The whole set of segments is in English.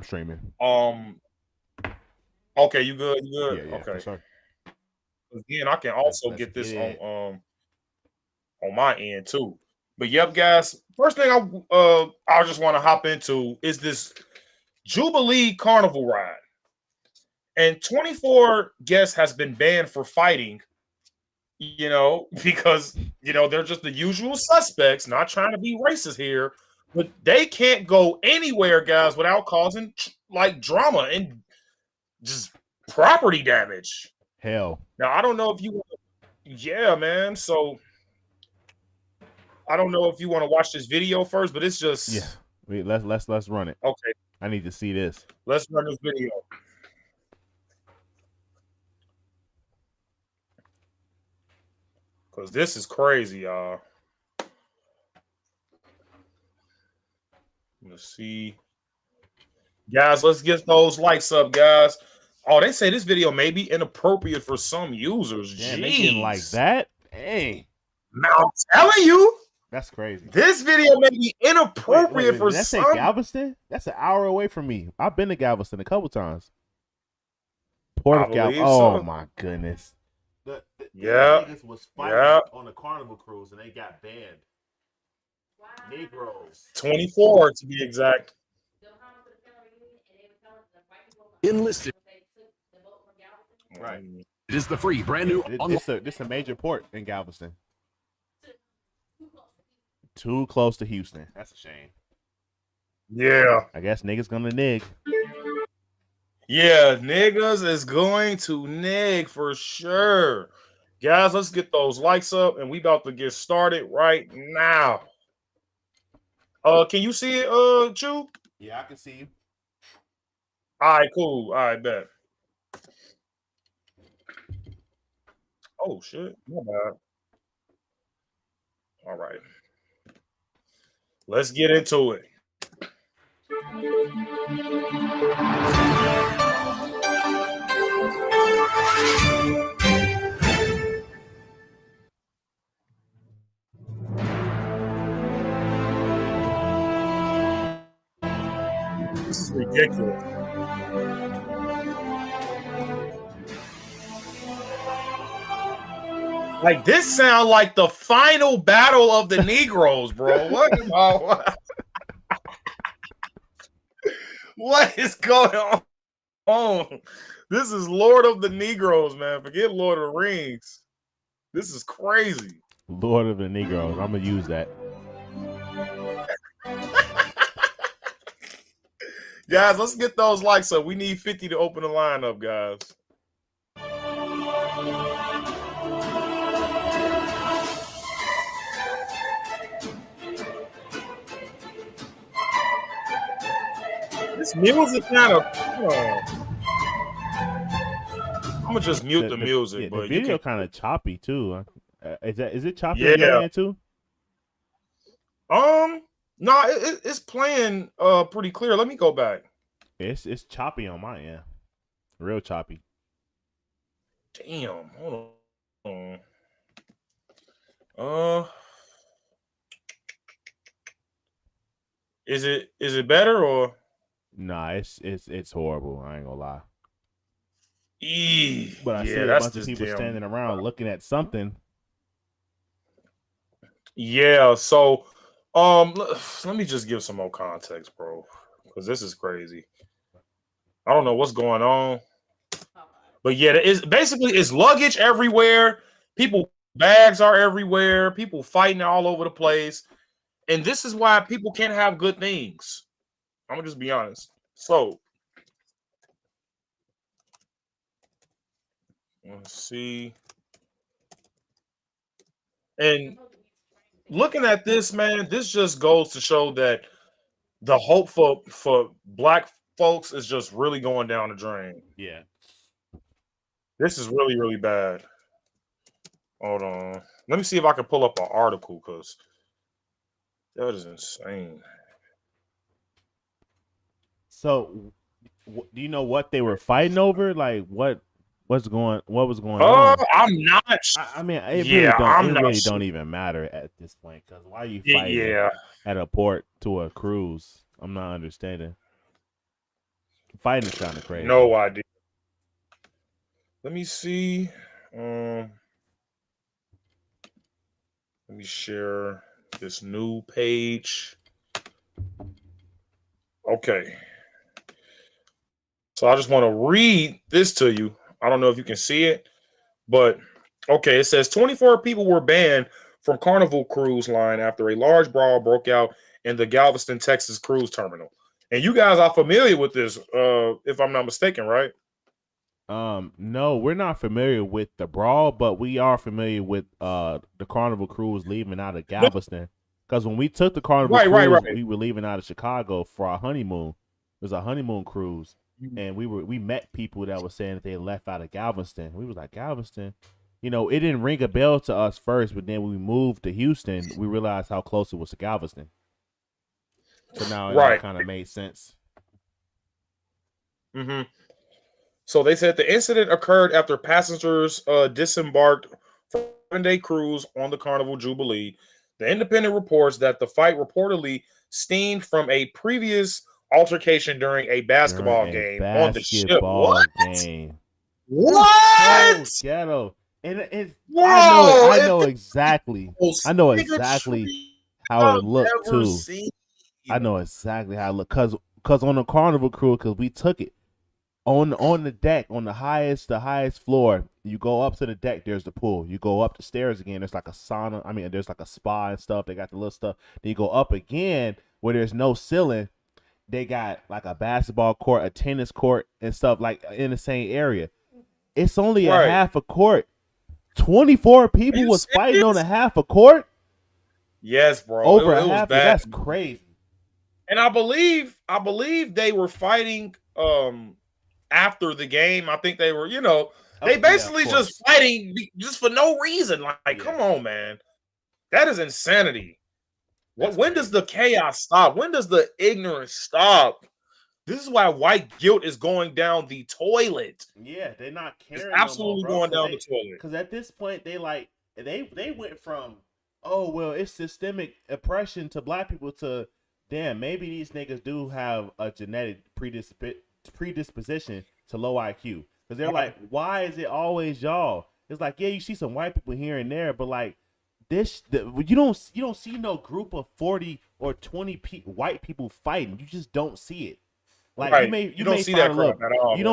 streaming. Okay, you good? You good? Yeah, Okay. for sure. Again, I can also Let's get this get it. on my end too. But yep, guys. First thing I just want to hop into is this Jubilee Carnival ride. And 24 guests has been banned for fighting, because they're just the usual suspects, not trying to be racist here, but they can't go anywhere, guys, without causing like drama and just property damage. Hell. Now, I don't know if you yeah, man. So I don't know if you want to watch this video first, but it's just Yeah. Let's run it. Okay. I need to see this. Let's run this video. Because this is crazy, y'all. Let's see. Guys, let's get those likes up, guys. Oh, they say this video may be inappropriate for some users. Damn, they getting like that? Hey. Now I'm telling you. That's crazy. This video may be inappropriate for that's some. That's Galveston? That's an hour away from me. I've been to Galveston a couple times. Port of Galveston. Oh, my goodness. The niggas was fighting on the Carnival cruise and they got banned. Wow. Negroes. 24 to be exact. Enlisted. Right. It is the free brand new. This a major port in Galveston. Too close to Houston. That's a shame. Yeah. I guess niggas gonna nig. Yeah, niggas is going to nig for sure. Guys, let's get those likes up and we about to get started right now. Can you see it, Chew? Yeah, I can see you. All right, cool. All right, bet. Oh, shit. My bad. All right. Let's get into it. This is ridiculous. Like, this sound like the final battle of the Negroes, bro. What is going on? This is Lord of the Negroes, man. Forget Lord of the Rings. This is crazy. Lord of the Negroes. I'm going to use that. Guys, let's get those likes up. We need 50 to open the line up, guys. This music kind of. I'm gonna just mute the music. Yeah, but the video kind of choppy too. Is it choppy? Yeah. Too? No, it's playing pretty clear. Let me go back. It's choppy on my end. Real choppy. Damn. Hold on. Is it better or? Nah, it's horrible. I ain't gonna lie. But I see a bunch of people standing around looking at something. Yeah. So, let me just give some more context, bro, because this is crazy. I don't know what's going on, but yeah, it's luggage everywhere. People bags are everywhere. People fighting all over the place, and this is why people can't have good things. I'm gonna just be honest. So, let's see. And looking at this, man, this just goes to show that the hope for black folks is just really going down the drain. Yeah. This is really, really bad. Hold on. Let me see if I can pull up an article because that is insane. So, do you know what they were fighting over? Like, what was going on? I'm not. I mean, it really don't even matter at this point because why are you fighting at a port to a cruise? I'm not understanding. Fighting is kind of crazy. No idea. Let me see. Let me share this new page. Okay. So I just want to read this to you. I don't know if you can see it, but okay, it says 24 people were banned from Carnival Cruise Line after a large brawl broke out in the Galveston, Texas cruise terminal. And you guys are familiar with this, if I'm not mistaken, right? No, we're not familiar with the brawl, but we are familiar with the Carnival cruise leaving out of Galveston. Because when we took the Carnival cruise, we were leaving out of Chicago for our honeymoon. It was a honeymoon cruise, and we met people that were saying that they left out of Galveston. We was like, Galveston, you know, it didn't ring a bell to us first, but then when we moved to Houston, we realized how close it was to Galveston. So now it kind of made sense. Mm-hmm. So they said the incident occurred after passengers disembarked from a 7-day cruise on the Carnival Jubilee. The Independent reports that the fight reportedly stemmed from a previous altercation during a basketball game on the ship. What? What? So ghetto. And I know exactly. I know exactly how it looked too. I know exactly how it looked because on the Carnival cruise, because we took it. On the deck, on the highest floor, you go up to the deck, there's the pool. You go up the stairs again, there's like a sauna. I mean, there's like a spa and stuff. They got the little stuff. Then you go up again where there's no ceiling. They got like a basketball court, a tennis court, and stuff like in the same area. It's only a half a court. 24 people was fighting on a half a court? Yes, bro. Over a half. That's crazy. And I believe they were fighting after the game. I think they were, they basically just fighting just for no reason. Like, come on, man. That is insanity. When does the chaos stop? When does the ignorance stop? This is why white guilt is going down the toilet. Yeah, they're not caring. It's absolutely going down the toilet. Because at this point, they went from, oh, well, it's systemic oppression to black people to, damn, maybe these niggas do have a genetic predisposition to low IQ. Because they're like, why is it always y'all? It's like, yeah, you see some white people here and there, but like you don't see no group of 40 or 20 white people fighting. You just don't see it. Like you don't see that crap at all. You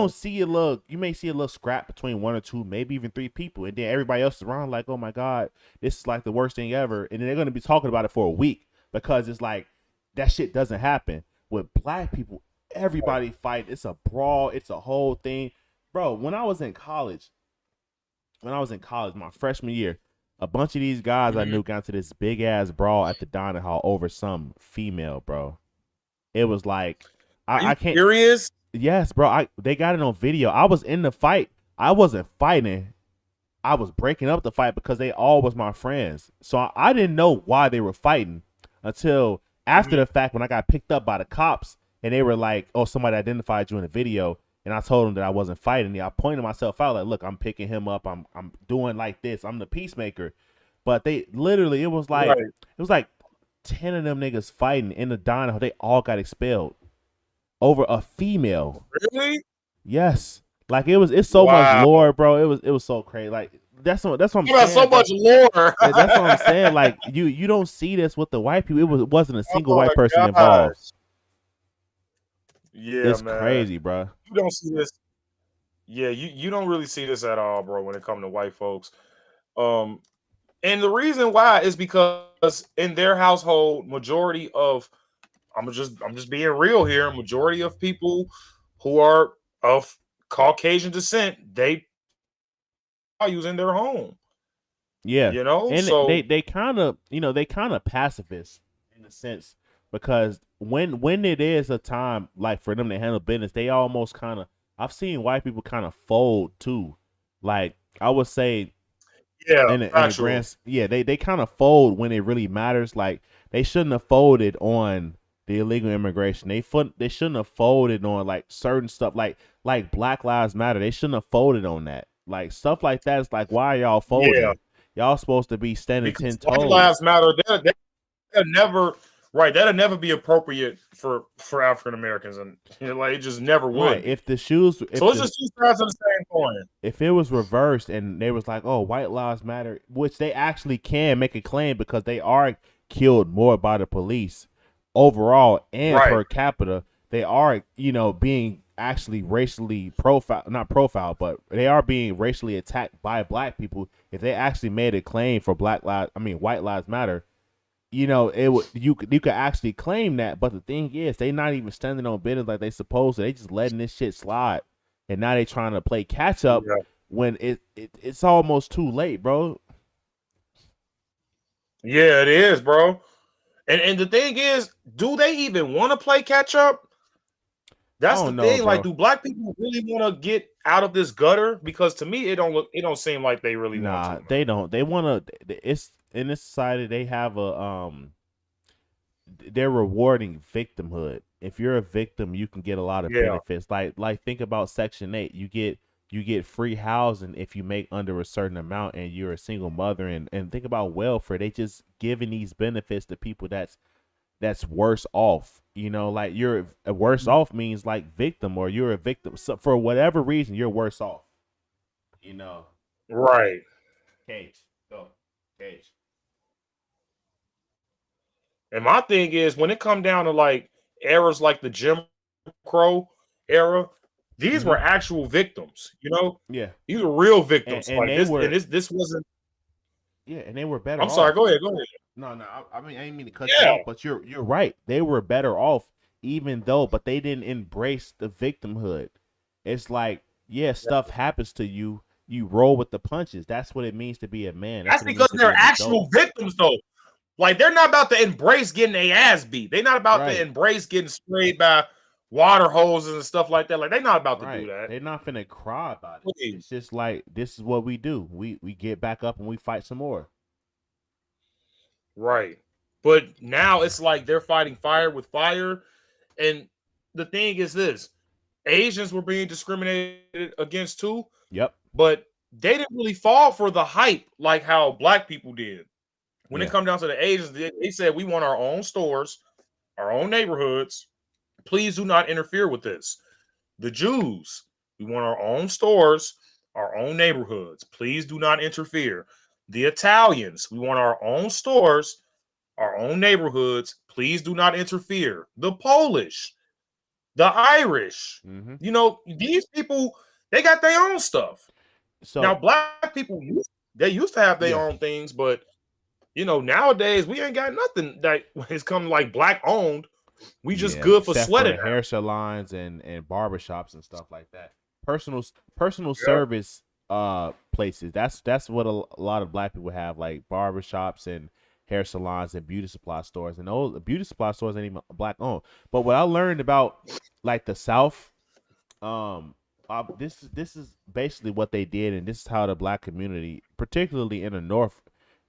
may see a little scrap between one or two, maybe even three people, and then everybody else is around like, oh my God, this is like the worst thing ever. And then they're gonna be talking about it for a week because it's like that shit doesn't happen. With black people, everybody fight. It's a brawl, it's a whole thing. Bro, when I was in college, my freshman year, a bunch of these guys I knew got into this big ass brawl at the dining hall over some female, bro. It was like I can't. Serious? Yes, bro. They got it on video. I was in the fight. I wasn't fighting. I was breaking up the fight because they all was my friends. So I didn't know why they were fighting until after the fact when I got picked up by the cops and they were like, "Oh, somebody identified you in the video." And I told them that I wasn't fighting. I pointed myself out like, "Look, I'm picking him up. I'm doing like this. I'm the peacemaker." But they literally, it was like 10 of them niggas fighting in the dining hall. They all got expelled over a female. Really? Yes. Like it's so much lore, bro. It was so crazy. Like that's what I'm saying. So much lore. That's what I'm saying. Like you don't see this with the white people. It wasn't a single white person involved. Yeah, it's man. crazy, bro. You don't see this. Yeah, you don't really see this at all, bro, when it comes to white folks. And the reason why is because in their household, majority of I'm just being real here, majority of people who are of Caucasian descent, they values in their home. Yeah. And so they kind of pacifist in a sense, because when it is a time like for them to handle business, they almost kind of, I've seen white people kind of fold too. Like I would say, they kind of fold when it really matters. Like they shouldn't have folded on the illegal immigration. They shouldn't have folded on like certain stuff like Black Lives Matter. They shouldn't have folded on that. Like stuff like that. It's like, why are y'all folding? Y'all supposed to be standing 10 toes. Black Lives Matter. They're never Right, that'll never be appropriate for African Americans, and like it just never would. Right. Be. If the shoes, so it's just two sides of the same coin. If it was reversed and they was like, "Oh, white lives matter," which they actually can make a claim because they are killed more by the police overall and per capita. They are, being actually racially not profiled, but they are being racially attacked by black people. If they actually made a claim for white lives matter, it would you could actually claim that. But the thing is, they not even standing on business like they supposed to. They just letting this shit slide, and now they trying to play catch up when it's almost too late, bro. Yeah, it is, bro. And the thing is, do they even want to play catch up? That's the thing. Bro. Like, do black people really want to get out of this gutter? Because to me, it don't seem like they really want to. They don't. They want to. It's in this society. They have they're rewarding victimhood. If you're a victim, you can get a lot of benefits. Like think about Section 8. You get free housing if you make under a certain amount and you're a single mother. And think about welfare. They just giving these benefits to people that's worse off. Like you're worse off means like victim, or you're a victim. So for whatever reason, you're worse off. Right. Cage. Go. Cage. And my thing is, when it come down to like eras like the Jim Crow era, these were actual victims. Yeah. These were real victims. And this wasn't. Yeah, and they were better. I'm sorry. Go ahead. No. I didn't mean to cut you off, but you're right. They were better off, but they didn't embrace the victimhood. It's like, stuff happens to you. You roll with the punches. That's what it means to be a man. That's because they're actual victims, though. Like, they're not about to embrace getting their ass beat. They're not about to embrace getting sprayed by water hoses and stuff like that. Like, they're not about to do that. They're not finna cry about it. It's just like, this is what we do. We get back up and we fight some more. Right. But now it's like they're fighting fire with fire. And the thing is this. Asians were being discriminated against too. Yep. But they didn't really fall for the hype like how black people did. When it come down to the Asians, they said, we want our own stores, our own neighborhoods. Please do not interfere with this. The Jews, we want our own stores, our own neighborhoods. Please do not interfere. The Italians, we want our own stores, our own neighborhoods. Please do not interfere. The Polish, the Irish, these people, they got their own stuff. So now black people, they used to have their own things, but nowadays we ain't got nothing that is come like black owned. We just good for sweating. Hair salons and barbershops and stuff like that. Personal service places. That's what a lot of black people have, like barbershops and hair salons and beauty supply stores. And those beauty supply stores ain't even black owned. But what I learned about like the South, this is basically what they did, and this is how the black community, particularly in the North,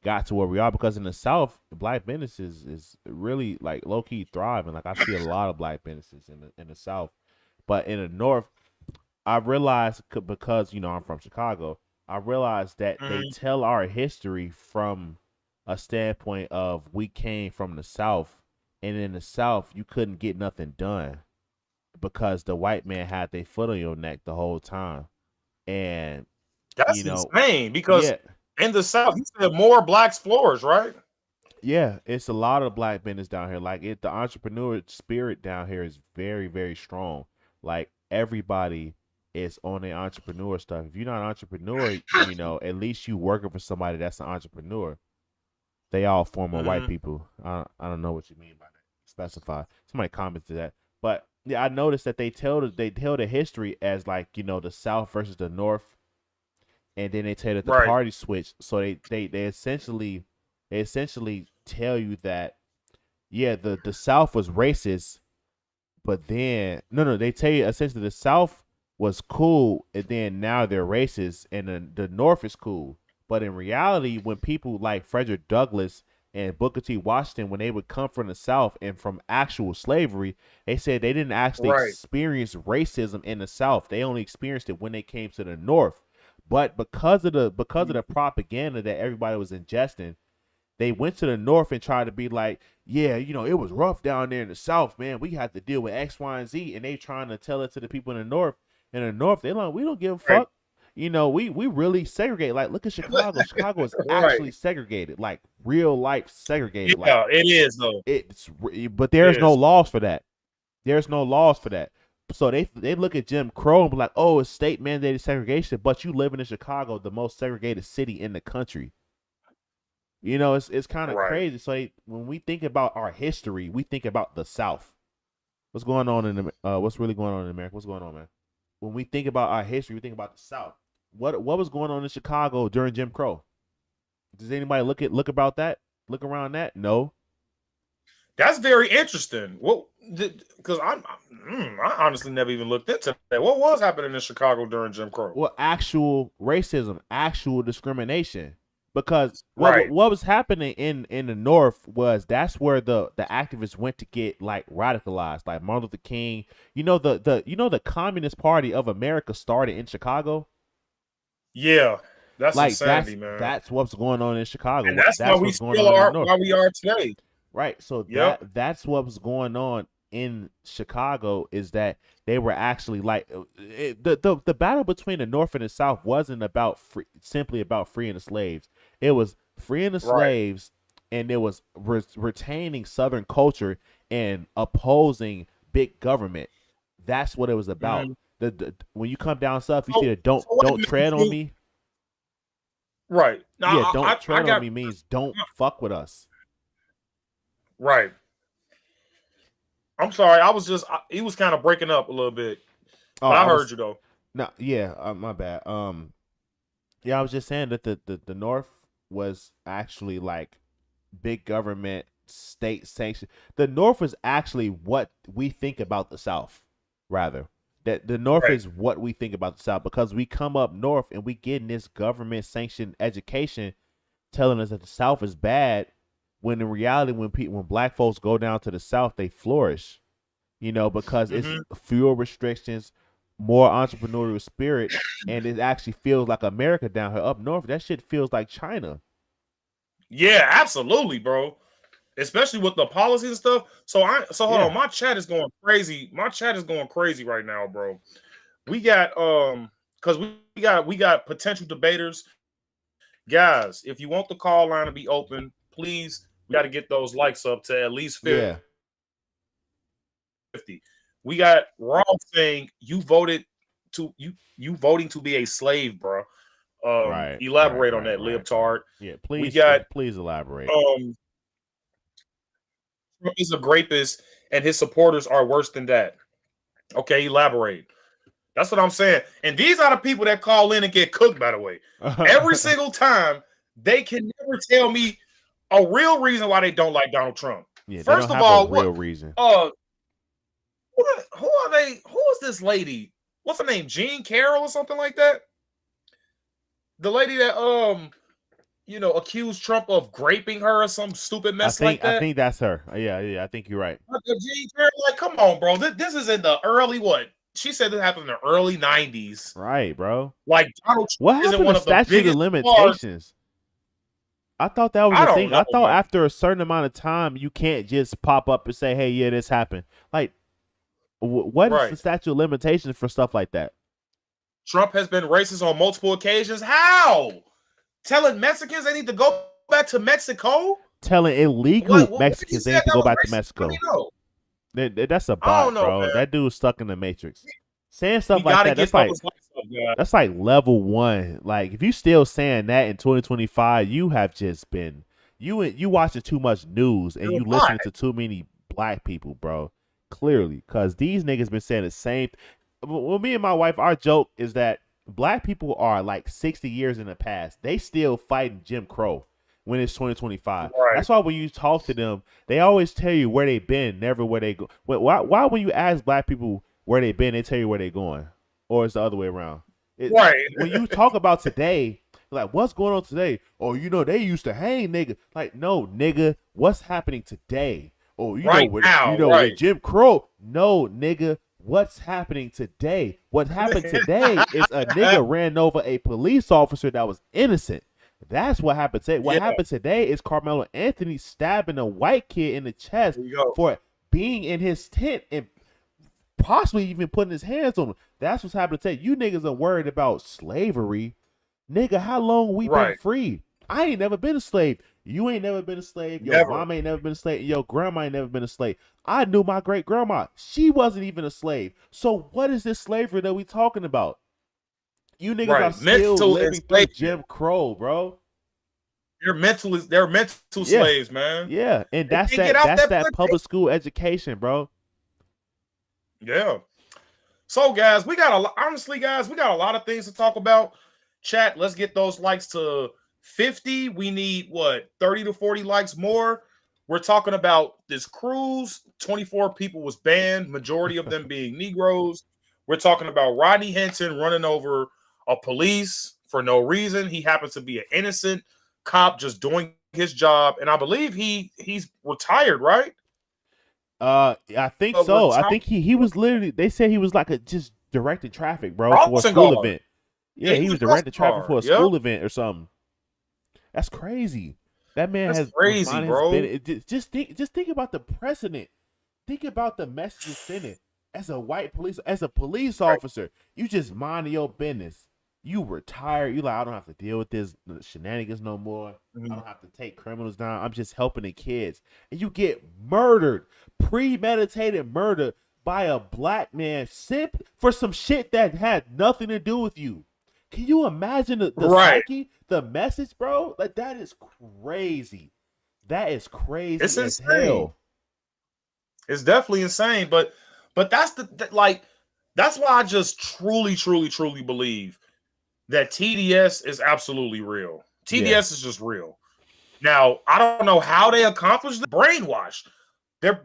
got to where we are, because in the South, black businesses is really like low key thriving. Like I see a lot of black businesses in the South, but in the North, I realized, because I'm from Chicago, I realized that they tell our history from a standpoint of we came from the South, and in the South you couldn't get nothing done because the white man had their foot on your neck the whole time, and that's insane because. Yeah. In the South, you said more black explorers, right? Yeah, it's a lot of black business down here. Like the entrepreneur spirit down here is very, very strong. Like everybody is on the entrepreneur stuff. If you're not an entrepreneur, at least you working for somebody that's an entrepreneur. They all former white people. I don't know what you mean by that. Specify. Somebody commented that, but yeah, I noticed that they tell the history as like the South versus the North. And then they tell you that the party switch. So they essentially tell you that the South was racist, but then they tell you essentially the South was cool, and then now they're racist, and the North is cool. But in reality, when people like Frederick Douglass and Booker T. Washington, when they would come from the South and from actual slavery, they said they didn't actually experience racism in the South. They only experienced it when they came to the North. But because of the propaganda that everybody was ingesting, They went to the North and tried to be like, yeah, it was rough down there in the South, man. We had to deal with X, Y, and Z, and they trying to tell it to the people in the North. In the North, they like, we don't give a fuck. We really segregate. Like, look at Chicago. Chicago is actually segregated, like real life segregated. Yeah, like, it is though. But there's no laws for that. There's no laws for that. So they look at Jim Crow and be like, oh, it's state mandated segregation, but you living in Chicago, the most segregated city in the country. It's kind of crazy. So when we think about our history, we think about the South. What's going on what's really going on in America? What's going on, man? When we think about our history, we think about the South. What was going on in Chicago during Jim Crow? Does anybody look about that? Look around that? No. That's very interesting. Well, because I honestly never even looked into that. What was happening in Chicago during Jim Crow? Well, actual racism, actual discrimination. Because what was happening in the North was that's where the activists went to get like radicalized, like Martin Luther King. The Communist Party of America started in Chicago. Yeah, that's like insanity, man. That's what's going on in Chicago. And that's why we still are where we are today. Right. So that's what was going on in Chicago is that they were actually like the battle between the North and the South wasn't about simply about freeing the slaves. It was freeing the slaves, and it was retaining Southern culture and opposing big government. That's what it was about. When you come down south, you see the don't tread on me. Right. Now, yeah, don't tread on me means don't fuck with us. Right. I'm sorry. He was kind of breaking up a little bit. But I heard you though. No, yeah, my bad. Yeah, I was just saying that the North was actually like big government, state sanctioned. The North is actually what we think about the South, rather. That the North is what we think about the South, because we come up North and we get in this government sanctioned education telling us that the South is bad, when in reality, when black folks go down to the South, they flourish, because it's fewer restrictions, more entrepreneurial spirit, and it actually feels like America down here. Up North, that shit feels like China. Yeah, absolutely, bro. Especially with the policies and stuff. So hold on, my chat is going crazy. My chat is going crazy right now, bro. We got because we got potential debaters. Guys, if you want the call line to be open, please, we got to get those likes up to at least 50. Yeah. We got Rob saying you voting to be a slave, bro. Elaborate on that, libtard. Yeah, please elaborate. Trump is a rapist and his supporters are worse than that. Okay, elaborate. That's what I'm saying. And these are the people that call in and get cooked, by the way. Every single time, they can never tell me a real reason why they don't like Donald Trump. Yeah, first of all, real reason. Who are they? Who is this lady? What's her name? Jean Carroll or something like that? The lady that accused Trump of graping her or some stupid mess like that. I think that's her. Yeah, I think you're right. Jean Carroll, like, come on, bro. This is in the early what? She said this happened in the early 90s. Right, bro. Like, Donald Trump what happened to statute of limitations? I thought that was the thing. I thought after a certain amount of time, you can't just pop up and say, hey, yeah, this happened. Like, what is the statute of limitations for stuff like that? Trump has been racist on multiple occasions. How? Telling Mexicans they need to go back to Mexico? Telling illegal Mexicans they need to go back to Mexico. That's a bot, bro. Man. That dude's stuck in the Matrix. Saying stuff like that, that's like level 1. Like, if you still saying that in 2025, you have just been you watching too much news and you listening to too many black people, bro. Clearly, because these niggas been saying the same. Well, me and my wife, our joke is that black people are like 60 years in the past. They still fighting Jim Crow when it's 2025. Right. That's why when you talk to them, they always tell you where they've been, never where they go. Why when you ask black people where they've been, they tell you where they're going? Or it's the other way around. Right. When you talk about today, like, what's going on today? Oh, they used to hang nigga. Like, no, nigga, what's happening today? Oh, with Jim Crow. No, nigga, what's happening today? What happened today is a nigga ran over a police officer that was innocent. That's what happened today. What happened today is Carmelo Anthony stabbing a white kid in the chest for being in his tent and possibly even putting his hands on him. That's what's happening today. You niggas are worried about slavery. Nigga, how long we been free? I ain't never been a slave. You ain't never been a slave. Your mom ain't never been a slave. Your grandma ain't never been a slave. I knew my great grandma. She wasn't even a slave. So what is this slavery that we talking about? You niggas are still living through Jim Crow, bro. They're mental slaves, man. Yeah, and that's that public school education, bro. Yeah. So, guys, we got a lot of things to talk about. Chat, let's get those likes to 50. We need 30 to 40 likes more. We're talking about this cruise. 24 people was banned, majority of them being Negroes. We're talking about Rodney Hinton running over a police for no reason. He happens to be an innocent cop just doing his job, and I believe he's retired, right? I think so. I think he was literally. They said he was like just directing traffic, bro, for a school event. Yeah, he was directing traffic for a school event or something. That's crazy. That man has crazy, bro. Just think about the precedent. Think about the message it's sending. As a white police officer, you just mind your business. You retired. You like, I don't have to deal with this shenanigans no more. I don't have to take criminals down. I'm just helping the kids. And you get murdered, premeditated murder by a black man for some shit that had nothing to do with you. Can you imagine the psyche, the message, bro? Like, that is crazy. That is crazy. It's insane. Hell. It's definitely insane. But that's that's why I just truly believe that TDS is absolutely real. TDS is just real. Now, I don't know how they accomplished the brainwash.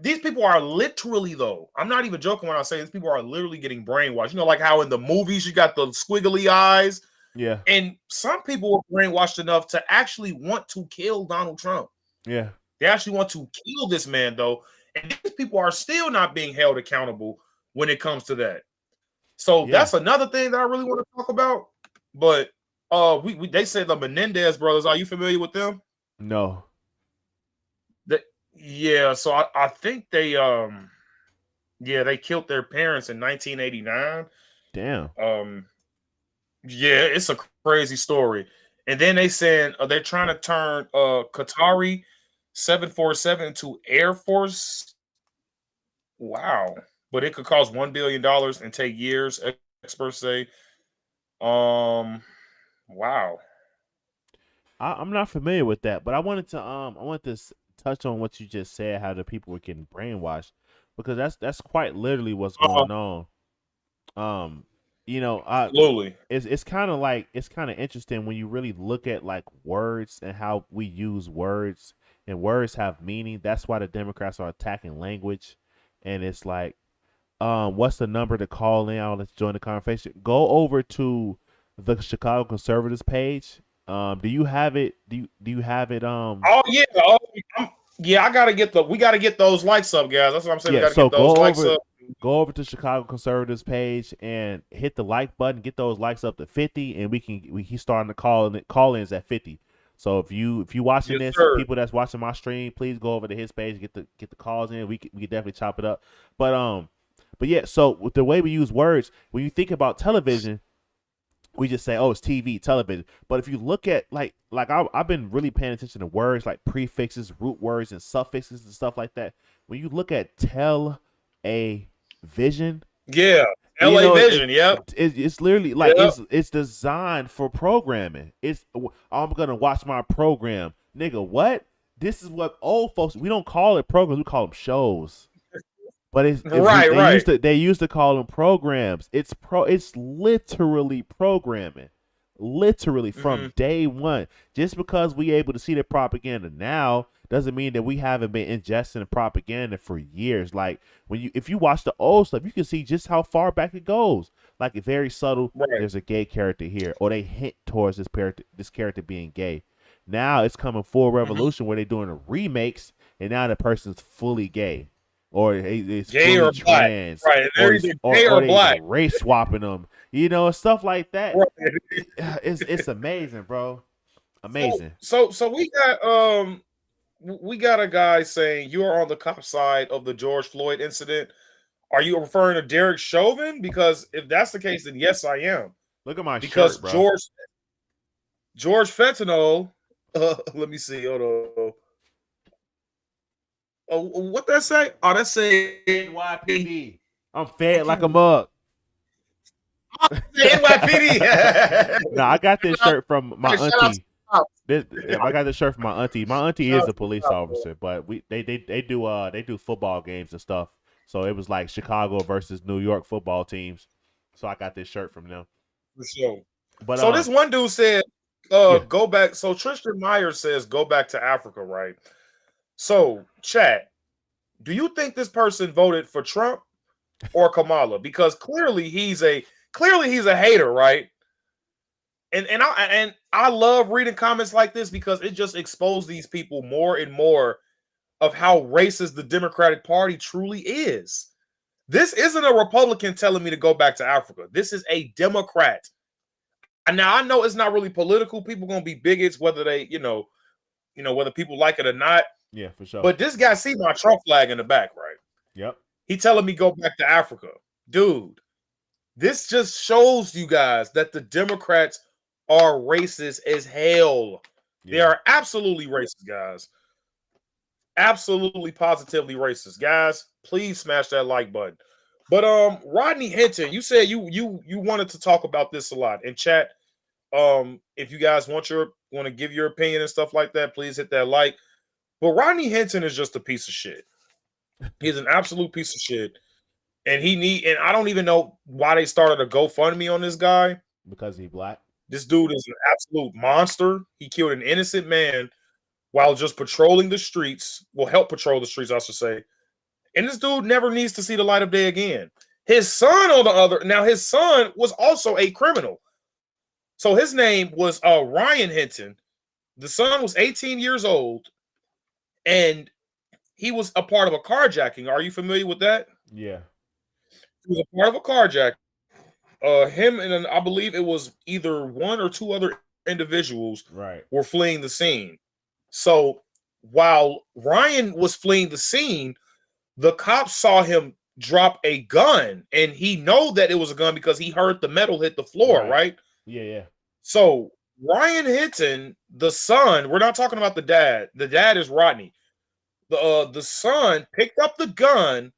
These people are literally, though, I'm not even joking when I say these people are literally getting brainwashed. You know, like how in the movies you got the squiggly eyes. Yeah. And some people were brainwashed enough to actually want to kill Donald Trump. Yeah. They actually want to kill this man, though. And these people are still not being held accountable when it comes to that. So that's another thing that I really want to talk about. But they say the Menendez brothers. Are you familiar with them? No. So I think they killed their parents in 1989. Damn. It's a crazy story. And then they said they're trying to turn Qatari 747 into Air Force. Wow. But it could cost $1 billion and take years, experts say. Wow. I'm not familiar with that, but I wanted to touch on what you just said, how the people were getting brainwashed, because that's quite literally what's going on. Absolutely. It's kind of interesting when you really look at like words and how we use words, and words have meaning. That's why the Democrats are attacking language, and it's like, what's the number to call in? Let's join the conversation. Go over to the Chicago Conservatives page. Do you have it? Do you have it? Oh yeah. We gotta get those likes up, guys. That's what I'm saying. Yeah, we gotta get those likes up. Go over to Chicago Conservatives page and hit the like button. Get those likes up to 50, and he's starting to call-ins at 50. So if you watching this, people that's watching my stream, please go over to his page, get the calls in. We can definitely chop it up. But yeah. So with the way we use words, when you think about television, we just say, oh, it's TV, television. But if you look at like I've been really paying attention to words like prefixes, root words, and suffixes and stuff like that. When you look at television, Vision, it's literally like it's designed for programming. I'm gonna watch my program, nigga. What? This is what old folks. We don't call it programs. We call them shows. But they used to call them programs. It's literally programming, literally from day one. Just because we able to see the propaganda now doesn't mean that we haven't been ingesting propaganda for years. Like if you watch the old stuff, you can see just how far back it goes. Like it's very subtle. Right. There's a gay character here, or they hint towards this character being gay. Now it's coming full revolution where they're doing the remakes, and now the person's fully gay. Or it's gay or trans, black. Right? Or black, race swapping them, stuff like that. Right. It's amazing, bro. Amazing. So we got a guy saying you are on the cop side of the George Floyd incident. Are you referring to Derek Chauvin? Because if that's the case, then yes, I am. Look at my Because shirt, bro. George Fentanyl. Let me see. Hold on. Oh, what that say? Oh, that say NYPD. I'm fed like a mug. NYPD. No, I got this shirt from my auntie. I got this shirt from my auntie. My auntie is a police officer, but they do football games and stuff. So it was like Chicago versus New York football teams. So I got this shirt from them. For sure. But so this one dude said, yeah. go back. So Tristan Myers says, go back to Africa, right? So, chat, do you think this person voted for Trump or Kamala? Because clearly he's a hater, right? And I love reading comments like this because it just exposes these people more and more of how racist the Democratic Party truly is. This isn't a Republican telling me to go back to Africa. This is a Democrat. And now I know it's not really political. People gonna be bigots, whether they, whether people like it or not. Yeah, for sure. But this guy see my Trump flag in the back, right? Yep. He telling me go back to Africa. Dude, this just shows you guys that the Democrats are racist as hell. Yeah. They are absolutely racist, guys. Absolutely, positively racist. Guys, please smash that like button. But Rodney Hinton, you said you wanted to talk about this a lot in chat. If you guys want to give your opinion and stuff like that, please hit that like. But Rodney Hinton is just a piece of shit. He's an absolute piece of shit. And I don't even know why they started a GoFundMe on this guy. Because he's black. This dude is an absolute monster. He killed an innocent man while just patrolling the streets. Well, help patrol the streets, I should say. And this dude never needs to see the light of day again. His son his son was also a criminal. So his name was Ryan Hinton. The son was 18 years old. And he was a part of a carjacking. Are you familiar with that? Yeah. He was a part of a carjacking. Him and I believe it was either one or two other individuals were fleeing the scene. So while Ryan was fleeing the scene, the cops saw him drop a gun, and he know that it was a gun because he heard the metal hit the floor, right? Yeah. So Ryan Hinton, the son, we're not talking about the dad. The dad is Rodney. The son picked up the gun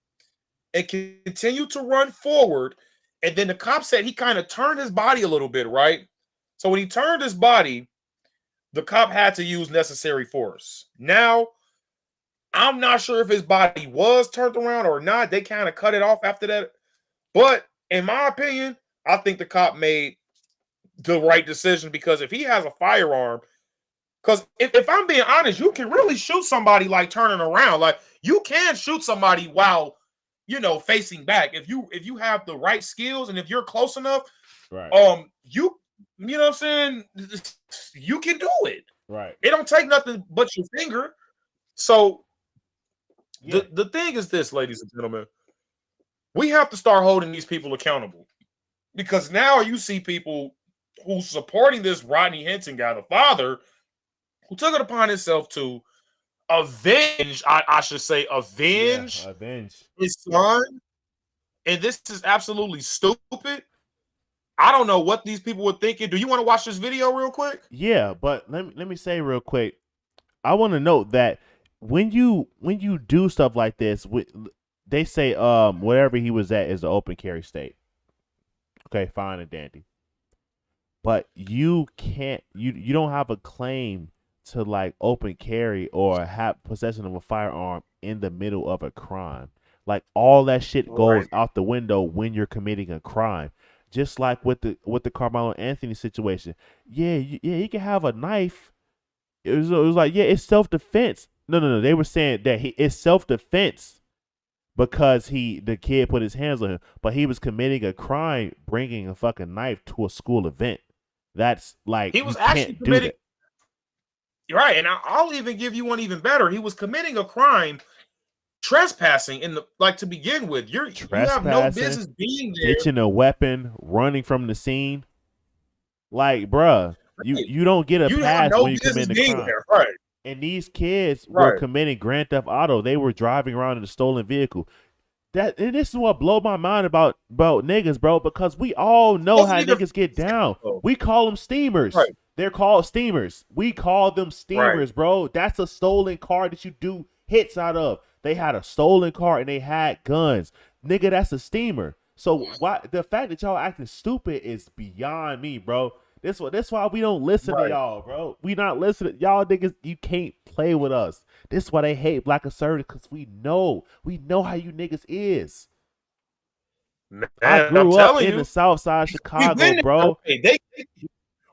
and continued to run forward. And then the cop said he kind of turned his body a little bit, right? So when he turned his body, the cop had to use necessary force. Now, I'm not sure if his body was turned around or not. They kind of cut it off after that. But in my opinion, I think the cop made the right decision because if he has a firearm, because if I'm being honest, you can really shoot somebody like turning around. Like you can shoot somebody while, facing back. If you have the right skills and if you're close enough, you know what I'm saying? You can do it. Right. It don't take nothing but your finger. So the thing is this, ladies and gentlemen, we have to start holding these people accountable because now you see people who's supporting this Rodney Hinton guy, the father, who took it upon himself to avenge his son. And this is absolutely stupid. I don't know what these people were thinking. Do you want to watch this video real quick? Yeah, but let me say real quick. I want to note that when you do stuff like this, they say wherever he was at is the open carry state. Okay, fine and dandy. But you can't you don't have a claim to like open carry or have possession of a firearm in the middle of a crime. Like all that shit goes out the window when you're committing a crime. Just like with the Carmelo Anthony situation. Yeah, you can have a knife. It was like, yeah, it's self-defense. No. They were saying that it's self-defense because the kid put his hands on him, but he was committing a crime bringing a fucking knife to a school event. That's like he was actually committing. Right, and I'll even give you one even better. He was committing a crime, trespassing to begin with. You have no business being there. Ditching a weapon, running from the scene. Like, bruh. You don't get a pass when you commit a crime. There. Right. And these kids were committing Grand Theft Auto. They were driving around in a stolen vehicle. And this is what blows my mind about niggas, bro, because we all know how niggas get down. We call them steamers. Right. They're called steamers. We call them steamers, bro. That's a stolen car that you do hits out of. They had a stolen car and they had guns. Nigga, that's a steamer. So the fact that y'all acting stupid is beyond me, bro. That's why we don't listen to y'all, bro. We not listening. Y'all niggas, you can't play with us. This is why they hate Black Conservatives, because we know how you niggas is. Man, I grew up in the South Side of Chicago, bro. They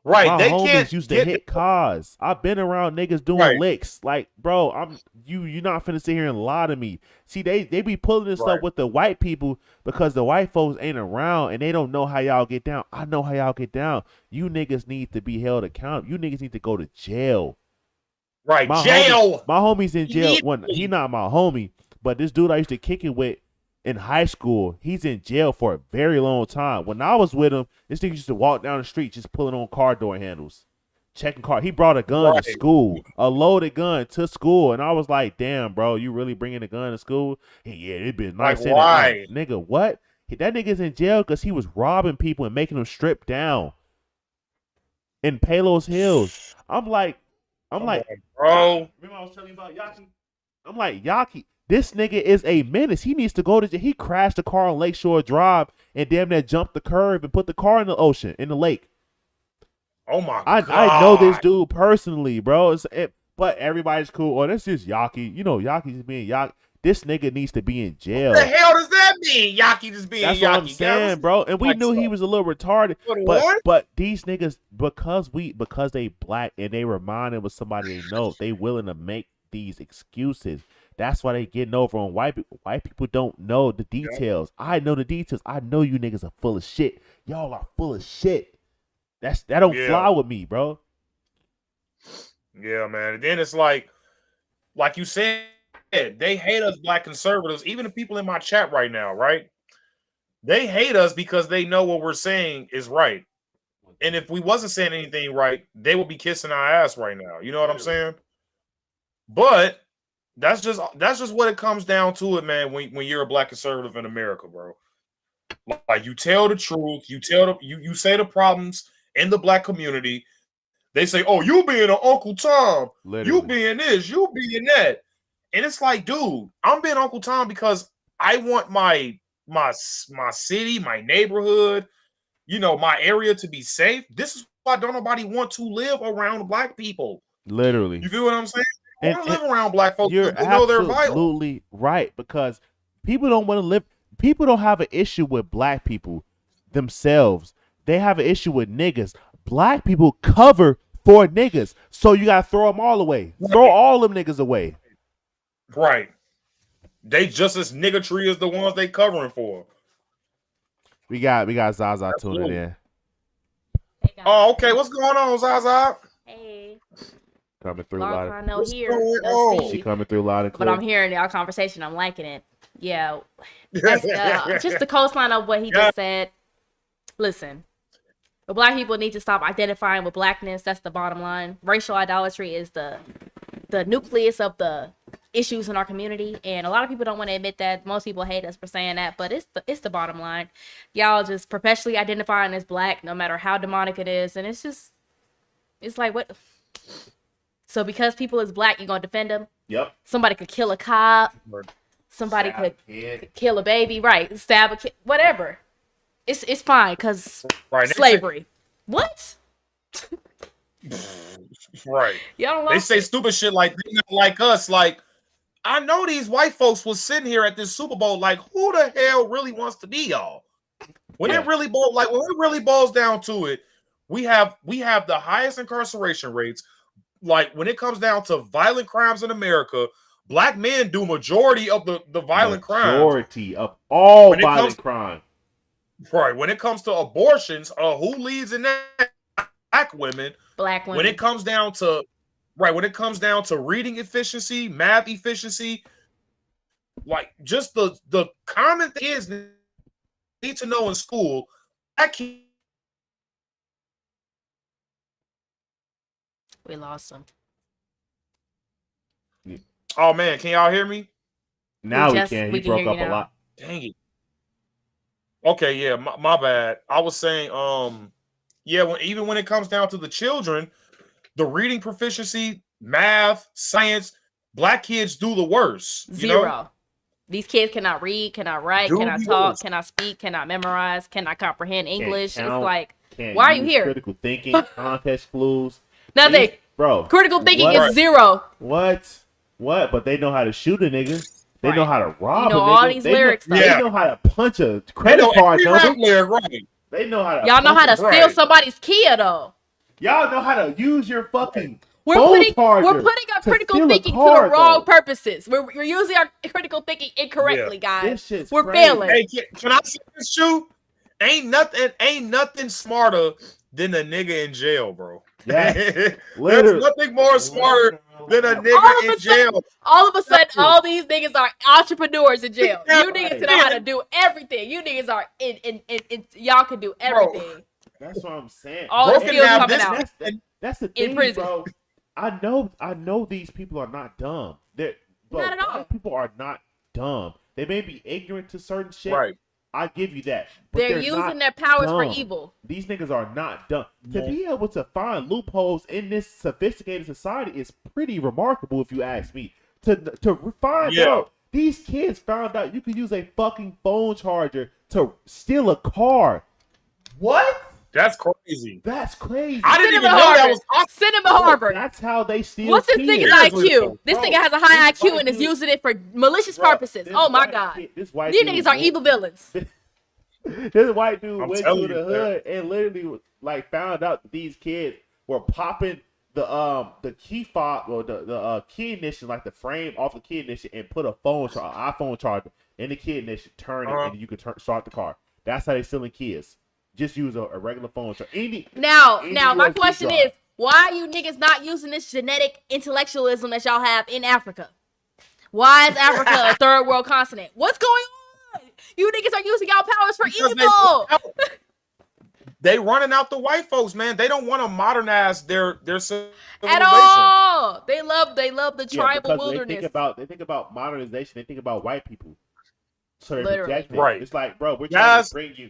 My they homies used to hit cars. I've been around niggas doing licks. Like, bro, you're not finna sit here and lie to me. See, they be pulling this stuff with the white people because the white folks ain't around and they don't know how y'all get down. I know how y'all get down. You niggas need to be held accountable. You niggas need to go to jail. Right, jail. My homie's in jail. He not my homie, but this dude I used to kick it with in high school, he's in jail for a very long time. When I was with him, this nigga used to walk down the street just pulling on car door handles, checking car. He brought a gun to school, a loaded gun to school, and I was like, "Damn, bro, you really bringing a gun to school?" Yeah, it'd been nice. Like, why, nigga? What? That nigga's in jail because he was robbing people and making them strip down in Palos Hills. I'm like, bro. Remember I was telling you about Yaki? I'm like, Yaki. This nigga is a menace. He needs to go to jail. He crashed a car on Lakeshore Drive and damn near jumped the curb and put the car in the ocean, in the lake. Oh my God. I know this dude personally, bro. But everybody's cool. Oh, that's just Yaki. You know, Yaki just being Yaki. This nigga needs to be in jail. What the hell does that mean? Yaki just being That's Yaki. That's what I'm saying, bro. And we knew he was a little retarded. But these niggas, because they black and they reminded with somebody they know, they willing to make these excuses. That's why they getting over on white people. White people don't know the details. Yeah. I know the details. I know you niggas are full of shit. Y'all are full of shit. That don't fly with me, bro. Yeah, man. And then it's like you said, they hate us Black conservatives. Even the people in my chat right now, right? They hate us because they know what we're saying is right. And if we wasn't saying anything right, they would be kissing our ass right now. You know what I'm saying? But that's just what it comes down to, it, man. When you're a Black conservative in America, bro, like you tell the truth, you say the problems in the Black community. They say, "Oh, you being an Uncle Tom, you being this, you being that," and it's like, dude, I'm being Uncle Tom because I want my city, my neighborhood, my area to be safe. This is why don't nobody want to live around Black people. Literally, you feel what I'm saying? I want to live around Black folks. You're absolutely right, because people don't want to live. People don't have an issue with Black people themselves. They have an issue with niggas. Black people cover for niggas, so you gotta throw them all away. Right. Throw all them niggas away. Right. They just as niggatry as the ones they covering for. We got Zaza tuning in. Hey, oh, okay. What's going on, Zaza? Hey. Coming through loud. I know here. No she coming through loud and clear. But I'm hearing y'all conversation. I'm liking it. Yeah. Just the coastline of what he just said. Listen, the Black people need to stop identifying with Blackness. That's the bottom line. Racial idolatry is the nucleus of the issues in our community, and a lot of people don't want to admit that. Most people hate us for saying that, but it's the bottom line. Y'all just perpetually identifying as Black, no matter how demonic it is, and it's like, what? So because people is Black, you gonna defend them? Yep. Somebody could kill a cop. Somebody could kill a baby, right? Stab a kid, whatever. It's fine because slavery. What? Right. Y'all they say stupid shit like they not like us. Like, I know these white folks was sitting here at this Super Bowl. Like, who the hell really wants to be y'all? When it really boils down to it, we have the highest incarceration rates. Like, when it comes down to violent crimes in America, Black men do majority of the violent crimes. Majority of all violent crime. Right. When it comes to abortions, who leads in that? Black women. When it comes down to reading efficiency, math efficiency, like just the common thing is need to know in school, Black We lost him. Oh man, can y'all hear me? Now we can. He broke up a lot. Dang it. Okay, yeah, my bad. I was saying, yeah, even when it comes down to the children, the reading proficiency, math, science, black kids do the worst. Zero. You know? These kids cannot read, cannot write, cannot talk, cannot speak, cannot memorize, cannot comprehend English. Count, it's like, why are you here? Critical thinking, context clues. Nothing. Bro. Critical thinking is zero. What? But they know how to shoot a nigga. They know how to rob a nigga. All these lyrics. They know how to punch a credit card number. Right. They know how to. Y'all know how to steal somebody's Kia though. Y'all know how to use your fucking. We're putting our critical thinking to the wrong purposes. We're using our critical thinking incorrectly, guys. We're failing. Hey, can I say this, Shoot? Ain't nothing smarter than a nigga in jail, bro. Yeah, there's nothing more smarter than a nigga in jail. All of a sudden, all these niggas are entrepreneurs in jail. You niggas know how to do everything. You niggas are in y'all can do everything. Bro, that's what I'm saying. All the skills coming out. That's the thing, bro. I know these people are not dumb. Not at all. People are not dumb. They may be ignorant to certain shit. Right. I give you that. They're using their powers for evil. These niggas are not dumb. To be able to find loopholes in this sophisticated society is pretty remarkable, if you ask me. To find out, these kids found out you could use a fucking phone charger to steal a car. What? That's crazy. That's crazy. I didn't even know that was possible. Send him to Harvard. That's how they steal. What's this nigga's IQ? This nigga has a high IQ and is using it for malicious purposes. Oh my god. These niggas are evil villains. This white dude went to the hood and literally like found out that these kids were popping the key fob or the key ignition, like the frame off the key ignition, and put a iPhone charger in the key ignition, turn it, and you can start the car. That's how they stealing kids. Just use a regular phone. So now, my question is, why are you niggas not using this genetic intellectualism that y'all have in Africa? Why is Africa a third world continent? What's going on? You niggas are using y'all powers for evil. They running out the white folks, man. They don't want to modernize their civilization at all. They love the tribal wilderness. They think about modernization. They think about white people. So they reject it. Right. It's like, bro, we're trying to bring you.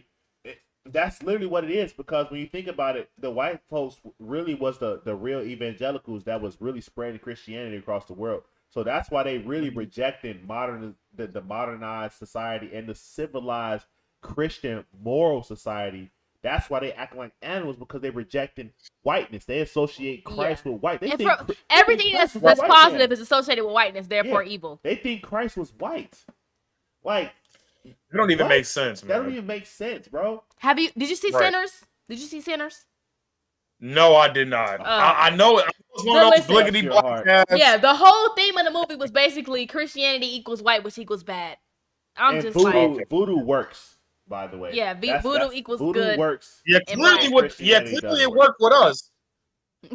That's literally what it is, because when you think about it, the white folks really was the real evangelicals that was really spreading Christianity across the world. So that's why they really rejected the modernized society and the civilized Christian moral society. That's why they act like animals, because they rejecting whiteness. They associate Christ with white. They think everything that's positive is associated with whiteness, therefore evil. They think Christ was white. Like, it don't even make sense, man. That don't even make sense, bro. Did you see Sinners? Did you see Sinners? No, I did not. I know it. I was one of those bliggity podcasts. Yeah, the whole theme of the movie was basically Christianity equals white, which equals bad. Voodoo works, by the way. Yeah, voodoo equals voodoo good. Works. Yeah, clearly it worked with us.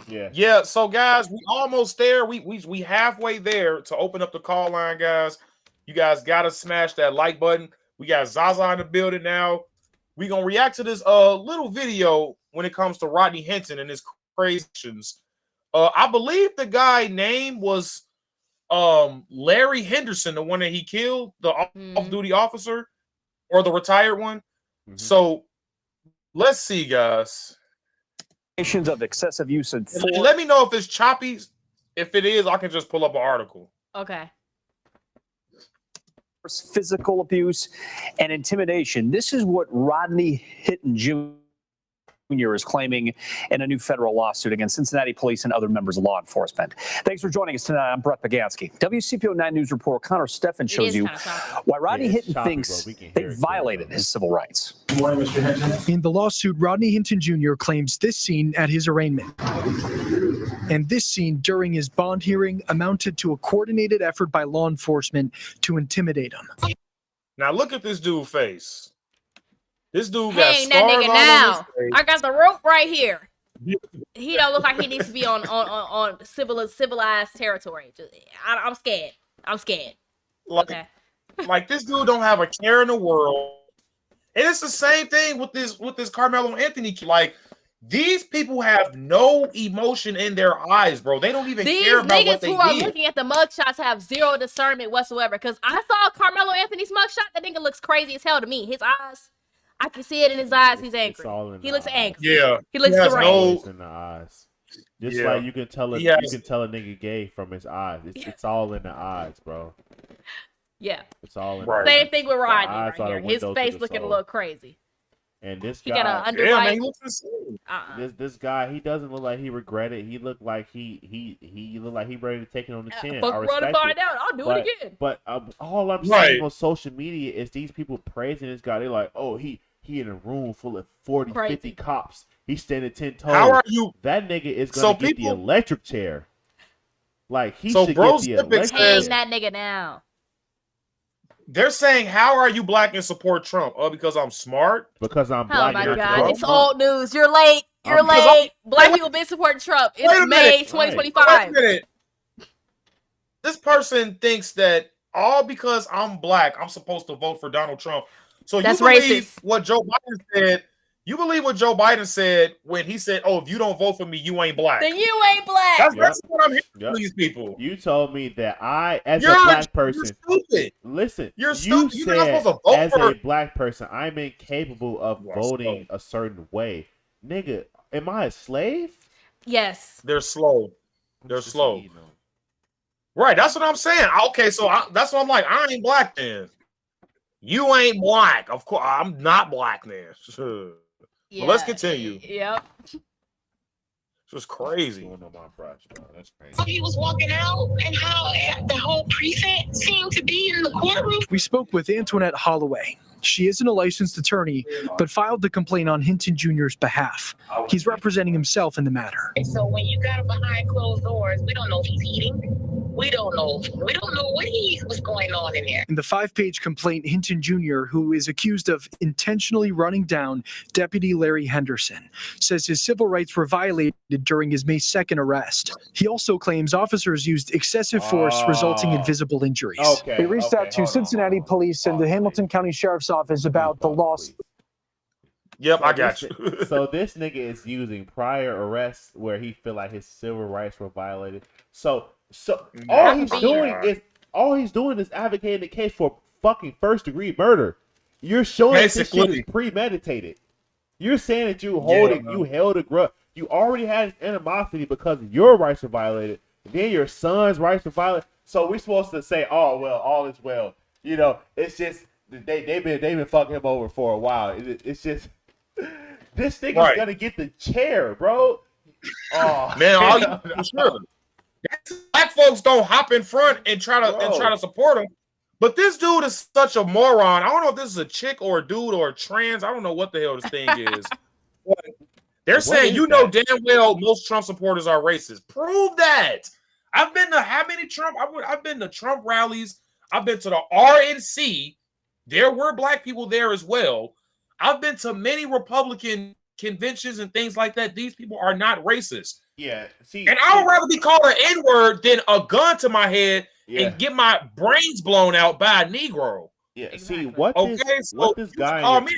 Yeah. Yeah. So guys, we almost there. We halfway there to open up the call line, guys. You guys gotta smash that like button. We got Zaza in the building now. We're gonna react to this little video when it comes to Rodney Hinton and his crazies. I believe the guy name was Larry Henderson, the one that he killed, the off-duty officer or the retired one. Mm-hmm. So let's see, guys. Of excessive use of force. Let me know if it's choppy. If it is, I can just pull up an article. Okay. Physical abuse and intimidation. This is what Rodney Hinton Jr. is claiming in a new federal lawsuit against Cincinnati police and other members of law enforcement. Thanks for joining us tonight. I'm Brett Bagansky. WCPO 9 News reporter Connor Steffen shows you why Rodney Hinton thinks they violated his civil rights. Good morning, Mr. Hinton. In the lawsuit, Rodney Hinton Jr. claims this scene at his arraignment and this scene during his bond hearing amounted to a coordinated effort by law enforcement to intimidate him. Now look at this dude's face. This dude got scars that nigga all now. on his face. I got the rope right here. He don't look like he needs to be on civilized territory. I'm scared. Like this dude don't have a care in the world. And it's the same thing with this Carmelo Anthony. Like These people have no emotion in their eyes, bro. They don't even care about what they did. These niggas who are looking at the mugshots have zero discernment whatsoever. Because I saw Carmelo Anthony's mugshot. That nigga looks crazy as hell to me. His eyes, I can see it in his eyes. He's angry. He looks angry. Yeah, he looks deranged in the eyes. Just Yeah. like you can tell a nigga gay from his eyes. It's all in the eyes, bro. Yeah, it's all in Right. the Same thing with Rodney right eyes here. are the His window to face the looking a soul. little crazy. And this He guy, got a Yeah, man, underlight. he looks insane. this guy, he doesn't look like he regretted. He looked like he looked like he ready to take it on the chin. Fuck I around and respect find it. out. I'll do it again. But all I'm Right. saying on social media is these people praising this guy. They're like, oh, he in a room full of 40, Crazy. 50 cops. He's standing 10 toes. How are you? That nigga is So gonna get the people- electric chair. Like he So should Bros get the Olympics electric Hang says- chair. that nigga now. They're saying, "How are you black and support Trump?" Oh, because I'm smart. Because I'm Oh black. my and god, I'm it's drunk. old news. You're late. You're Because late. Black people been supporting Trump. Wait It's a May minute. 2025. Wait a minute. This person thinks that all because I'm black, I'm supposed to vote for Donald Trump. So That's you believe racist. what Joe Biden said? You believe what Joe Biden said when he said, "Oh, if you don't vote for me, you ain't black." Then you ain't black. That's what I'm hearing Yep. from these people. You told me that I, as You're a black person, stupid. listen. You're you stupid. You're not said supposed to vote as for- a black person, I'm incapable of You are voting a certain way. Nigga, am I a slave? Yes. They're slow. They're Just slow. eating them. Right. That's what I'm saying. Okay, so that's what I'm like. I ain't black then. You ain't black. Of course, I'm not black then. Yeah. Well, let's continue. Yep. It's just crazy. Going on my brush, bro. That's crazy. So he was walking out and how the whole precinct seemed to be in the courtroom. We spoke with Antoinette Holloway. She isn't a licensed attorney, but filed the complaint on Hinton Jr.'s behalf. He's representing himself in the matter. And so when you got him behind closed doors, we don't know if he's eating. We don't know. We don't know what's going on in there. In the 5-page complaint, Hinton Jr., who is accused of intentionally running down Deputy Larry Henderson, says his civil rights were violated during his May 2nd arrest. He also claims officers used excessive force, resulting in visible injuries. Okay. We reached out to Cincinnati Police and the Hamilton County Sheriff's Office about the loss. Yep, So I got this- you. So this nigga is using prior arrests where he feel like his civil rights were violated. So all he's doing is advocating the case for fucking first-degree murder. You're showing that this shit Basically. is premeditated. You're saying that you held a grudge. You already had animosity because your rights were violated. Then your son's rights were violated. So we're supposed to say, "Oh well, all is well." You know, it's just they've been fucking him over for a while. It's just this nigga's Right. gonna get the chair, bro. Oh Man, all you hell no. for sure. Black folks don't hop in front and try to support him. But this dude is such a moron. I don't know if this is a chick or a dude or a trans. I don't know what the hell this thing is. But they're saying, is you know that? damn well most Trump supporters are racist. Prove that. I've been to how many Trump? I've been to Trump rallies. I've been to the RNC. There were black people there as well. I've been to many Republican conventions and things like that. These people are not racist. Yeah, see, And I would rather be called an N-word than a gun to my head yeah, and get my brains blown out by a Negro. yeah. Exactly. See what Okay, this so what this you guy call in me-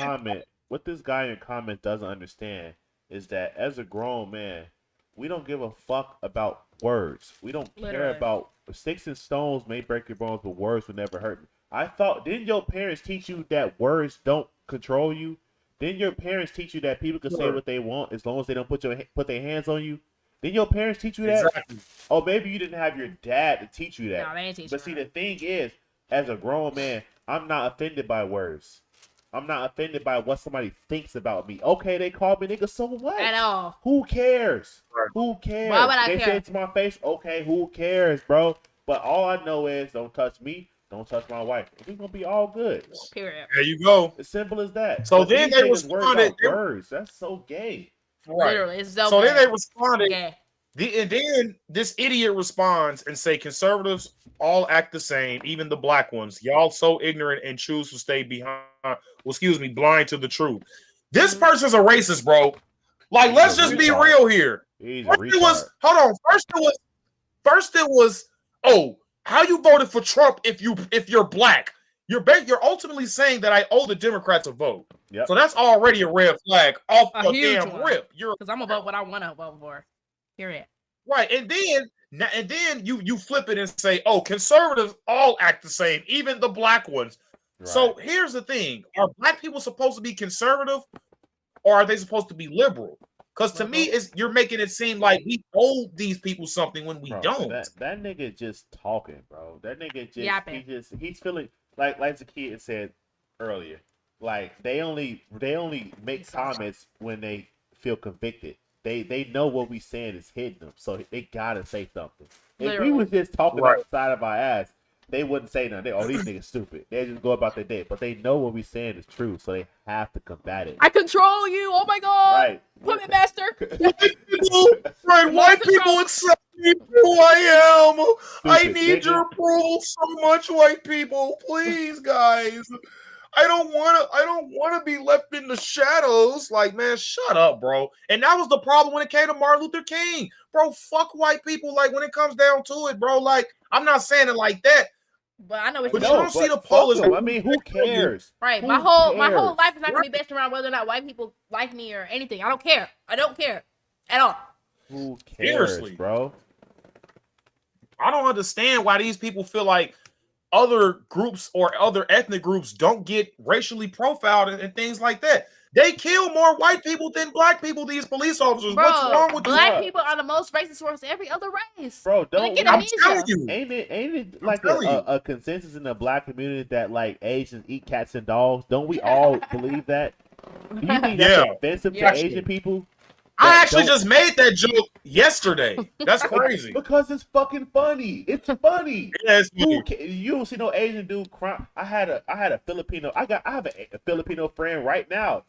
your comment doesn't understand is that as a grown man, we don't give a fuck about words. We don't care Literally. about sticks and stones may break your bones, but words will never hurt. Didn't your parents teach you that words don't control you? Didn't your parents teach you that people can say what they want as long as they don't put their hands on you? Didn't your parents teach you that? Exactly. Oh, maybe you didn't have your dad to teach you that. No, they ain't teach But you see, that. the thing is, as a grown man, I'm not offended by words. I'm not offended by what somebody thinks about me. Okay, they call me nigga, so what? At all. Who cares? Right. Who cares? Why would I they care? say it to my face, okay, who cares, bro? But all I know is don't touch me, don't touch my wife. We're going to be all good. Period. There you go. As simple as that. So But then these they niggas worry responded- about words. That's so gay. Right. Literally, it's so. So then they bad. responded. Okay. And then this idiot responds and say, conservatives all act the same, even the black ones. Y'all so ignorant and choose to stay blind to the truth. This person's a racist, bro. Like, He's let's a just be retard. real here. He's a First it was, retard. hold on. First it was, oh, how you voted for Trump if you're black? You're ultimately saying that I owe the Democrats a vote. Yep. So that's already a red flag off A the huge damn one. rip. Because I'm gonna vote what I want to vote for. Period. Right, and then you flip it and say, oh, conservatives all act the same, even the black ones. Right. So here's the thing: are black people supposed to be conservative, or are they supposed to be liberal? Because to me, you're making it seem like we owe these people something when we don't. That nigga just talking, bro. That nigga he's feeling like the kid said earlier. Like they only make comments when they feel convicted. They know what we saying is hitting them, so they gotta say something. If we was just talking outside of our ass, they wouldn't say nothing. These niggas stupid. They just go about their day. But they know what we saying is true, so they have to combat it. I control you. Oh my god. Right. Puppet master. White people accept me for who I am. Stupid, I need your approval so much, white people. Please, guys. I don't want to be left in the shadows. Like, man, shut up, bro. And that was the problem when it came to Martin Luther King. Bro, fuck white people. Like, when it comes down to it, bro, like, I'm not saying it like that. But I know what you don't see the Polish. I mean, who cares? Right. My whole life is not gonna be based around whether or not white people like me or anything. I don't care. I don't care at all. Who cares, bro? I don't understand why these people feel like other groups or other ethnic groups don't get racially profiled and things like that. They kill more white people than black people, these police officers. Bro, what's wrong with black people are the most racist towards every other race. Bro, I'm telling you. Ain't it like a consensus in the black community that like Asians eat cats and dogs? Don't we all believe that? Do you think that's offensive to Asian people? I actually just made that joke yesterday. That's crazy. Because it's fucking funny. It's funny. Yeah, it's funny. You don't see no Asian dude cry. I have a Filipino. I have a Filipino friend right now.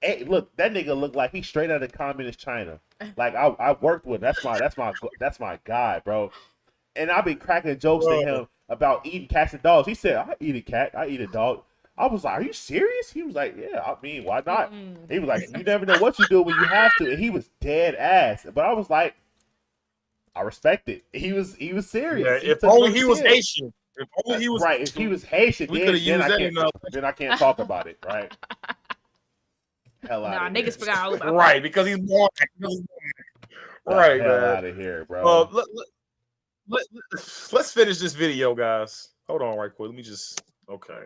Hey, look, that nigga look like he's straight out of communist China. Like I worked with him. That's my guy, bro. And I've been cracking jokes to him about eating cats and dogs. He said, I eat a cat, I eat a dog. I was like, are you serious? He was like, yeah, I mean, why not? He was like, you never know what you do when you have to. And he was dead ass. But I was like, I respect it. He was serious. Yeah, if only he was Haitian. If only he was right. If he was Haitian, then I can't talk about it, right? Hell out of here. Niggas forgot all about right, because he's black. Right, hell out of here, bro. Let's finish this video, guys. Hold on right quick. Let me just... Okay.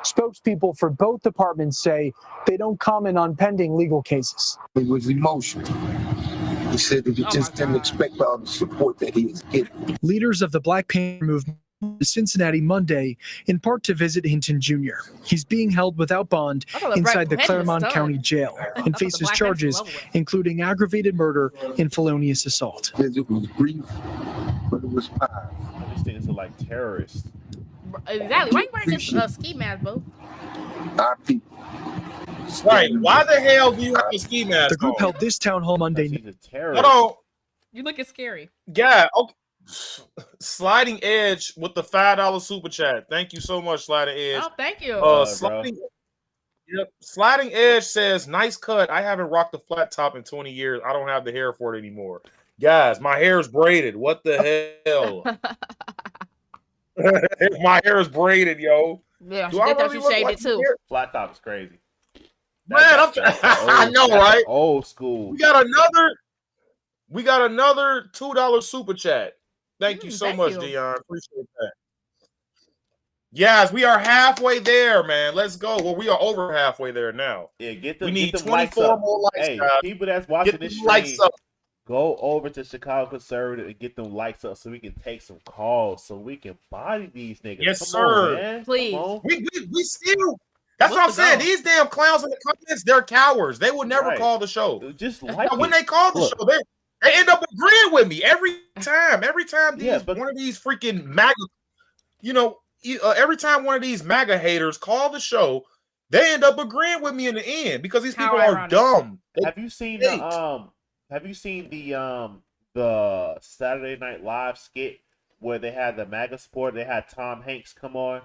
Spokespeople for both departments say they don't comment on pending legal cases. It was emotional. He said that he just didn't expect all the support that he was getting. Leaders of the Black Panther movement to Cincinnati Monday, in part to visit Hinton Jr. He's being held without bond inside the Claremont County Jail and faces charges including aggravated murder and felonious assault. It was brief, but it was fine. These things are like terrorists. Exactly. Why are you wearing this ski mask, bro? Our people. Right. Why the hell do you have a ski mask? The group held this town hall Monday. Hold on. You looking scary. Yeah. Okay. Sliding Edge with the $5 super chat. Thank you so much, Sliding Edge. Oh, thank you. Sliding Edge says, nice cut. I haven't rocked a flat top in 20 years. I don't have the hair for it anymore. Guys, my hair is braided. What the hell? My hair is braided, yo. Yeah, I thought you shaved it too. Flat top is crazy. Man, I know, right? Old school. We got another $2 super chat. Thank you so much, Dion. Appreciate that. Yes, we are halfway there, man. Let's go. Well, we are over halfway there now. Yeah, we need 24 more likes. Hey, people that's watching this stream, go over to Chicago Conservative and get them likes up so we can take some calls, so we can body these niggas. Yes, Come sir. on, man. Please. We still. That's what I'm saying. These damn clowns in the comments, they're cowards. They will never call the show. Just like when they call the show, they end up agreeing with me every time. Every time one of these freaking MAGA, every time one of these MAGA haters call the show, they end up agreeing with me in the end because these people are dumb. Have you seen the Saturday Night Live skit where they had the MAGA support? They had Tom Hanks come on,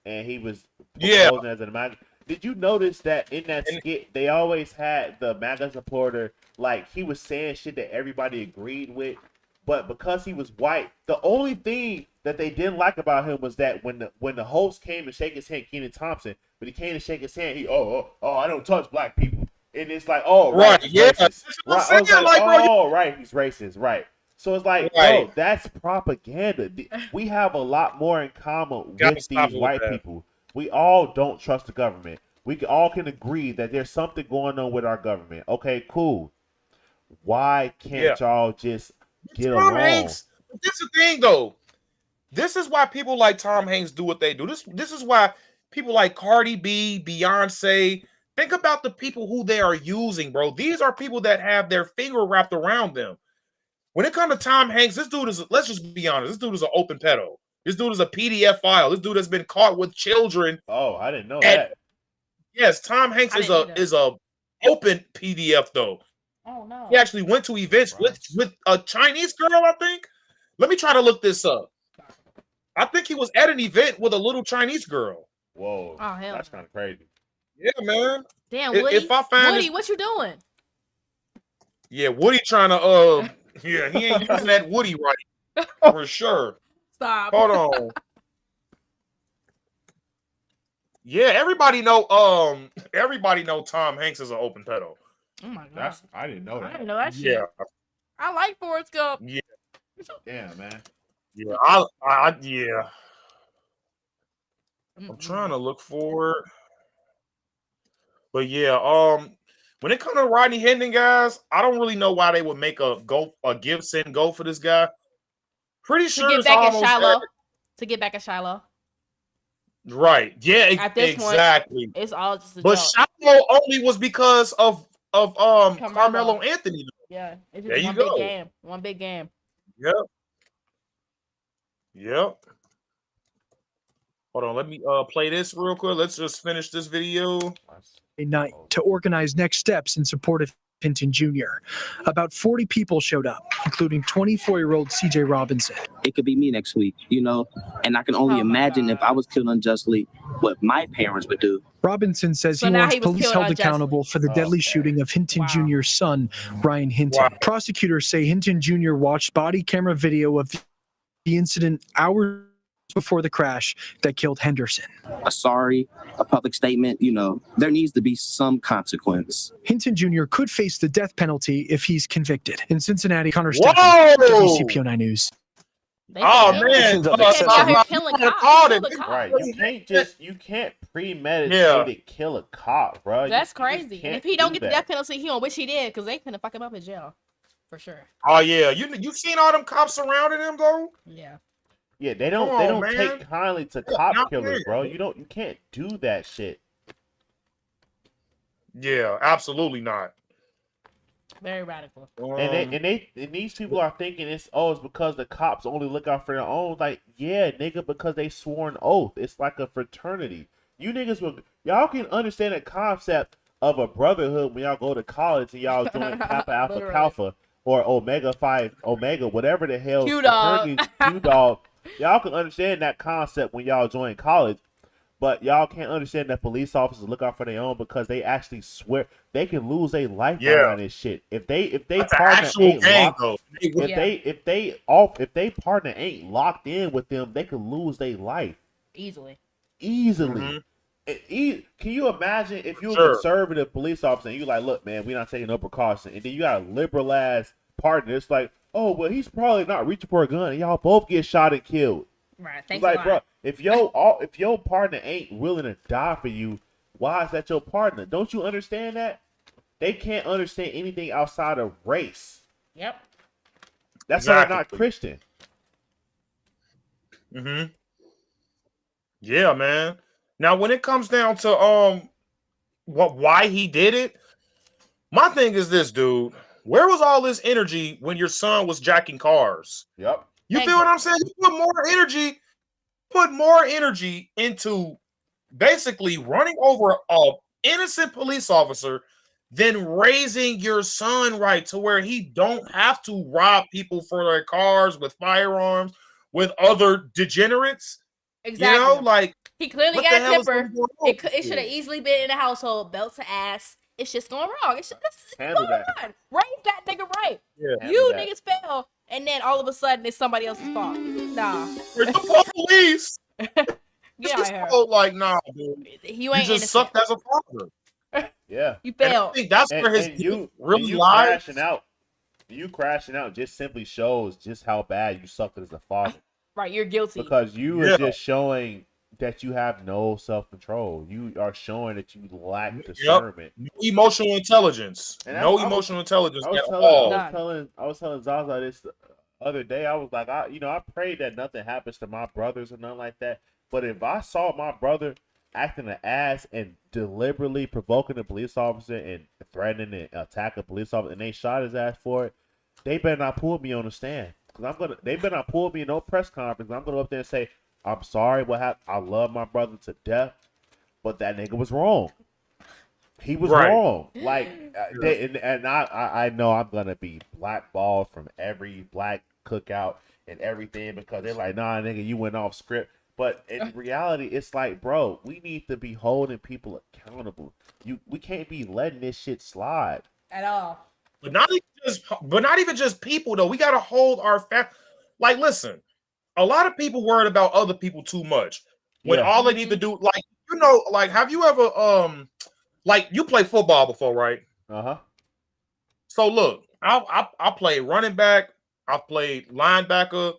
and he was proposing as a MAGA. Did you notice that in that skit they always had the MAGA supporter, like he was saying shit that everybody agreed with, but because he was white, the only thing that they didn't like about him was that when the host came to shake his hand, Kenan Thompson, when he came to shake his hand, he I don't touch black people, and it's like right, he's racist. Right, I was like, right, he's racist, right. So it's like, bro, that's propaganda. We have a lot more in common with these white people. We all don't trust the government. We all can agree that there's something going on with our government. Okay, cool. Why can't y'all just get along? Hanks, this is the thing, though. This is why people like Tom Hanks do what they do. This is why people like Cardi B, Beyonce. Think about the people who they are using, bro. These are people that have their finger wrapped around them. When it comes to Tom Hanks, this dude is, let's just be honest, this dude is an open pedo. This dude is a PDF file. This dude has been caught with children. Oh, I didn't know that. Yes, Tom Hanks is a open PDF though. Oh no. He actually went to events with a Chinese girl, I think. Let me try to look this up. I think he was at an event with a little Chinese girl. Whoa. Oh hell. That's kind of crazy. Yeah, man. Damn, Woody. If I find Woody, what you doing? Yeah, Woody trying to yeah, he ain't using that Woody right for sure. Stop. Hold on. Yeah, everybody know Tom Hanks is an open pedo. Oh my god. I didn't know that. I didn't know that shit. Yeah. I like Forrest Gump. Yeah. Damn, man. Yeah, yeah. I'm trying to look for it. But yeah, when it comes to Rodney Hendon, guys, I don't really know why they would make a Gibson go for this guy. Pretty sure to it's get back almost at Shiloh. To get back at Shiloh. Right. Yeah, at this exactly. Point, it's all just a but joke. Shiloh only was because of Carmelo Anthony. Yeah. It's just there you one go. Big game. One big game. Yep. Yep. Hold on, let me play this real quick. Let's just finish this video. A night to organize next steps in support of Hinton Jr. About 40 people showed up, including 24-year-old CJ Robinson. It could be me next week, and I can only imagine if I was killed unjustly, what my parents would do. Robinson says he wants police held accountable for the deadly shooting of Hinton Jr.'s son, Ryan Hinton. Prosecutors say Hinton Jr. watched body camera video of the incident hours before the crash that killed Henderson. A public statement, there needs to be some consequence. Hinton Jr. could face the death penalty if he's convicted. In Cincinnati, Connor Stephan, WCPO9 News. Oh man, right? You can't premeditated kill a cop, bro. That's crazy. And if he don't get the death penalty, he don't wish he did because they finna fuck him up in jail, for sure. Oh yeah, you seen all them cops surrounding him though? Yeah. Yeah, they don't take kindly to cop killers, bro. You can't do that shit. Yeah, absolutely not. Very radical. And these people are thinking it's because the cops only look out for their own. Like, yeah, nigga, because they swore an oath. It's like a fraternity. You niggas y'all can understand the concept of a brotherhood when y'all go to college and y'all join Kappa Alpha Alpha or Omega Phi Omega, whatever the hell Q-Dog. Q-Dog. Y'all can understand that concept when y'all join college, but y'all can't understand that police officers look out for their own because they actually swear they can lose their life on this shit. If they partner ain't locked, if they partner ain't locked in with them, they could lose their life easily. Mm-hmm. Can you imagine if you're a conservative police officer and you like, look, man, we're not taking no precaution, and then you got a liberal ass partner? It's like, oh, well, he's probably not reaching for a gun, and y'all both get shot and killed. Right. Thanks a lot. Bro, if your partner ain't willing to die for you, why is that your partner? Don't you understand that? They can't understand anything outside of race. Yep. That's why they're not Christian. Mm-hmm. Yeah, man. Now, when it comes down to why he did it, my thing is this, dude. Where was all this energy when your son was jacking cars? Yep. You feel what I'm saying? You put more energy into basically running over an innocent police officer than raising your son right to where he don't have to rob people for their cars with firearms, with other degenerates. Exactly. Like he clearly got a temper. It should have easily been in the household, belt to ass. It's just going wrong. It's going on. Raise that nigga right. Yeah, you niggas fail and then all of a sudden it's somebody else's fault. Nah. Where's the police? Get out of here. Like, nah, dude. You ain't just innocent. sucked as a father. Yeah. You failed. I think that's where his you really you lies. crashing out. You crashing out just simply shows just how bad you sucked as a father. Right, you're guilty. Because you are just showing that you have no self-control. You are showing that you lack discernment. No emotional intelligence. And no emotional intelligence at all. I was telling Zaza this the other day. I was like, I pray that nothing happens to my brothers or nothing like that. But if I saw my brother acting an ass and deliberately provoking a police officer and threatening and attack a police officer, and they shot his ass for it, they better not pull me on the stand. They better not pull me in no press conference. I'm gonna go up there and say, I'm sorry what happened. I love my brother to death, but that nigga was wrong. He was wrong. Like, I know I'm gonna be blackballed from every black cookout and everything because they're like, nah, nigga, you went off script. But in reality, it's like, bro, we need to be holding people accountable. We can't be letting this shit slide at all. But not even just people though. We gotta hold our like, listen, a lot of people worried about other people too much when all they need to do, like, like, have you ever like, you play football before, right? So look, I play running back, I played linebacker,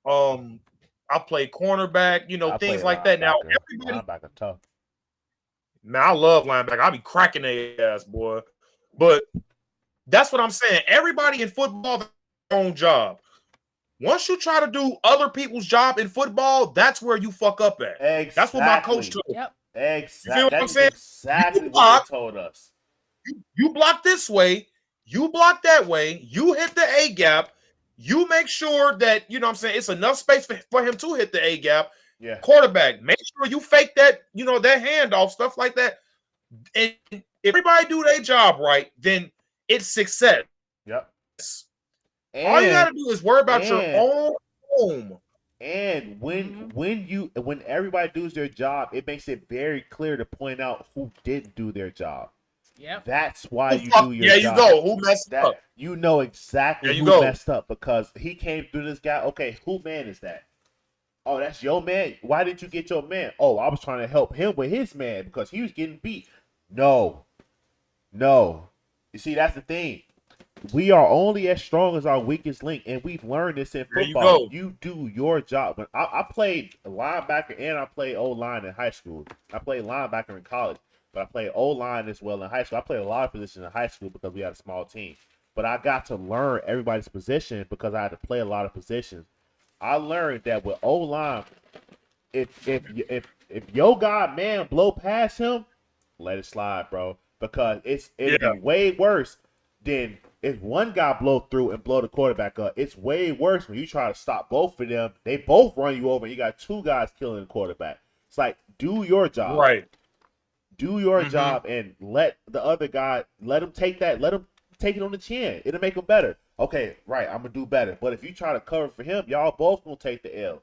I play cornerback, things like that. Now, everybody, linebacker tough. Man, I love linebacker. I be cracking their ass, boy. But that's what I'm saying. Everybody in football has their own job. Once you try to do other people's job in football, that's where you fuck up at. Exactly. That's what my coach told me. Yep. Exactly. You feel what I'm saying? Exactly what he told us. You block this way, you block that way, you hit the A gap, you make sure that, it's enough space for him to hit the A gap. Yeah. Quarterback, make sure you fake that, that handoff, stuff like that. And if everybody do their job right, then it's success. Yep. All you gotta do is worry about your own home. And when everybody does their job, it makes it very clear to point out who didn't do their job. Yeah. That's why you do your job. You go. Who messed up? You know exactly who messed up because he came through this guy. Okay, who man is that? Oh, that's your man. Why didn't you get your man? Oh, I was trying to help him with his man because he was getting beat. No. You see, that's the thing. We are only as strong as our weakest link, and we've learned this in football. You do your job. When I played linebacker and I played O-line in high school. I played linebacker in college, but I played O-line as well in high school. I played a lot of positions in high school because we had a small team. But I got to learn everybody's position because I had to play a lot of positions. I learned that with O-line, if your guy man blow past him, let it slide, bro, because it'd be way worse than if one guy blow through and blow the quarterback up. It's way worse when you try to stop both of them. They both run you over, and you got two guys killing the quarterback. It's like, do your job, right? Do your job and let the other guy let him take that. Let him take it on the chin. It'll make him better. Okay, right. I'm gonna do better. But if you try to cover for him, y'all both gonna take the L.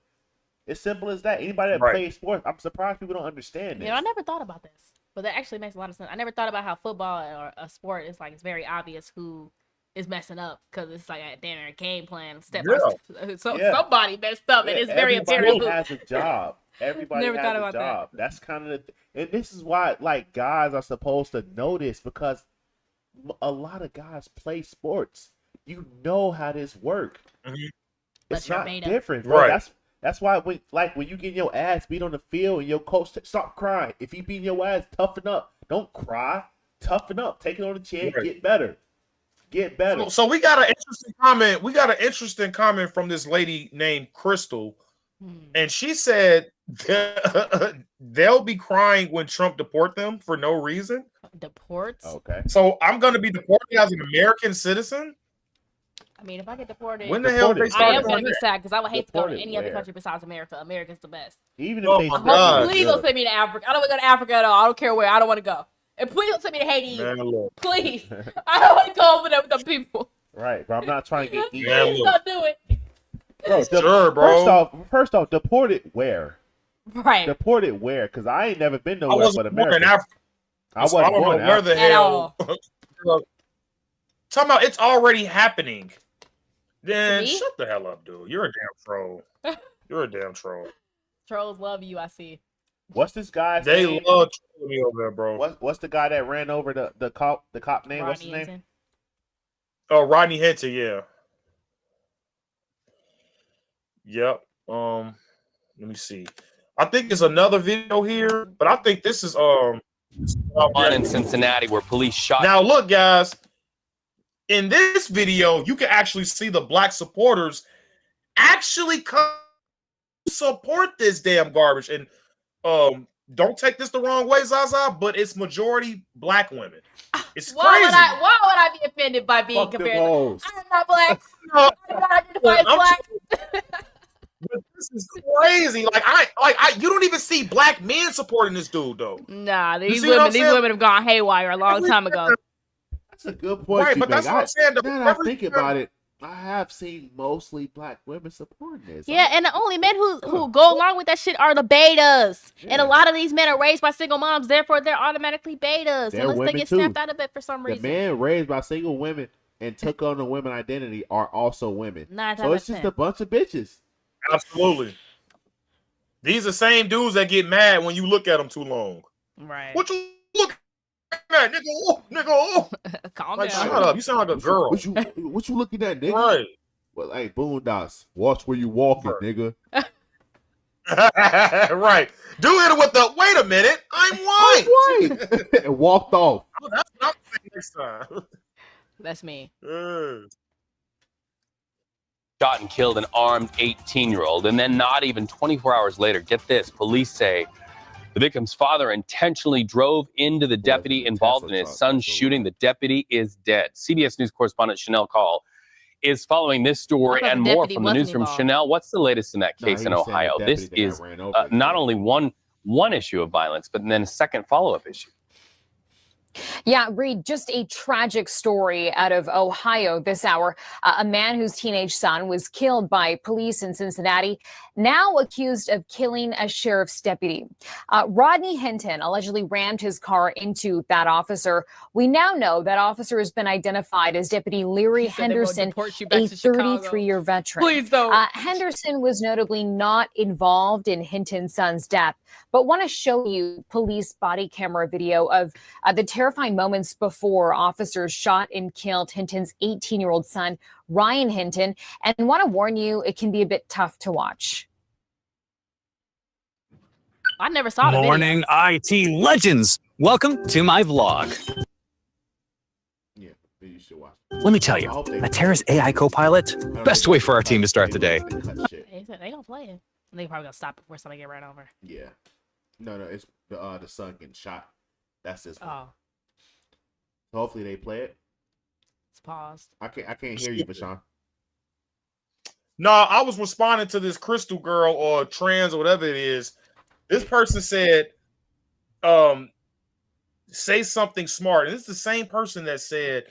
It's simple as that. Anybody that plays sports, I'm surprised people don't understand this. I never thought about this, but that actually makes a lot of sense. I never thought about how football or a sport is like it's very obvious who is messing up because it's like a damn game plan step by step. So somebody messed up, and it's very apparent. Everybody has a job. Everybody has a job. That's kind of and this is why like guys are supposed to know this because a lot of guys play sports. You know how this works. It's not different, bro. Right. That's why when you get your ass beat on the field and your coach stop crying. If he beat your ass, toughen up. Don't cry. Toughen up. Take it on the chin. Right. Get better. Get better. So we got an interesting comment. We got an interesting comment from this lady named Crystal, and she said they'll be crying when Trump deport them for no reason. Deports? Okay. So I'm going to be deported as an American citizen. I mean, if I get deported, when the hell they start I am going to be sad because I would hate to go to any other country besides America. America's the best. Even if please don't send me to Africa. I don't want to go to Africa at all. I don't care where. I don't want to go. And please don't send me to Haiti. Please. I don't want to go over there with the people. Right, but I'm not trying to get eaten. Please don't do it. Bro, First off, deported where? Right. Deported where? Because I ain't never been nowhere but America. I wasn't born in Africa. Where the hell? Talking about it's already happening. Then shut the hell up, dude. You're a damn troll. You're a damn troll. Trolls love you, I see. What's this guy's They name? love trolling me over there, bro. What's the guy that ran over the cop name? Rodney What's his name? Hinton. Oh, Rodney Hinton, yeah. Yep. Let me see. I think there's another video here, but I think this is one in Cincinnati where police shot. Now look, guys. In this video, you can actually see the black supporters actually come support this damn garbage. And don't take this the wrong way, Zaza, but it's majority black women. It's crazy. Why would I be offended by being compared? I'm not black. I do not identify as black. But this is crazy. Like I you don't even see black men supporting this dude though. Nah, these women have gone haywire a long time ago. That's a good point. Right, but that's what I'm saying. Now I think about it, I have seen mostly black women supporting this. Yeah, and the only men who go along with that shit are the betas. Yeah. And a lot of these men are raised by single moms, therefore they're automatically betas. They're unless they get too. snapped out of it for some reason. The men raised by single women and took on the women identity are also women. So it's just a bunch of bitches. Absolutely. These are the same dudes that get mad when you look at them too long. Right. What you look at, nigga? Oh, nigga. Oh. Calm down. Shut up. You sound like a girl. What you looking at, nigga? Right. Well, hey, Boondocks, watch where you walking, nigga. Right. Do it with the, wait a minute, I'm white. And walked off. Oh, that's what I'm saying next time. That's me. Shot and killed an armed 18-year-old. And then not even 24 hours later, get this, police say the victim's father intentionally drove into the deputy involved in his son's shooting. The deputy is dead. CBS News correspondent Chanel Call is following this story and more from the newsroom. Chanel, what's the latest in that case in Ohio? This is not only one issue of violence, but then a second follow-up issue. Yeah, Reed, just a tragic story out of Ohio this hour. A man whose teenage son was killed by police in Cincinnati, now accused of killing a sheriff's deputy. Rodney Hinton allegedly rammed his car into that officer. We now know that officer has been identified as Deputy Leary Henderson, a 33-year veteran. Please don't. Henderson was notably not involved in Hinton's son's death, but want to show you police body camera video of the terrifying moments before officers shot and killed Hinton's 18-year-old son, Ryan Hinton, and want to warn you, it can be a bit tough to watch. I never saw the Morning, IT legends. Welcome to my vlog. Yeah, you should watch. Let me tell you, Atera's AI co-pilot, best way for our team to start the day. They gonna play it. They probably gonna stop before somebody get ran over. Yeah. No, it's the son getting shot. That's this one. Oh. So hopefully they play it. It's paused. I can't hear you, Bashan. No, I was responding to this crystal girl or trans or whatever it is. This person said, say something smart. And it's the same person that said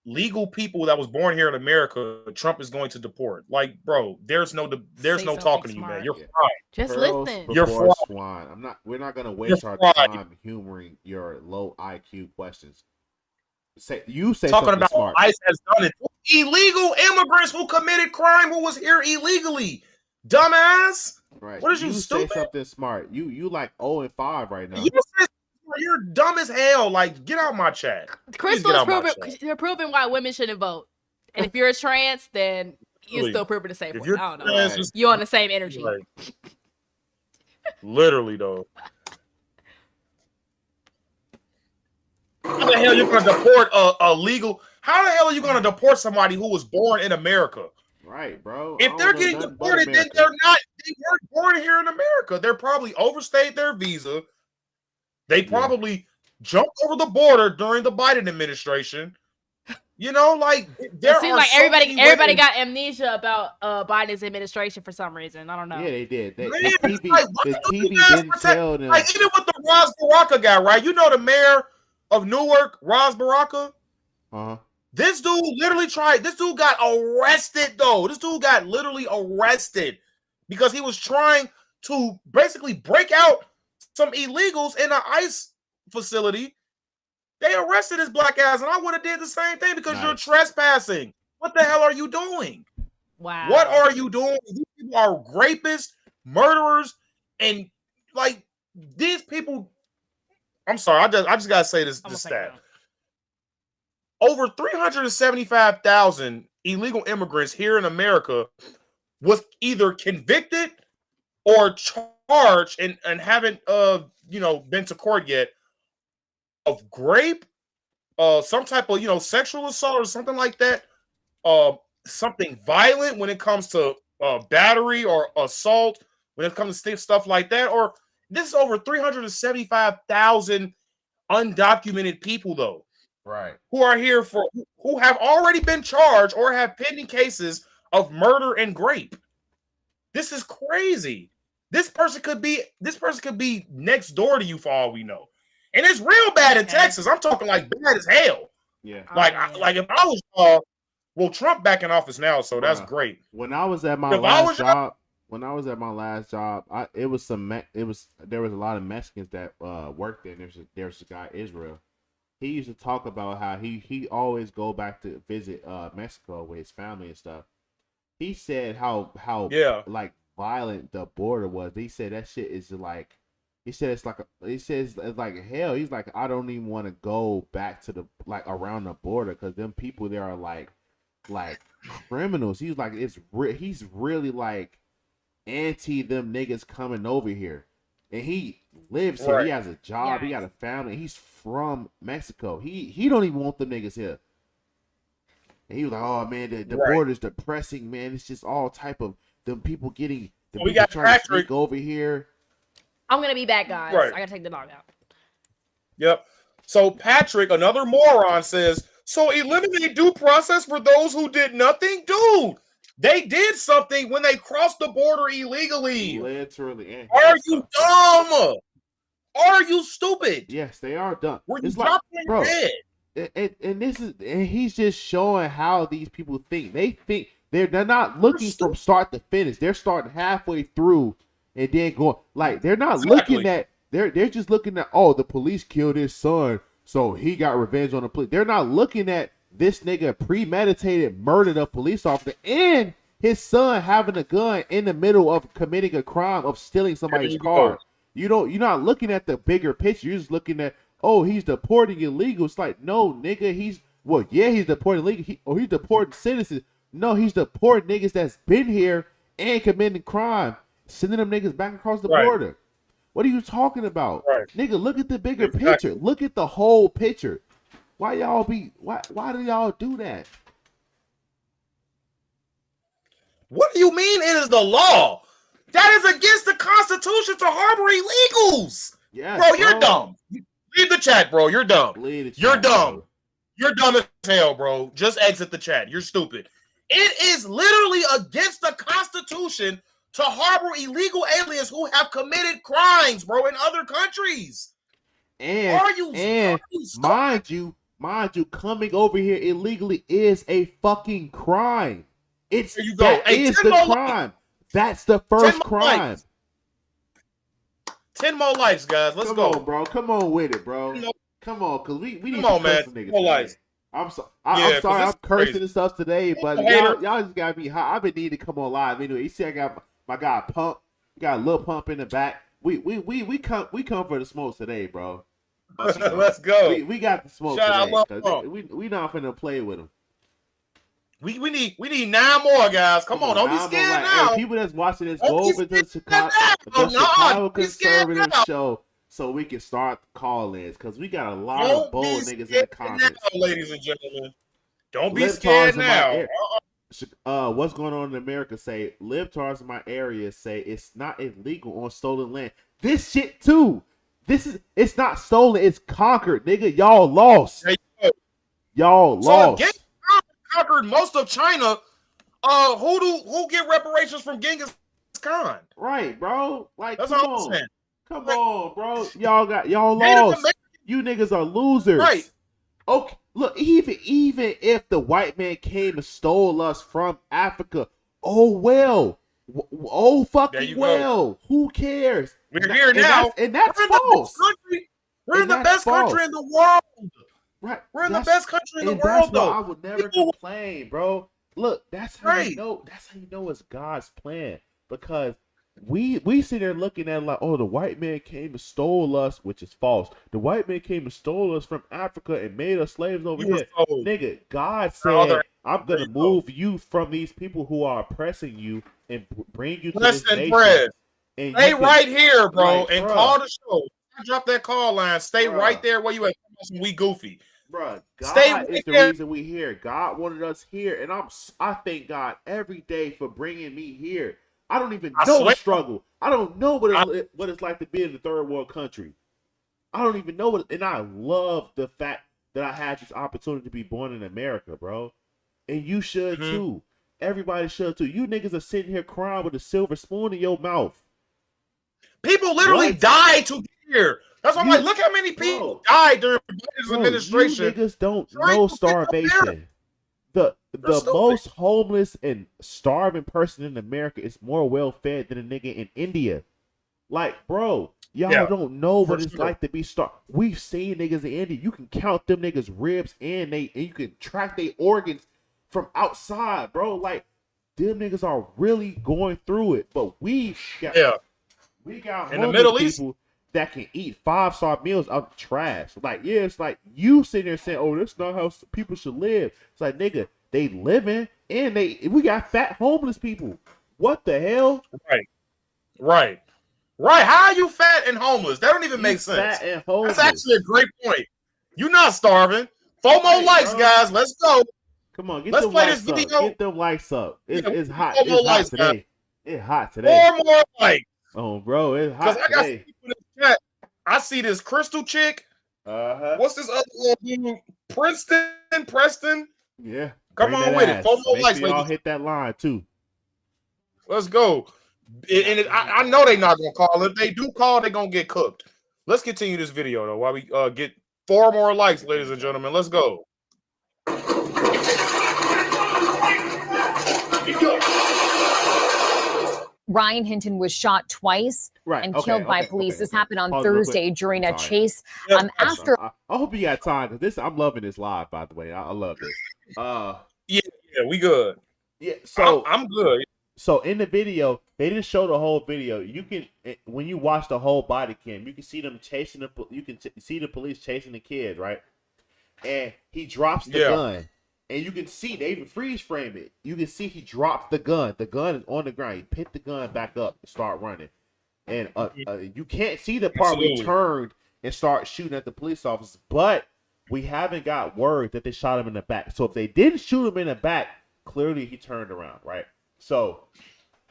legal people that was born here in America, Trump is going to deport. Like, bro, there's no talking to you, man. You're fried. Just listen. You're fried. Swine. We're not gonna waste our time humoring your low IQ questions. You say talking about smart. ICE has done it. Illegal immigrants who committed crime who was here illegally. Dumbass. Right. What is you stupid? Say something smart. You like 0-5 right now. You're dumb as hell. Like, get out my chat. Crystal's proving they're proving why women shouldn't vote. And if you're a trans, then you're still proving the same point. I don't know. Trans, you're on the same energy. Right. Literally though. How the hell are you gonna deport a legal? How the hell are you gonna deport somebody who was born in America? Right, bro. If they're getting deported, then they weren't born here in America. They're probably overstayed their visa. They probably jumped over the border during the Biden administration. You know, like it seems like everybody got amnesia about Biden's administration for some reason. I don't know. Yeah, they did. The TV didn't tell them. Like even with the Ras Baraka guy, right? You know the mayor of Newark, Ras Baraka. This dude literally tried. This dude got arrested, though. This dude got literally arrested because he was trying to basically break out some illegals in an ICE facility. They arrested his black ass, and I would have did the same thing because you're trespassing. What the hell are you doing? Wow. What are you doing? These people are rapists, murderers, and like these people. I'm sorry, I just gotta say this stat. Over 375,000 illegal immigrants here in America was either convicted or charged and haven't been to court yet of grape, some type of sexual assault or something like that, something violent when it comes to battery or assault, when it comes to stuff like that. Or this is over 375,000 undocumented people though. Right. Who are here who have already been charged or have pending cases of murder and grape. This is crazy. This person could be next door to you for all we know. And it's real bad in Texas. I'm talking like bad as hell. Yeah. Like if I was Trump back in office now, so that's great. When I was at my last job, there was a lot of Mexicans that worked there. And there's a guy, Israel. He used to talk about how he always go back to visit Mexico with his family and stuff. He said how like violent the border was. He said that shit is like, it's like hell. He's like, I don't even want to go back to around the border because them people there are like criminals. He's like, he's really like anti them niggas coming over here. And he lives here. He has a job. He got a family. He's from Mexico. He don't even want them niggas here. And he was like, oh man, the border's depressing, man. It's just all type of them people getting we got trying to sneak over here. I'm gonna be back, guys. I gotta take the dog out. Yep. So Patrick, another moron, says, so eliminate due process for those who did nothing? Dude, they did something when they crossed the border illegally. Literally. Are you dumb? Are you stupid? Yes, they are dumb. It's like, bro, and he's just showing how these people think. They think they're not looking from start to finish. They're starting halfway through and then going like they're not looking at they're just looking at, oh, the police killed his son, so he got revenge on the police. They're not looking at this nigga premeditated murdered a police officer and his son having a gun in the middle of committing a crime of stealing somebody's car. You're not looking at the bigger picture. You're just looking at, oh, he's deporting illegal. It's like, no, nigga, he's deporting illegal. He's deporting citizens. No, he's deporting niggas that's been here and committing crime, sending them niggas back across the border. What are you talking about? Nigga, look at the bigger picture. Look at the whole picture. Why do y'all do that? What do you mean it is the law? That is against the Constitution to harbor illegals. Yeah, bro, you're dumb. Leave the chat, bro. You're dumb. You're dumb. Bro. You're dumb as hell, bro. Just exit the chat. You're stupid. It is literally against the Constitution to harbor illegal aliens who have committed crimes, bro, in other countries. And mind you, coming over here illegally is a fucking crime. That is the crime. That's the first crime. 10 more lives, guys. Let's go. Come on, bro. Come on with it, bro. Come on, because we need to curse some niggas. Lives. I'm sorry I'm cursing and stuff today, but y'all just got me hot. I've been needing to come on live anyway. You see, I got my guy Pump. We got a little Pump in the back. We come for the smoke today, bro. Let's go. We got the smoke today. We not finna play with them. We need 9 more, guys. Come on, don't be scared now. Hey, people that's watching this, go over to the Chicago Conservative show so we can start call-ins because we got a lot of bold niggas in the comments. Now, ladies and gentlemen, don't be scared now. What's going on in America? Say libtards in my area say it's not illegal on stolen land. This shit too. It's not stolen. It's conquered, nigga. Y'all lost. Y'all lost. Conquered most of China. Who get reparations from Genghis Khan? Right, bro. Like, that's come all I'm saying. Come on, bro. Y'all lost. You niggas are losers. Right. Okay. Look, even if the white man came and stole us from Africa, oh well. Oh fucking well. Who cares? We're here now. And that's false. We're in the best country in the world. Right. We're in the best country in the and world, that's why though. I would never complain, bro. Look, that's how you know. That's how you know it's God's plan, because we sit there looking at it like, oh, the white man came and stole us, which is false. The white man came and stole us from Africa and made us slaves over here. Nigga, God said, I'm gonna move you from these people who are oppressing you and bring you to this nation. And stay right here, bro, like, and bruh, call the show. Drop that call line. Stay right there where you at. We goofy. Bruh, God Stay right is the there. reason we here. God wanted us here, and I thank God every day for bringing me here. I don't even know the struggle. I don't know what it's like to be in a third world country. I don't even know and I love the fact that I had this opportunity to be born in America, bro. And you should too. Everybody should too. You niggas are sitting here crying with a silver spoon in your mouth. People literally died to get here. That's why I'm like, look how many people died during Biden's administration. You niggas don't know starvation. The most homeless and starving person in America is more well fed than a nigga in India. Like, bro, y'all don't know what it's like to be starved. We've seen niggas in India. You can count them niggas' ribs and you can track their organs from outside, bro. Like, them niggas are really going through it. But we got in the Middle East people that can eat 5-star meals out the trash. Like, yeah, it's like you sitting there saying, oh, that's not how people should live. It's like, nigga, they living and we got fat homeless people. What the hell? Right. How are you fat and homeless? That don't even make sense. Fat and homeless. That's actually a great point. You're not starving. 4 more likes, guys. Let's go. Come on, let's play this video. Get them likes up. It's hot. It's hot today. It's hot today. 4 more likes. Oh, bro, it's hot today. I see this Crystal chick. What's this other dude? Preston. Yeah. Come on with it. 4 more likes. Y'all hit that line too. Let's go. And I know they're not gonna call. If they do call, they're gonna get cooked. Let's continue this video though while we get 4 more likes, ladies and gentlemen. Let's go. Ryan Hinton was shot twice and killed by police. This happened on Thursday during a chase. After I hope you got time because I'm loving this live. By the way, I love this. Yeah, we good. Yeah, so I'm good. So in the video, they didn't show the whole video. You can, when you watch the whole body cam, you can see them chasing the. You can see the police chasing the kid, right? And he drops the gun, and you can see they even freeze frame it. You can see he dropped the gun. The gun is on the ground. He picked the gun back up and start running, and you can't see the part where he turned and start shooting at the police officers. But we haven't got word that they shot him in the back. So if they didn't shoot him in the back, clearly he turned around, right? So,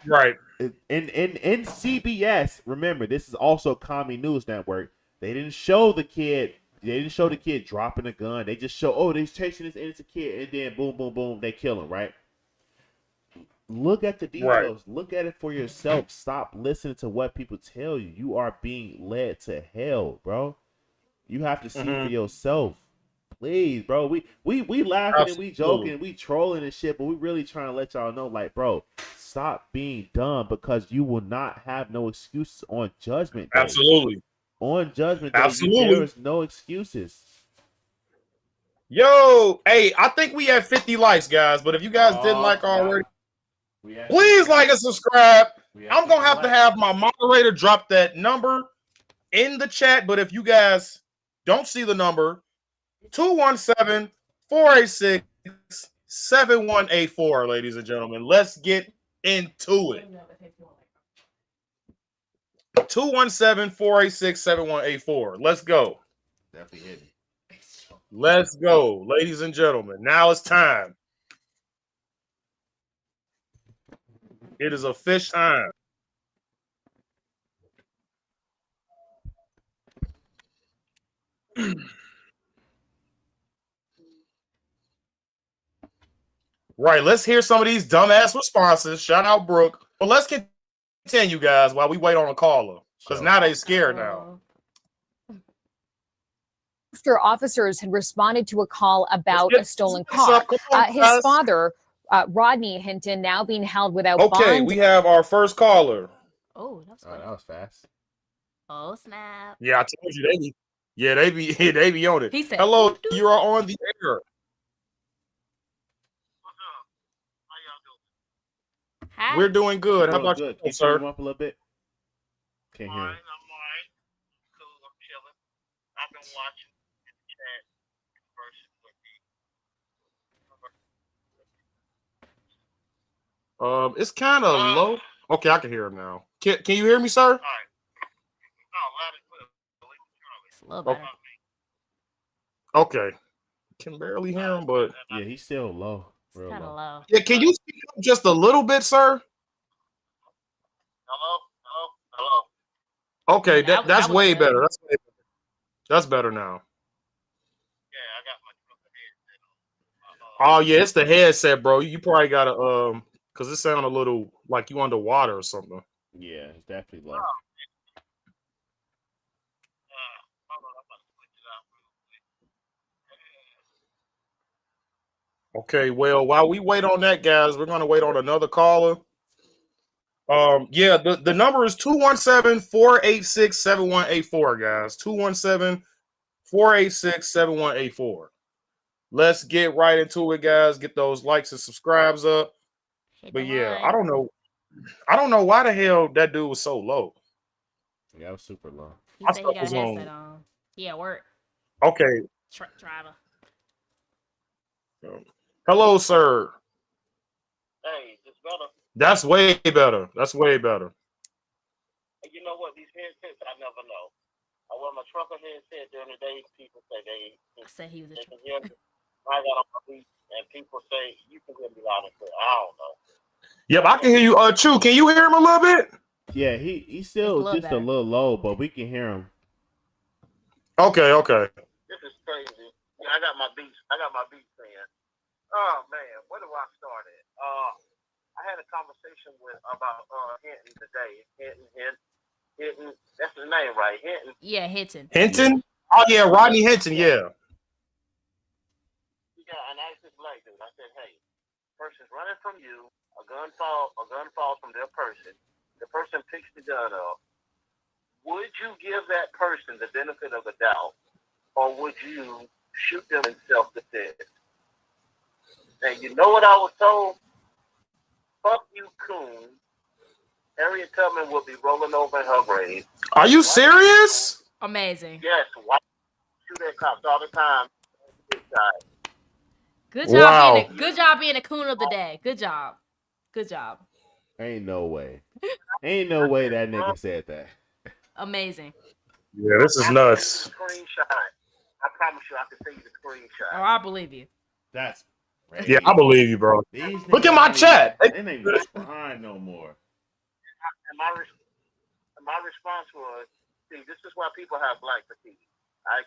in CBS, remember this is also Commie News Network. They didn't show the kid. They didn't show the kid dropping a gun. They just show, oh, they're chasing this innocent kid, and then boom, boom, boom, they kill him. Right? Look at the details. Look at it for yourself. Stop listening to what people tell you. You are being led to hell, bro. You have to see for yourself. Please, bro. We laughing and we joking, we trolling and shit, but we really trying to let y'all know, like, bro, stop being dumb because you will not have no excuses on Judgment Day. Absolutely. On Judgment Day, there is no excuses. Yo, hey, I think we had 50 likes, guys, but if you guys didn't like already, please like and subscribe. I'm going to have my moderator drop that number in the chat, but if you guys don't see the number, 217-486-7184, ladies and gentlemen. Let's get into it. 217-486-7184. Let's go. Definitely hit me. Let's go, ladies and gentlemen. Now it's time. It is a fish time. Right, let's hear some of these dumbass responses. Shout out Brooke. But let's continue, guys, while we wait on a caller. Because now they scared now. After officers had responded to a call about a stolen car, his father, Rodney Hinton, now being held without bond. Okay, we have our first caller. Oh, that was fast. Oh, snap. Yeah, I told you Yeah, they be on it. He said, "Hello, you are on the air." Hi. We're doing good. How Doing about good. you, Can you sir? turn him up a little bit? Can't hear him. I've been watching chat versus It's kind of low. Okay, I can hear him now. Can you hear me, sir? It's a little better. Okay. Can barely hear him, but Yeah, he's still low. It's kind of low. yeah. Can you speak up just a little bit, sir? Hello. Okay, That that's was way good. better. That's better now. Oh yeah, it's the headset, bro. You probably gotta because it sound a little like you underwater or something. Yeah, it's definitely low. Okay, well, while we wait on that, guys, we're gonna wait on another caller. Yeah, the number is 217-486-7184, guys. 217-486-7184. Let's get right into it, guys. Get those likes and subscribes up. But yeah, I don't know why the hell that dude was so low. Yeah, that was super low. He said he got a headset on. He at work. Okay. Truck driver. Hello, sir. Hey, it's better. That's way better. That's way better. You know what? These headsets, I never know. I wear my trucker headset during the day. People say they said he was a can hear me. I got on my beat, and people say you can hear me loud and clear. I don't know. Yep, I can hear you. Chew, can you hear him a little bit? Yeah, he's still just a little low, but we can hear him. Okay. This is crazy. Yeah, I got my beats in. Oh man, where do I start at? I had a conversation about Hinton today. Hinton. That's his name, right? Hinton. Yeah, Hinton. Hinton? Oh yeah, Rodney Hinton. Yeah. Yeah, and I asked this black dude. I said, "Hey, person's running from you. A gun falls from their person. The person picks the gun up. Would you give that person the benefit of the doubt, or would you shoot them in self-defense?" And you know what I was told? Fuck you, coon. Harriet Tubman will be rolling over in her grave. Are you serious? Amazing. Yes, white shoot at cops all the time. Good job good job being a coon of the day. Good job. Ain't no way. Ain't no way that nigga said that. Amazing. Yeah, this is nuts. Screenshot. I promise you, I can send you the screenshot. Oh, I believe you. That's crazy. Yeah, I believe you, bro. These Look at my chat. They ain't even trying no more. And my response was, see, this is why people have black fatigue.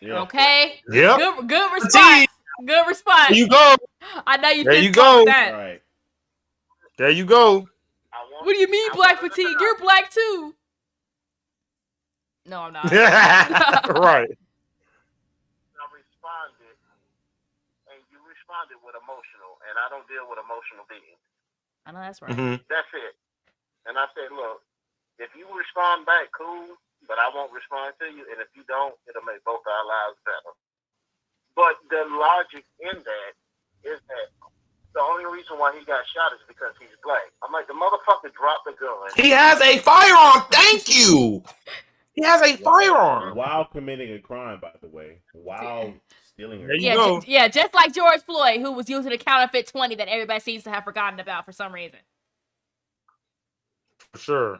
Okay. Yeah. Good response. Good response. There you go. I know you There pissed you go. off that. All right. There you go. What do you mean black fatigue? You're black too. No, I'm not. Right. I responded, and you responded with emotional, and I don't deal with emotional beings. I know that's right. Mm-hmm. That's it. And I said, look, if you respond back, cool, but I won't respond to you, and if you don't, it'll make both our lives better. But the logic in that is that the only reason why he got shot is because he's black. I'm like, the motherfucker dropped the gun. He has a firearm. Thank you. He has a firearm. While committing a crime, by the way. While stealing a crime. Yeah, just like George Floyd, who was using a counterfeit 20 that everybody seems to have forgotten about for some reason. For sure.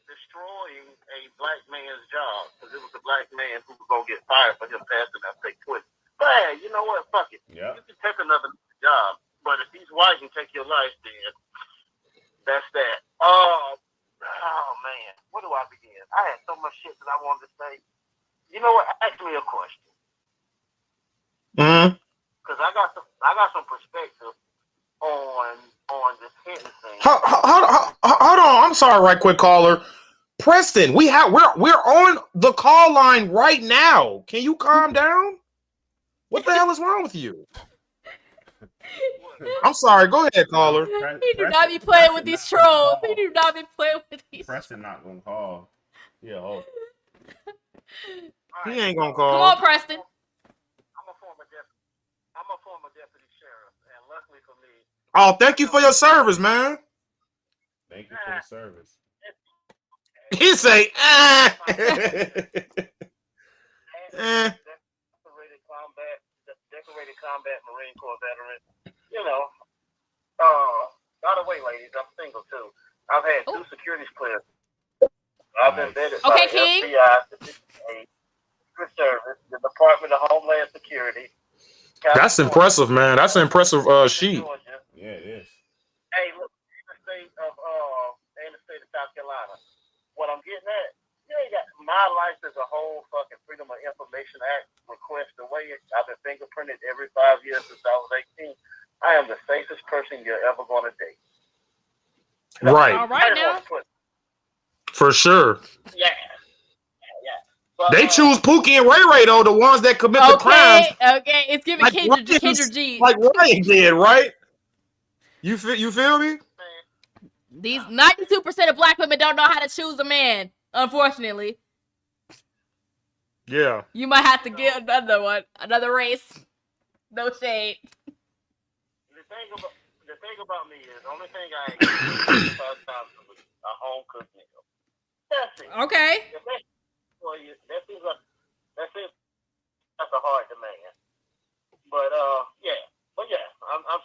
Destroying a black man's job, because it was a black man who was going to get fired for him passing that fake 20. But hey, you know what? Fuck it. Yeah. You can take another job, but if he's white and take your life, then that's that. Oh man, where do I begin? I had so much shit that I wanted to say. You know what? Ask me a question. Because I got some perspective on this Hinton thing. Hold on. I'm sorry, right quick, caller. Preston, we're on the call line right now. Can you calm down? What the hell is wrong with you? I'm sorry. Go ahead, caller. He do not be playing with these trolls. He do not be playing with these. Preston not gonna call. Yeah. He ain't gonna Come call. on, Preston. I'm a former deputy sheriff, and luckily for me. Oh, thank you for your service, man. Thank you for the service. He say, Decorated combat Marine Corps veteran. You know, by the way, ladies, I'm single too. I've had 2 security clearances. I've been vetted by the FBI, the DEA, Secret Service, the Department of Homeland Security. that's impressive, man. That's an impressive sheet. Yeah, it is. Hey, look, in the state of South Carolina, what I'm getting at, you ain't got my life is a whole fucking Freedom of Information Act request away. I've been fingerprinted every 5 years since I was 18. I am the safest person you're ever going to date. Right. All right now. For sure. Yeah. But, they choose Pookie and Ray Ray though, the ones that commit the crimes. Okay, it's giving like Kendra G. Like Ryan did, right? You feel me? These 92% of black women don't know how to choose a man, unfortunately. Yeah. You might have to get another race. No shade. The thing about me is, the only thing I ain't getting 5 times a week, a home cooked meal. That's it. Okay. That's a hard demand. But I'm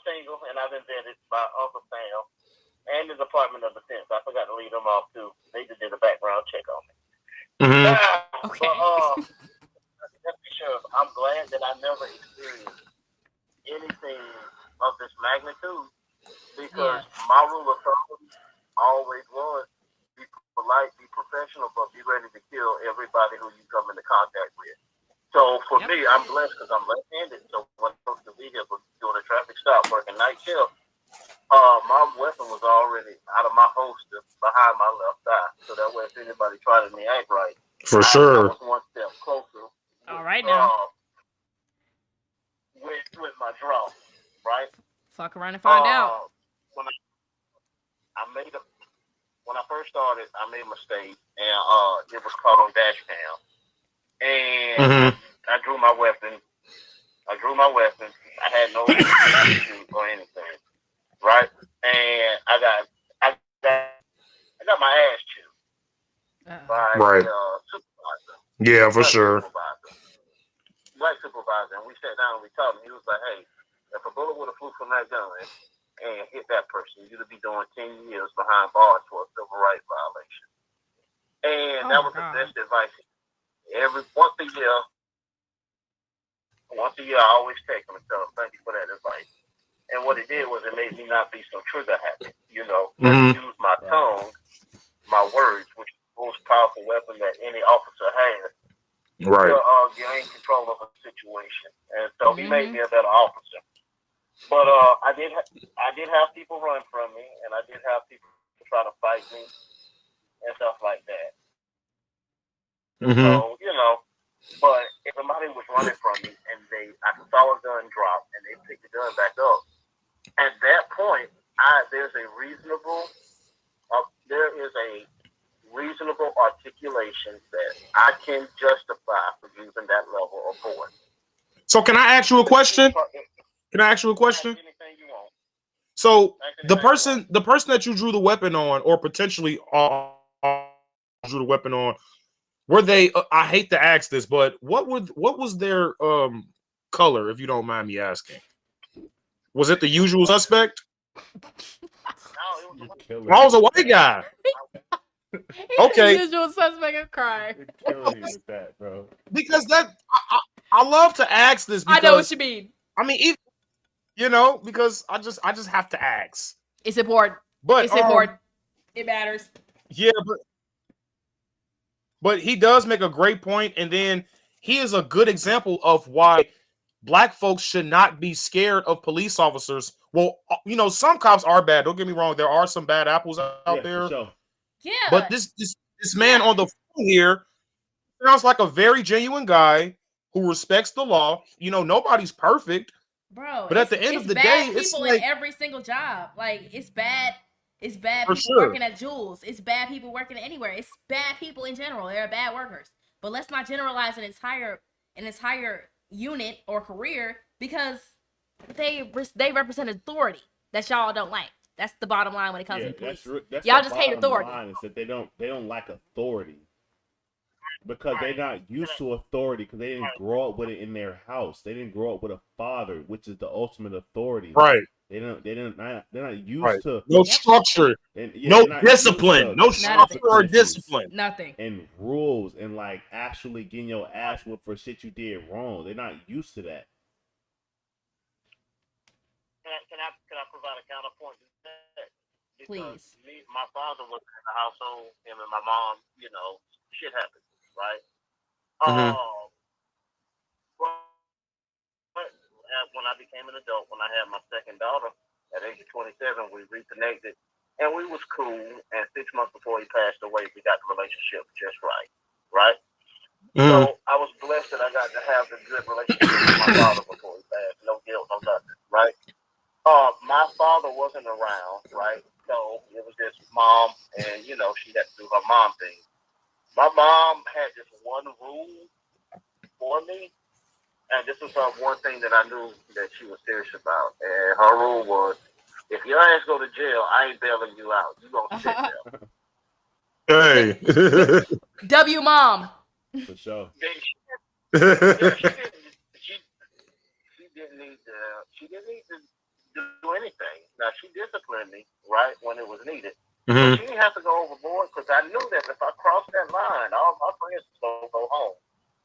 single and I've been vetted by Uncle Sam and the Department of Defense. I forgot to leave them off too. They just did a background check on me. Okay. But sure, I'm glad that I never experienced anything of this magnitude because my rule of thumb always was be polite, be professional, but be ready to kill everybody who you come into contact with. So for me, I'm blessed because I'm left-handed. So when I was the vehicle doing a traffic stop working night shift, my weapon was already out of my holster behind my left thigh. So that way, if anybody tried to act right, for sure. I was one step closer. All right now. With my draw, right? Fuck around and find out. When I first started, I made a mistake, and it was caught on dash cam. And I drew my weapon. I had no shoot or anything, right? And I got my ass chewed by the supervisor. Yeah, for sure. Black supervisor, and we sat down and we talked, and he was like, "Hey, if a bullet would have flew from that gun and hit that person, you'd be doing 10 years behind bars for a civil rights violation." And that was the best advice. Once a year, I always take him and tell him, "Thank you for that advice." And what it did was it made me not be so trigger happy. Use my tone, my words, which is the most powerful weapon that any officer has. Right. To gain control of a situation, and so he made me a better officer. But I did have people run from me, and I did have people try to fight me and stuff like that. So but if somebody was running from me and I saw a gun drop and they picked the gun back up, at that point, there is a reasonable articulation that I can justify for using that level of force. So can I ask you a question? So the person that you drew the weapon on, or potentially drew the weapon on, were they? I hate to ask this, but what was their color, if you don't mind me asking? Was it the usual suspect? I was a white guy. Okay. Usual suspect of crime. Killing you with that, bro. Because I love to ask this. Because, I know what you mean. I mean, because I just have to ask. It's important. But it's important. It matters. Yeah, but he does make a great point, and then he is a good example of why black folks should not be scared of police officers. Well, some cops are bad. Don't get me wrong. There are some bad apples out there. For sure. Yeah. But this man on the phone here sounds like a very genuine guy who respects the law. Nobody's perfect. Bro, but at the end of the day, it's people like in every single job. Like, it's bad. It's bad For people sure. working at Jules. It's bad people working anywhere. It's bad people in general. They're bad workers. but let's not generalize an entire unit or career, because they represent authority that y'all don't like. That's the bottom line when it comes to police. Y'all just hate authority. Is that they don't like authority because they're not used to authority because they didn't grow up with it in their house. They didn't grow up with a father, which is the ultimate authority. Right. They're not used to no structure, no discipline, no structure or discipline, nothing, and rules, and like actually getting your ass whipped for shit you did wrong. They're not used to that. Can I provide a counterpoint to that? Because please. My father was in the household, him and my mom, you know, shit happens, right? But when I became an adult, when I had my second daughter at age of 27, we reconnected, and we was cool. And 6 months before he passed away, we got the relationship just right? So I was blessed that I got to have the good relationship with my father before he passed. No guilt, no nothing, right? My father wasn't around, right? So it was just mom, and you know, she had to do her mom thing. My mom had this one rule for me, and this was one thing that I knew that she was serious about. And her rule was, if your ass go to jail, I ain't bailing you out. You gonna sit there. Hey. W mom. For sure. She didn't need to do anything. Now, she disciplined me, right, when it was needed. Mm-hmm. But she didn't have to go overboard, because I knew that if I crossed that line, all my friends was going to go home.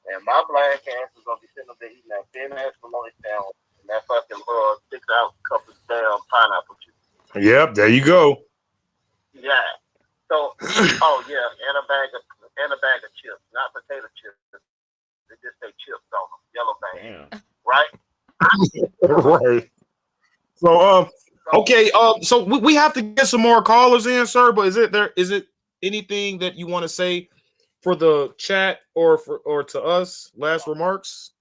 And my black ass was going to be sitting up there eating that thin-ass bologna sandwich and that fucking 6-ounce cup of damn pineapple juice. Yep, there you go. Yeah. So, and a bag of chips, not potato chips. They just say chips on them, yellow bag. Damn. Right? Right. So okay, so we have to get some more callers in, sir. But is it anything that you want to say for the chat or to us? Last remarks.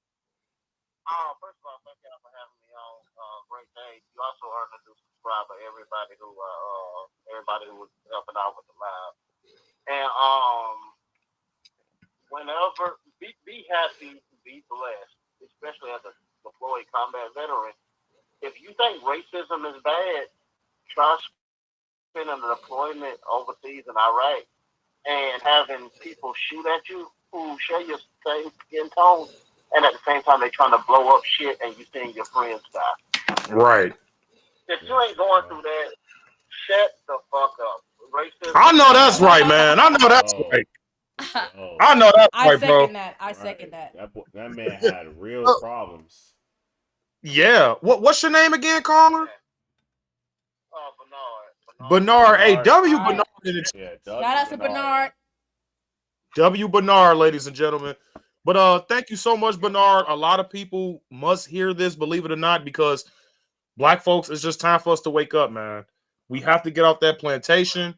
First of all, thank y'all for having me on. Great day. You also are a new subscriber. Everybody who was helping out with the live, and whenever be happy, be blessed, especially as a deployed combat veteran. If you think racism is bad, try spending a deployment overseas in Iraq and having people shoot at you who share your same skin tone, and at the same time they're trying to blow up shit and you seeing your friends die. Right. If you ain't going through that, shut the fuck up. Racism. I know that's right, man. I know that's right. I know that's right, bro. I second that. That man had real problems. Yeah. What's your name again, caller? Bernard. Hey, W. Bernard. Shout out to Bernard. W. Bernard, ladies and gentlemen. But thank you so much, Bernard. A lot of people must hear this, believe it or not, because black folks, it's just time for us to wake up, man. We have to get off that plantation.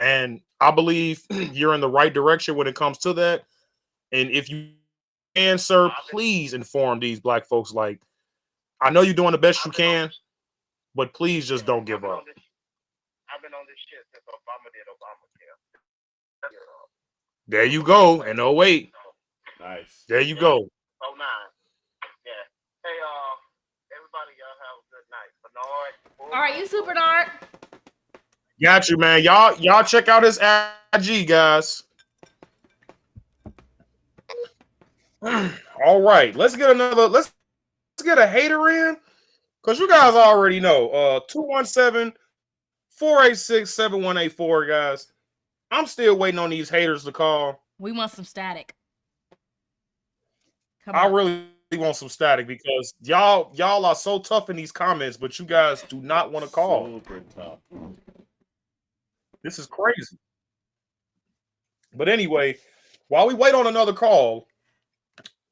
And I believe you're in the right direction when it comes to that. And if you can, sir, please inform these black folks. Like, I know you're doing the best you can, but please just don't give up. I've been on this shit since Obama did Obamacare. There you go. And 08. Nice. There you go. 09. Yeah. Hey, everybody, y'all have a good night. Bernard. All right, you too, Bernard. Got you, man. Y'all check out his IG, guys. All right, let's get a hater in, because you guys already know. 217-486-7184, guys. I'm still waiting on these haters to call. We want some static. I really want some static, because y'all are so tough in these comments, but you guys do not want to call. Super tough. This is crazy. But anyway, while we wait on another call,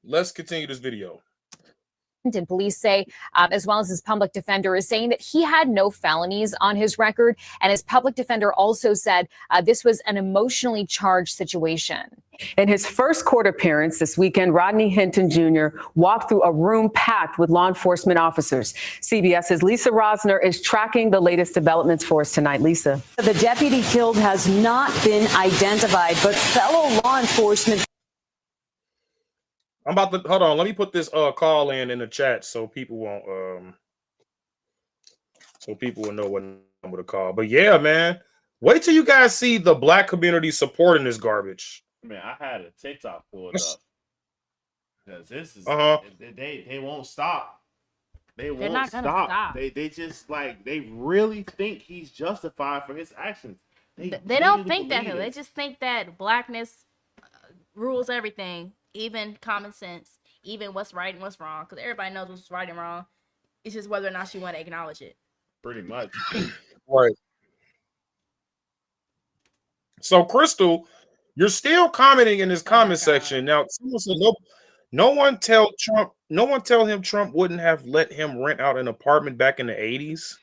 let's continue this video. And police say, as well as his public defender, is saying that he had no felonies on his record. And his public defender also said this was an emotionally charged situation. In his first court appearance this weekend, Rodney Hinton Jr. walked through a room packed with law enforcement officers. CBS's Lisa Rosner is tracking the latest developments for us tonight. Lisa. The deputy killed has not been identified, but fellow law enforcement I'm about to hold on. Let me put this call in the chat so people won't so people will know what number to call. But yeah, man, wait till you guys see the black community supporting this garbage. Man, I had a TikTok pulled up because this is they won't stop. They're not stop. They just like they really think he's justified for his actions. They don't think that though. They just think that blackness rules everything, even common sense, even what's right and what's wrong. Because everybody knows what's right and wrong. It's just whether or not you want to acknowledge it. Pretty much. Right. So, Crystal, you're still commenting in this comment section. Now, someone said, no one tell him Trump wouldn't have let him rent out an apartment back in the 80s.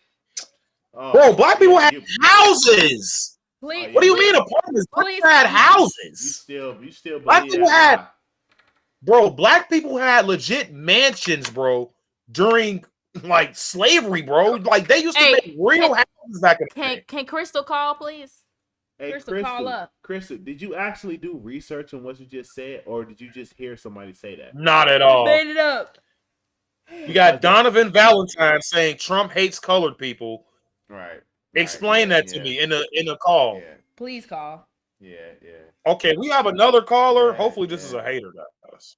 Bro, black people had houses. Please, what do you mean apartments? Black people had houses. You still black believe people that? had, bro. Black people had legit mansions, bro, during like slavery, bro. Like they used to make real houses back in the day. Can Crystal call, please? Hey, Crystal, call up. Crystal, did you actually do research on what you just said, or did you just hear somebody say that? Not at all. Made it up. You got Donovan Valentine saying Trump hates colored people. Right. Explain that to me in a call. Yeah. Please call. Yeah. Okay, we have another caller. Hopefully, this is a hater, guys.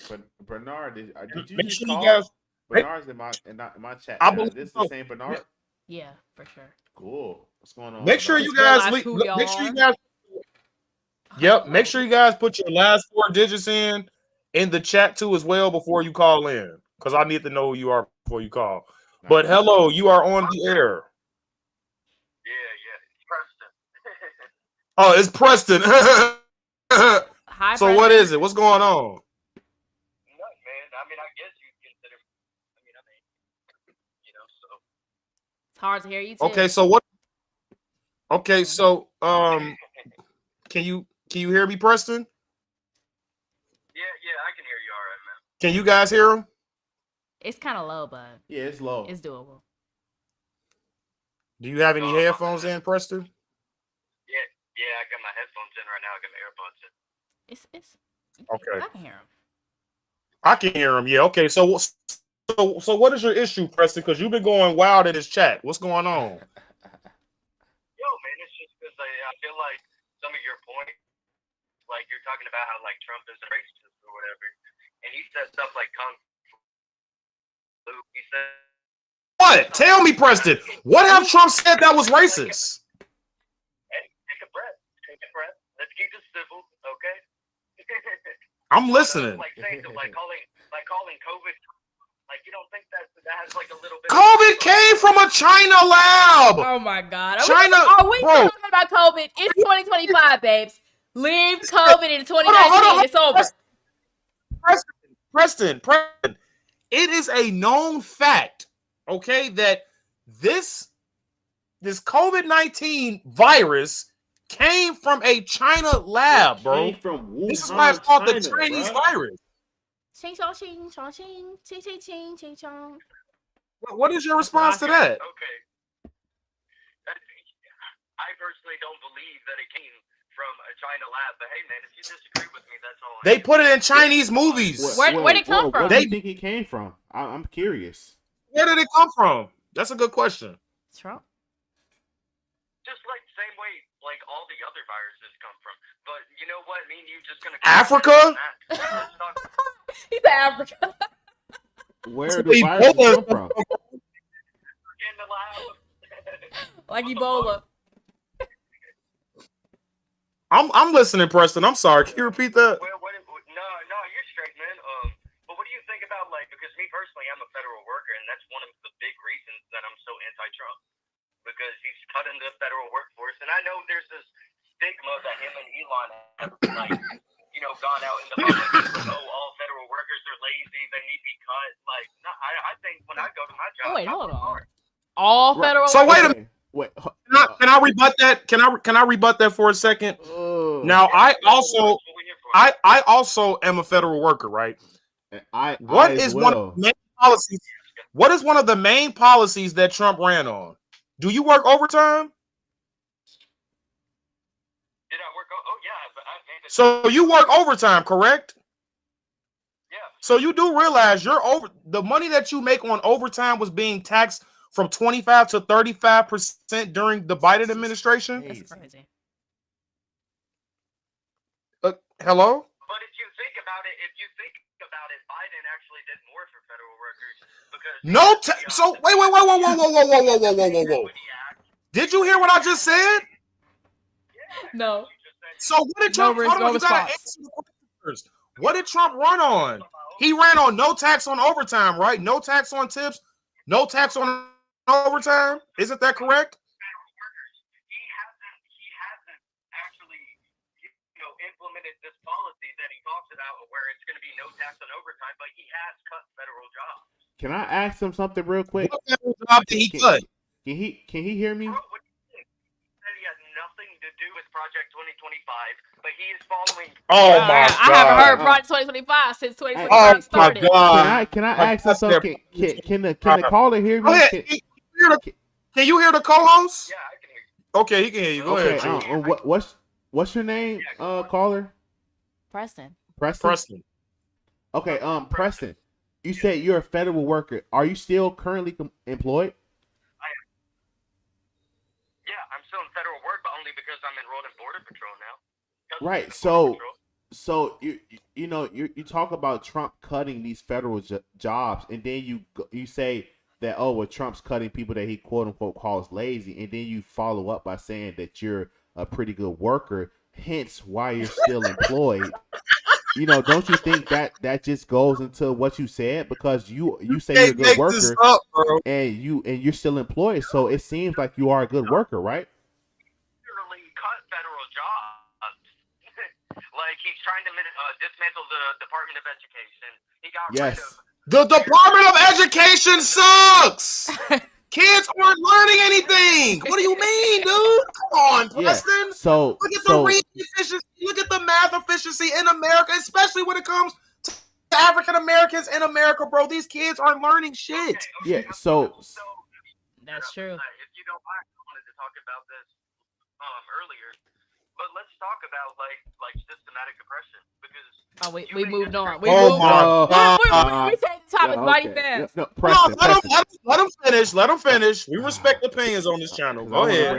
But Bernard, did you make just sure call? You guys, Bernard's in my chat. This is the same Bernard. Yeah, for sure. Cool. What's going on? Make sure you guys. Make sure you guys. Yep. Make sure you guys put your last 4 digits in the chat too as well before you call in, because I need to know who you are before you call. But hello, you are on the air. Oh, it's Preston. Hi, so Preston. what is it? What's going on? Nothing, man. I mean, I guess you consider. So. It's hard to hear you too. Okay, so what? Okay, so can you hear me, Preston? Yeah, I can hear you all right, man. Can you guys hear him? It's kind of low, but yeah, it's low. It's doable. Do you have any headphones in, Preston? Yeah, I got my headphones in right now. I got my AirPods in. It's okay. I can hear him. I can hear him. Yeah. Okay. So what is your issue, Preston? Because you've been going wild in this chat. What's going on? Yo, man, it's just because I feel like some of your points, like you're talking about how like Trump is racist or whatever, and he said stuff like "kung fu." He said, "What? Tell me, Preston. What have Trump said that was racist?" Take a breath. Let's keep it civil, okay? I'm listening. Like saying like calling COVID. Like you don't think that has like a little bit. COVID came from a China lab. Oh my God! China. Are we talking about COVID? It's 2025, babes. Leave COVID in 2019. It's over. Preston. It is a known fact, okay, that this COVID-19 virus came from a China lab, bro. This is why it's called the Chinese virus. Ching chong ching chong ching ching ching ching ching chong. What is your response to that? Okay. I personally don't believe that it came from a China lab, but hey, man, if you disagree with me, that's all. They put it in Chinese movies. Where did it come from? Where do you think it came from? I'm curious. Where did it come from? That's a good question. Trump. Just like the same way, like all the other viruses come from. But you know what? Me and you just gonna Africa. He's Africa. Where do viruses come from? In the lab. Like Ebola. I'm listening, Preston. I'm sorry. Can you repeat that? No, you're straight, man. But what do you think about like? Because me personally, I'm a federal worker, and that's one of the big reasons that I'm so anti-Trump. Because he's cutting the federal workforce, and I know there's this stigma that him and Elon have, like, gone out in the public. All federal workers are lazy; they need to be cut. Like, no, I think when I go to my job, hold on. All federal. So wait a minute. Wait. Can I rebut that? Can I rebut that for a second? Now, I also am a federal worker, right? What is one of the main policies? What is one of the main policies that Trump ran on? Do you work overtime? Did I work? Oh yeah, but I. So you work overtime, correct? So you do realize the money that you make on overtime was being taxed from 25 to 35% during the Biden administration? That's crazy. Hello? But if you think about it, Biden actually did more for federal workers because So wait, whoa. Did you hear what I just said? No. So what did Trump? You gotta answer the question first. What did Trump run on? He ran on no tax on overtime, right? No tax on tips, no tax on overtime. Isn't that correct? He hasn't actually, implemented this policy that he talks about where it's going to be no tax on overtime, but he has cut federal jobs. Can I ask him something real quick? What federal job did he cut? Can he hear me? He has nothing to do with Project 2025, but he is following. Oh my God! I haven't heard Project 2025 since 2025 started. Can I ask him something? Can the caller hear me? Go ahead. Can you hear the co-host? Yeah, I can hear you. Okay, he can hear you. Go ahead. What's your name, caller? Preston. Preston. Okay, Preston. You said you're a federal worker. Are you still currently employed? Yeah, I'm still in federal work, but only because I'm enrolled in Border Patrol now. Right. So you talk about Trump cutting these federal jobs, and then you say that Trump's cutting people that he quote unquote calls lazy, and then you follow up by saying that you're a pretty good worker, hence why you're still employed. Don't you think that just goes into what you said, because you say you're a good worker and you're still employed, so it seems like you are a good worker, right? Literally cut federal jobs. Like he's trying to dismantle the Department of Education. He got rid of the Department of Education sucks. Kids aren't learning anything. What do you mean, dude? Come on, Preston. Yeah. So look at the reading efficiency. Look at the math efficiency in America, especially when it comes to African Americans in America, bro. These kids aren't learning shit. Yeah. So that's true. If you don't mind, I wanted to talk about this earlier, but let's talk about like systematic oppression because. We moved on. We changed the topic, mighty fast. Let him finish. Let him finish. We respect opinions on this channel. Go ahead.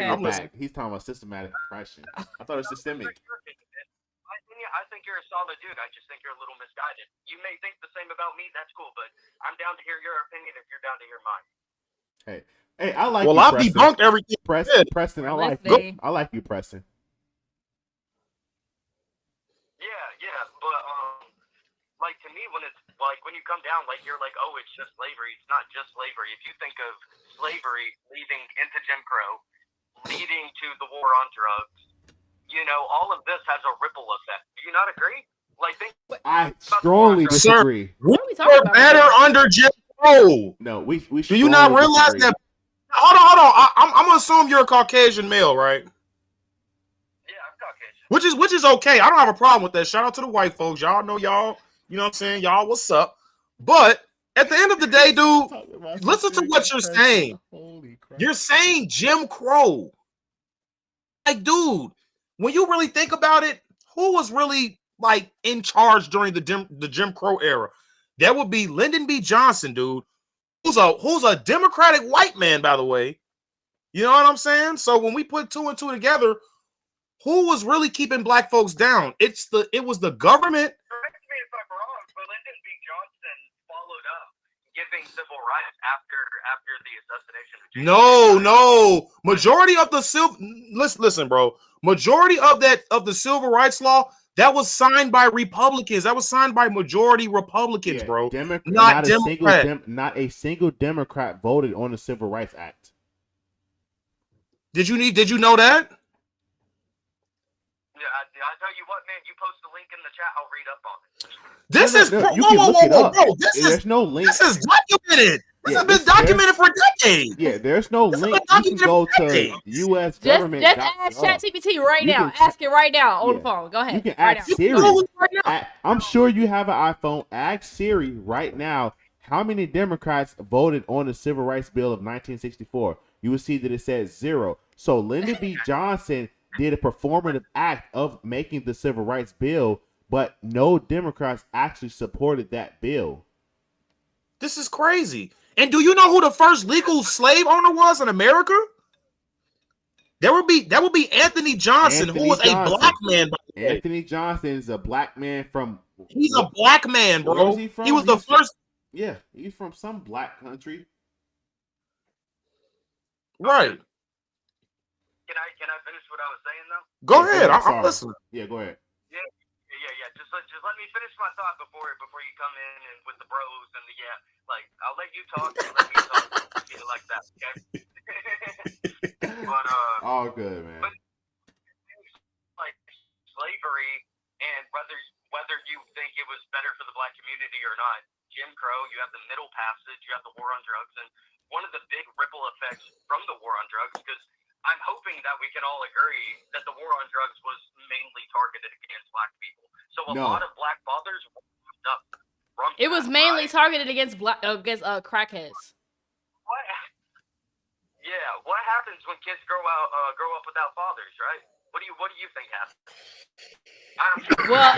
He's talking about systematic oppression. I thought it was systemic. I think you're a solid dude. I just think you're a little misguided. You may think the same about me. That's cool, but I'm down to hear your opinion if you're down to hear mine. Hey, I like. Well, you, I've debunked everything. Preston, I like you. I like you, Preston. Yeah, but like to me, when it's like when you come down, like you're like, oh, it's just slavery. It's not just slavery. If you think of slavery leading into Jim Crow, leading to the war on drugs, all of this has a ripple effect. Do you not agree? I strongly disagree. We were better under Jim Crow. No, we. Do you not realize that? Hold on. I'm gonna assume you're a Caucasian male, right? Which is okay. I don't have a problem with that. Shout out to the white folks. Y'all know y'all. You know what I'm saying? Y'all, what's up? But at the end of the day, dude, listen to what you're saying. You're saying Jim Crow. Like, dude, when you really think about it, who was really in charge during the Jim Crow era? That would be Lyndon B. Johnson, dude. Who's a Democratic white man, by the way. You know what I'm saying? So when we put two and two together, who was really keeping black folks down? It was the government. Correct me if I'm wrong, but Lyndon B. Johnson followed up giving civil rights after the assassination of James. No. Majority of the listen, bro. Majority of the civil rights law that was signed by Republicans. That was signed by majority Republicans, bro. Not Democrat. Not a single Democrat voted on the Civil Rights Act. Did you know that? I tell you what, man. You post the link in the chat, I'll read up on it. This is whoa, bro. There's no link. This is documented. This has been documented for decades. Yeah, there's no link. You can go to U.S. government. Just ask ChatGPT right now. Ask it right now on the phone. Go ahead. You can ask Siri. I'm sure you have an iPhone. Ask Siri right now how many Democrats voted on the Civil Rights Bill of 1964. You will see that it says 0. So Lyndon B. Johnson did a performative act of making the Civil Rights Bill but no Democrats actually supported that bill. This is crazy. And do you know who the first legal slave owner was in America? That would be Anthony Johnson, who was a black man. By the way. Anthony Johnson is a black man from. He's a black man, bro. Where was he from? He was the first. Yeah, he's from some black country. Right. Can I finish what I was saying though? Go ahead. I'm listening. Yeah, go ahead. Yeah. Just let me finish my thought before you come in and with the bros and the like I'll let you talk and let me talk. Like that, okay? But all good, man. But like slavery and whether you think it was better for the black community or not, Jim Crow, you have the Middle Passage, you have the war on drugs, and one of the big ripple effects from the war on drugs, because I'm hoping that we can all agree that the war on drugs was mainly targeted against black people. So a lot of black fathers were up from it was mainly targeted against crackheads. What? Yeah, what happens when kids grow up without fathers, right? What do you think happens? Well,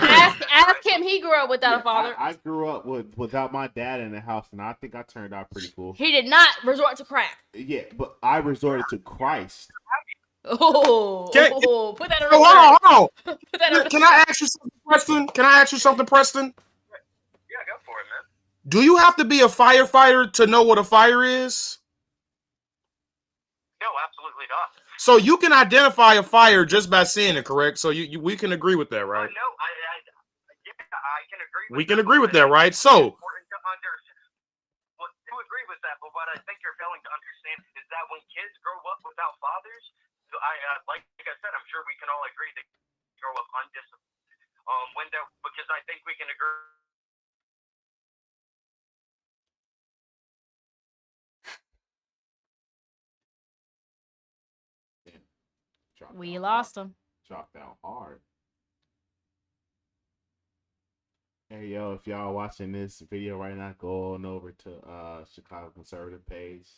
ask him. He grew up without a father. I grew up without my dad in the house, and I think I turned out pretty cool. He did not resort to crack. Yeah, but I resorted to Christ. Put that on. Hold on. Can I ask you something, Preston? Yeah, go for it, man. Do you have to be a firefighter to know what a fire is? No, absolutely not. So you can identify a fire just by seeing it, correct? So we can agree with that, right? No, I can agree with we can agree with that, right? So to agree with that, but what I think you're failing to understand is that when kids grow up without fathers, like I said, I'm sure we can all agree that grow up undisciplined. Because I think we can agree. We lost him. Dropped down hard. Hey yo, if y'all watching this video right now, go on over to Chicago Conservative page.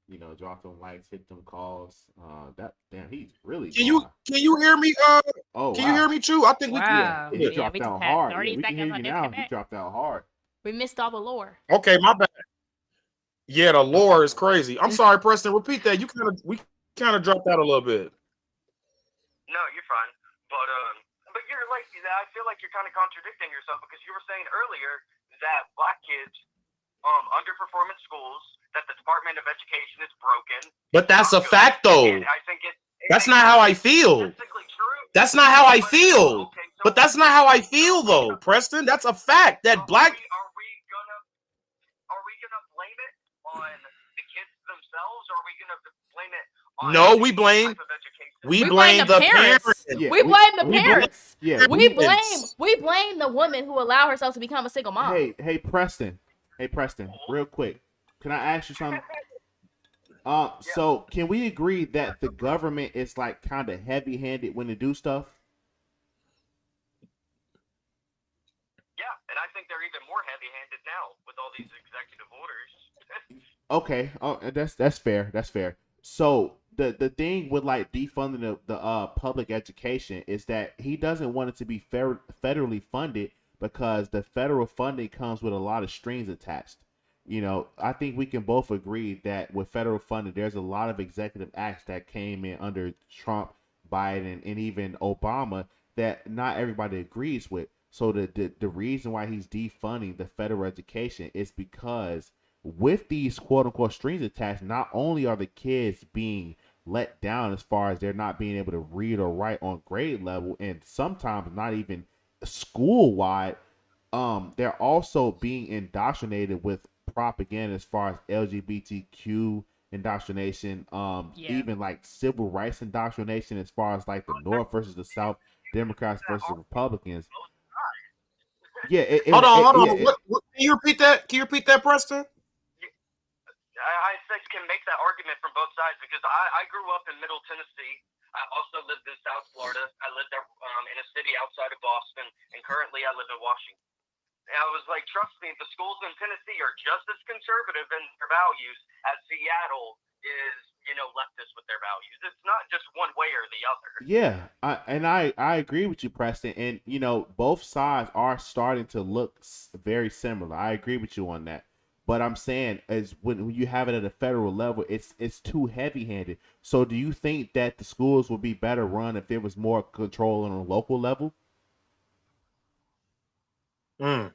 You know, drop them likes, hit them calls. He's really. Can you hear me? Can you hear me, Chew? I think we can. He dropped out hard. Yeah, we can hear you now. He dropped out hard. We missed all the lore. Okay, my bad. Yeah, the lore is crazy. I'm sorry, Preston. Repeat that. We kind of dropped out a little bit. No, you're fine. But you're like, I feel like you're kind of contradicting yourself because you were saying earlier that black kids underperform in schools, that the Department of Education is broken. But that's a fact, though. I think that's not how I feel. That's not how I feel. But that's not how I feel, though, Preston. That's a fact that black. Are we gonna blame it on the kids themselves, or are we gonna blame it on no, we blame the parents. Yeah, we blame the parents. We blame the woman who allowed herself to become a single mom. Hey, Preston, real quick. Can I ask you something? So can we agree that the government is like kind of heavy-handed when they do stuff? Yeah, and I think they're even more heavy-handed now with all these executive orders. Okay, that's fair. That's fair. So the thing with like defunding the public education is that he doesn't want it to be federally funded because the federal funding comes with a lot of strings attached. You know, I think we can both agree that with federal funding, there's a lot of executive acts that came in under Trump, Biden, and even Obama that not everybody agrees with. So the reason why he's defunding the federal education is because with these quote unquote strings attached, not only are the kids being let down as far as they're not being able to read or write on grade level, and sometimes not even school wide, they're also being indoctrinated with propaganda as far as LGBTQ indoctrination, even like civil rights indoctrination as far as like the North versus the South, Democrats versus Republicans. Yeah. Hold on. Can you repeat that? Can you repeat that, Preston? I can make that argument from both sides because I grew up in Middle Tennessee. I also lived in South Florida. I lived there, in a city outside of Boston, and currently I live in Washington. And I was like, trust me, the schools in Tennessee are just as conservative in their values as Seattle is, leftist with their values. It's not just one way or the other. Yeah, I agree with you, Preston. And both sides are starting to look very similar. I agree with you on that. But I'm saying is when you have it at a federal level, it's too heavy-handed. So do you think that the schools would be better run if there was more control on a local level? Mm.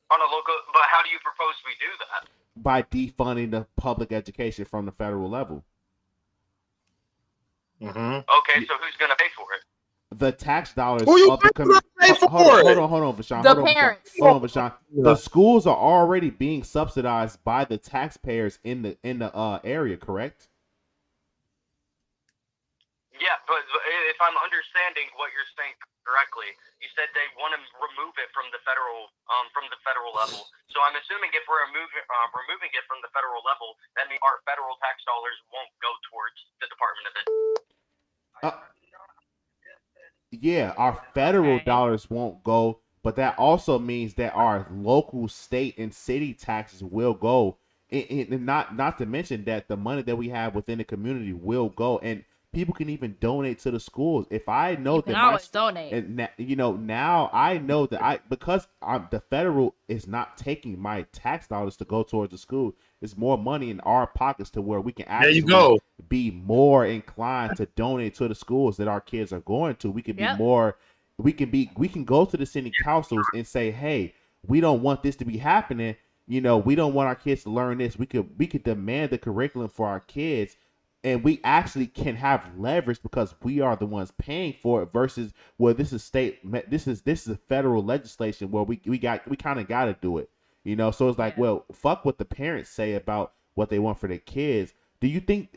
On a local, but how do you propose we do that? By defunding the public education from the federal level. Mm-hmm. Okay, so who's gonna pay for it? The tax dollars Who you of the pay for hold on, Vashawn. The parents. Hold on, Vashawn. The schools are already being subsidized by the taxpayers in the area, correct? Yeah, but if I'm understanding what you're saying correctly, you said they want to remove it from the federal level. So I'm assuming if we're removing it from the federal level, that means our federal tax dollars won't go towards the Department of Yeah, our federal dollars won't go, but that also means that our local, state, and city taxes will go. And not to mention that the money that we have within the community will go, and people can even donate to the schools. If I know You that can always donate. and now I know that because the federal is not taking my tax dollars to go towards the school. It's more money in our pockets to where we can There you actually go. be more inclined to donate to the schools that our kids are going to. We can be more. We can go to the city councils and say, hey, we don't want this to be happening. We don't want our kids to learn this. We could demand the curriculum for our kids, and we actually can have leverage because we are the ones paying for it versus this is this is a federal legislation where we kind of got to do it. So it's like, well, fuck what the parents say about what they want for their kids. Do you think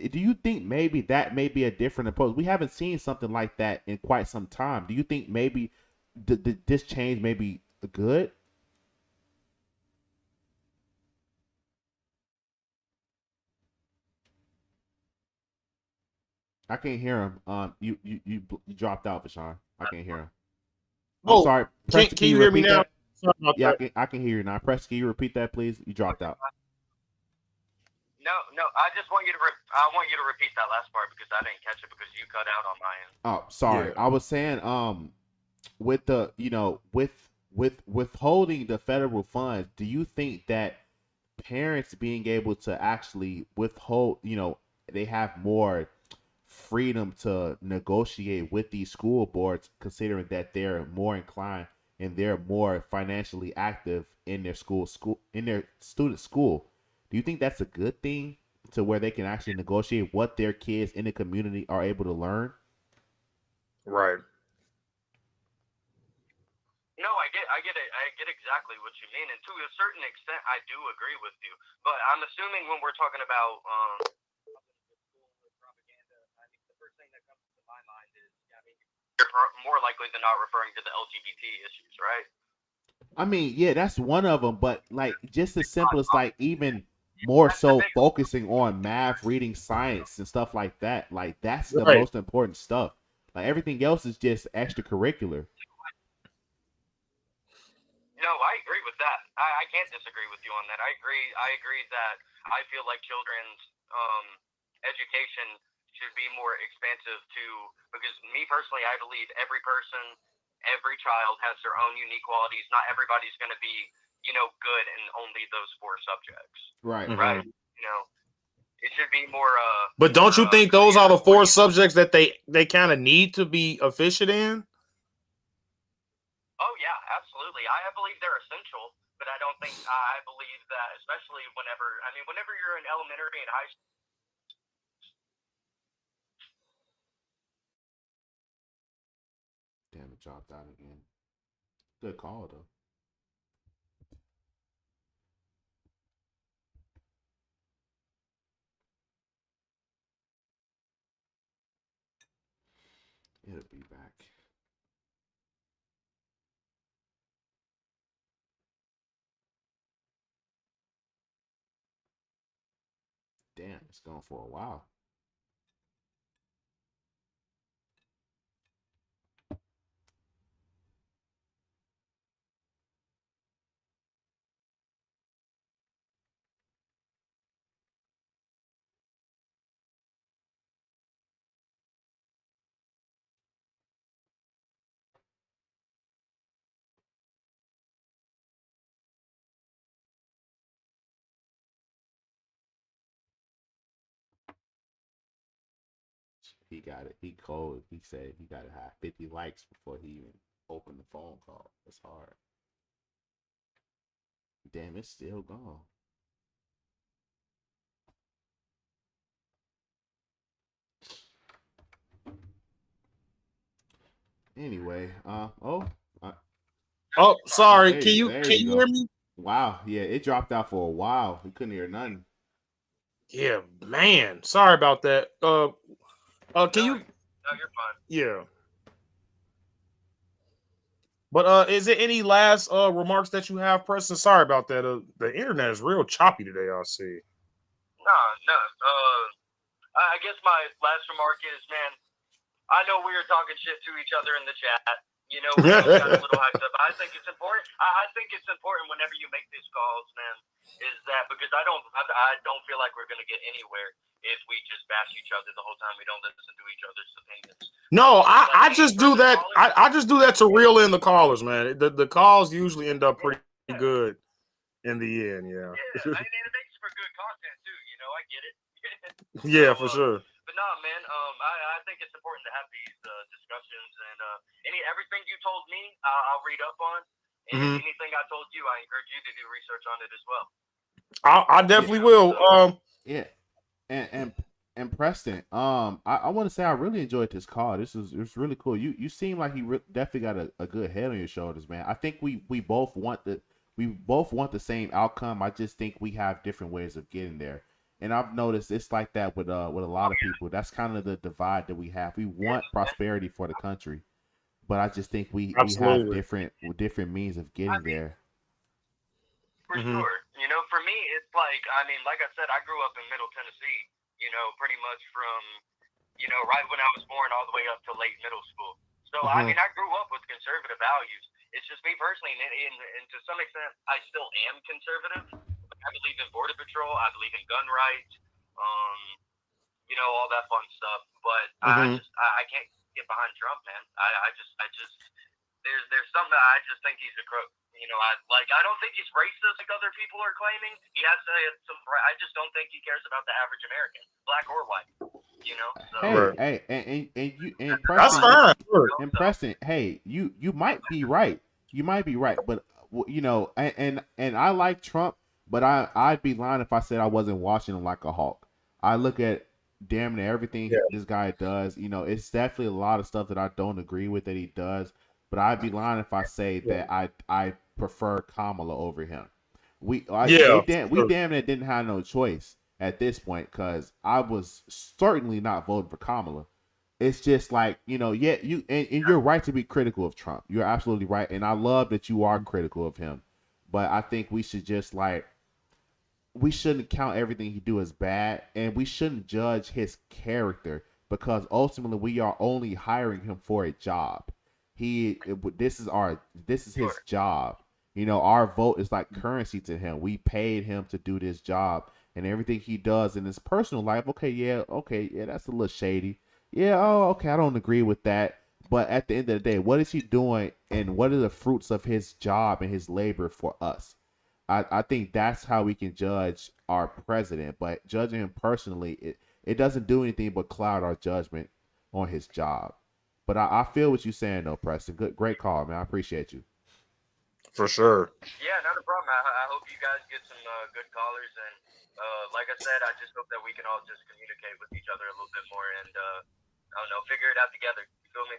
maybe that may be a different approach? We haven't seen something like that in quite some time. Do you think maybe this change may be good? I can't hear him. You dropped out, Vashawn. I can't hear him. I'm sorry. Preston, can you hear me now? Yeah, I can hear you now. Preston, can you repeat that, please? You dropped out. No. I just want you to repeat that last part because I didn't catch it because you cut out on my end. Oh, sorry. Yeah. I was saying, with the with withholding the federal funds, do you think that parents being able to actually withhold, they have more freedom to negotiate with these school boards, considering that they're more inclined and they're more financially active in their in their student school? Do you think that's a good thing to where they can actually negotiate what their kids in the community are able to learn? Right. No, I get it. I get exactly what you mean, and to a certain extent, I do agree with you. But I'm assuming when we're talking about propaganda, I think the first thing that comes to my mind is, you're more likely than not referring to the LGBT issues, right? I mean, yeah, that's one of them, but like just as simple as like even more so focusing on math, reading, science, and stuff like that. Like that's the most important stuff. Like everything else is just extracurricular. No, I agree with that. I can't disagree with you on that. I agree that I feel like children's education should be more expansive because me personally, I believe every person, every child has their own unique qualities. Not everybody's going to be, good in only those 4 subjects. Right. Right. It should be more. But don't you think those are the 4 subjects that they kind of need to be efficient in? Oh yeah, absolutely. I believe they're essential, but I don't think I believe that, especially whenever you're in elementary and high school. Damn, it dropped out again. Good call though. It'll be back. Damn, it's gone for a while. he got it. He cold. He said he got to have 50 likes before he even opened the phone call. That's hard. Damn, it's still gone. Anyway, sorry. There Can you hear me? Wow, yeah, it dropped out for a while. We couldn't hear nothing. Yeah, man. Sorry about that. Can you? No, you're fine. Yeah. But is there any last remarks that you have, Preston? Sorry about that. The internet is real choppy today, I see. No. I guess my last remark is, man, I know we were talking shit to each other in the chat. You know, we both got a little hyped up. I think it's important. I think it's important whenever you make these calls, man, is that because I don't feel like we're gonna get anywhere if we just bash each other the whole time. We don't listen to each other's opinions. No, I just do that. I just do that to reel in the callers, man. The calls usually end up pretty good in the end. Yeah. Yeah, and it makes for good content too. You know, I get it. Yeah, for sure. But no, man. I think it's important to have these discussions, and everything you told me, I'll read up on, and anything I told you, I encourage you to do research on it as well. I definitely will. Yeah, and Preston, I want to say I really enjoyed this call. It was really cool. You seem like you definitely got a good head on your shoulders, man. I think we both want the same outcome. I just think we have different ways of getting there. And I've noticed it's like that with a lot of people. That's kind of the divide that we have. We want prosperity for the country, but I just think we have different means of getting there. For sure. You know, for me, it's like I said, I grew up in Middle Tennessee. You know, pretty much from right when I was born all the way up to late middle school. So I grew up with conservative values. It's just me personally, and to some extent, I still am conservative. I believe in border patrol. I believe in gun rights. All that fun stuff. But I can't get behind Trump, man. I just there's something that I just think he's a crook. You know, I don't think he's racist like other people are claiming. He has some. I just don't think he cares about the average American, black or white. You know. So. And Preston, Preston, hey, you might be right. You might be right, but and I like Trump, but I'd be lying if I said I wasn't watching him like a hawk. I look at damn near everything this guy does. You know, it's definitely a lot of stuff that I don't agree with that he does, but I'd be lying if I say that I prefer Kamala over him. We damn near didn't have no choice at this point because I was certainly not voting for Kamala. It's just like, you're right to be critical of Trump. You're absolutely right, and I love that you are critical of him. But I think we should just we shouldn't count everything he do as bad, and we shouldn't judge his character because ultimately we are only hiring him for a job. This is his job. Our vote is like currency to him. We paid him to do this job, and everything he does in his personal life. Okay, that's a little shady. Yeah, okay, I don't agree with that. But at the end of the day, what is he doing, and what are the fruits of his job and his labor for us? I think that's how we can judge our president. But judging him personally, it doesn't do anything but cloud our judgment on his job. But I feel what you're saying, though, Preston. Great call, man. I appreciate you. For sure. Yeah, not a problem. I hope you guys get some good callers, and like I said, I just hope that we can all just communicate with each other a little bit more, and I don't know, figure it out together. You feel me?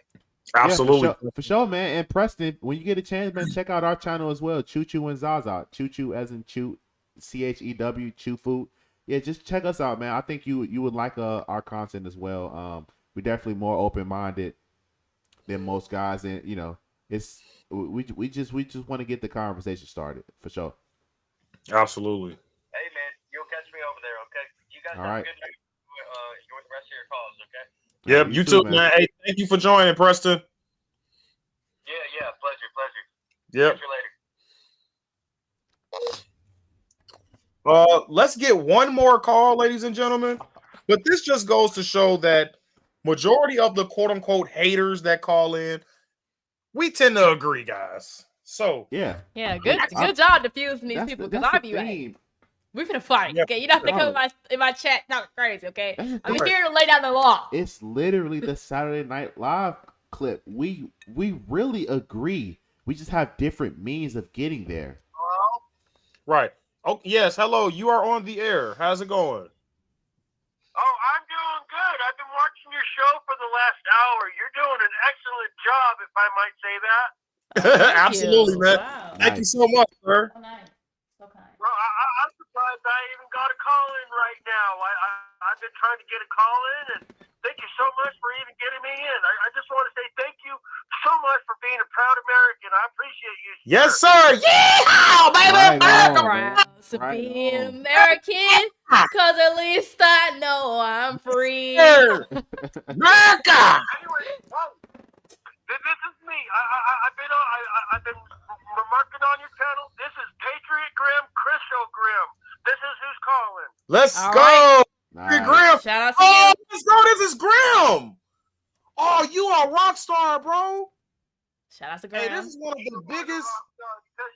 Absolutely. Yeah, for sure, man. And Preston, when you get a chance, man, check out our channel as well. Choo Choo and Zaza. Choo Choo as in Chew, CHEW, Chew Food. Yeah, just check us out, man. I think you would like our content as well. We're definitely more open minded than most guys, and it's we just want to get the conversation started for sure. Absolutely. Hey man, you'll catch me over there, okay? You guys have a good night. Enjoy the rest of your calls, okay? Yep, you too, man. Hey, thank you for joining, Preston. Yeah, pleasure. Yep. Catch you later. Let's get one more call, ladies and gentlemen. But this just goes to show that majority of the quote unquote haters that call in, we tend to agree, guys. So good job diffusing these people because I be right. We're gonna fight. Yeah. Okay, you don't have to come in my chat talking crazy. Okay, I'm Right. here to lay down the law. It's literally the Saturday Night Live clip. We really agree. We just have different means of getting there. Right. Oh yes. Hello. You are on the air. How's it going? Oh, I'm doing good. I've been watching your show for the last hour. You're doing an excellent job, if I might say that. Absolutely, man. Wow. Thank you so much, sir. So nice. So kind. Well, I'm surprised I even got a call in right now. I've been trying to get a call in, and thank you so much for even getting me in. I just want to say thank you so much for being a proud American. I appreciate you. Yes, sir. Yeehaw, baby. Proud to be American, cause at least I know I'm free. America. Anyway, this is me. I've been remarking on your channel. This is Patriot Grim, Christo Grim. This is who's calling. Let's All go. right. Nice. Grim. Shout out to you. Let's go. This is Grim. Oh, you are a rock star, bro. Shout out to Grim. Hey, this is one of the biggest. Because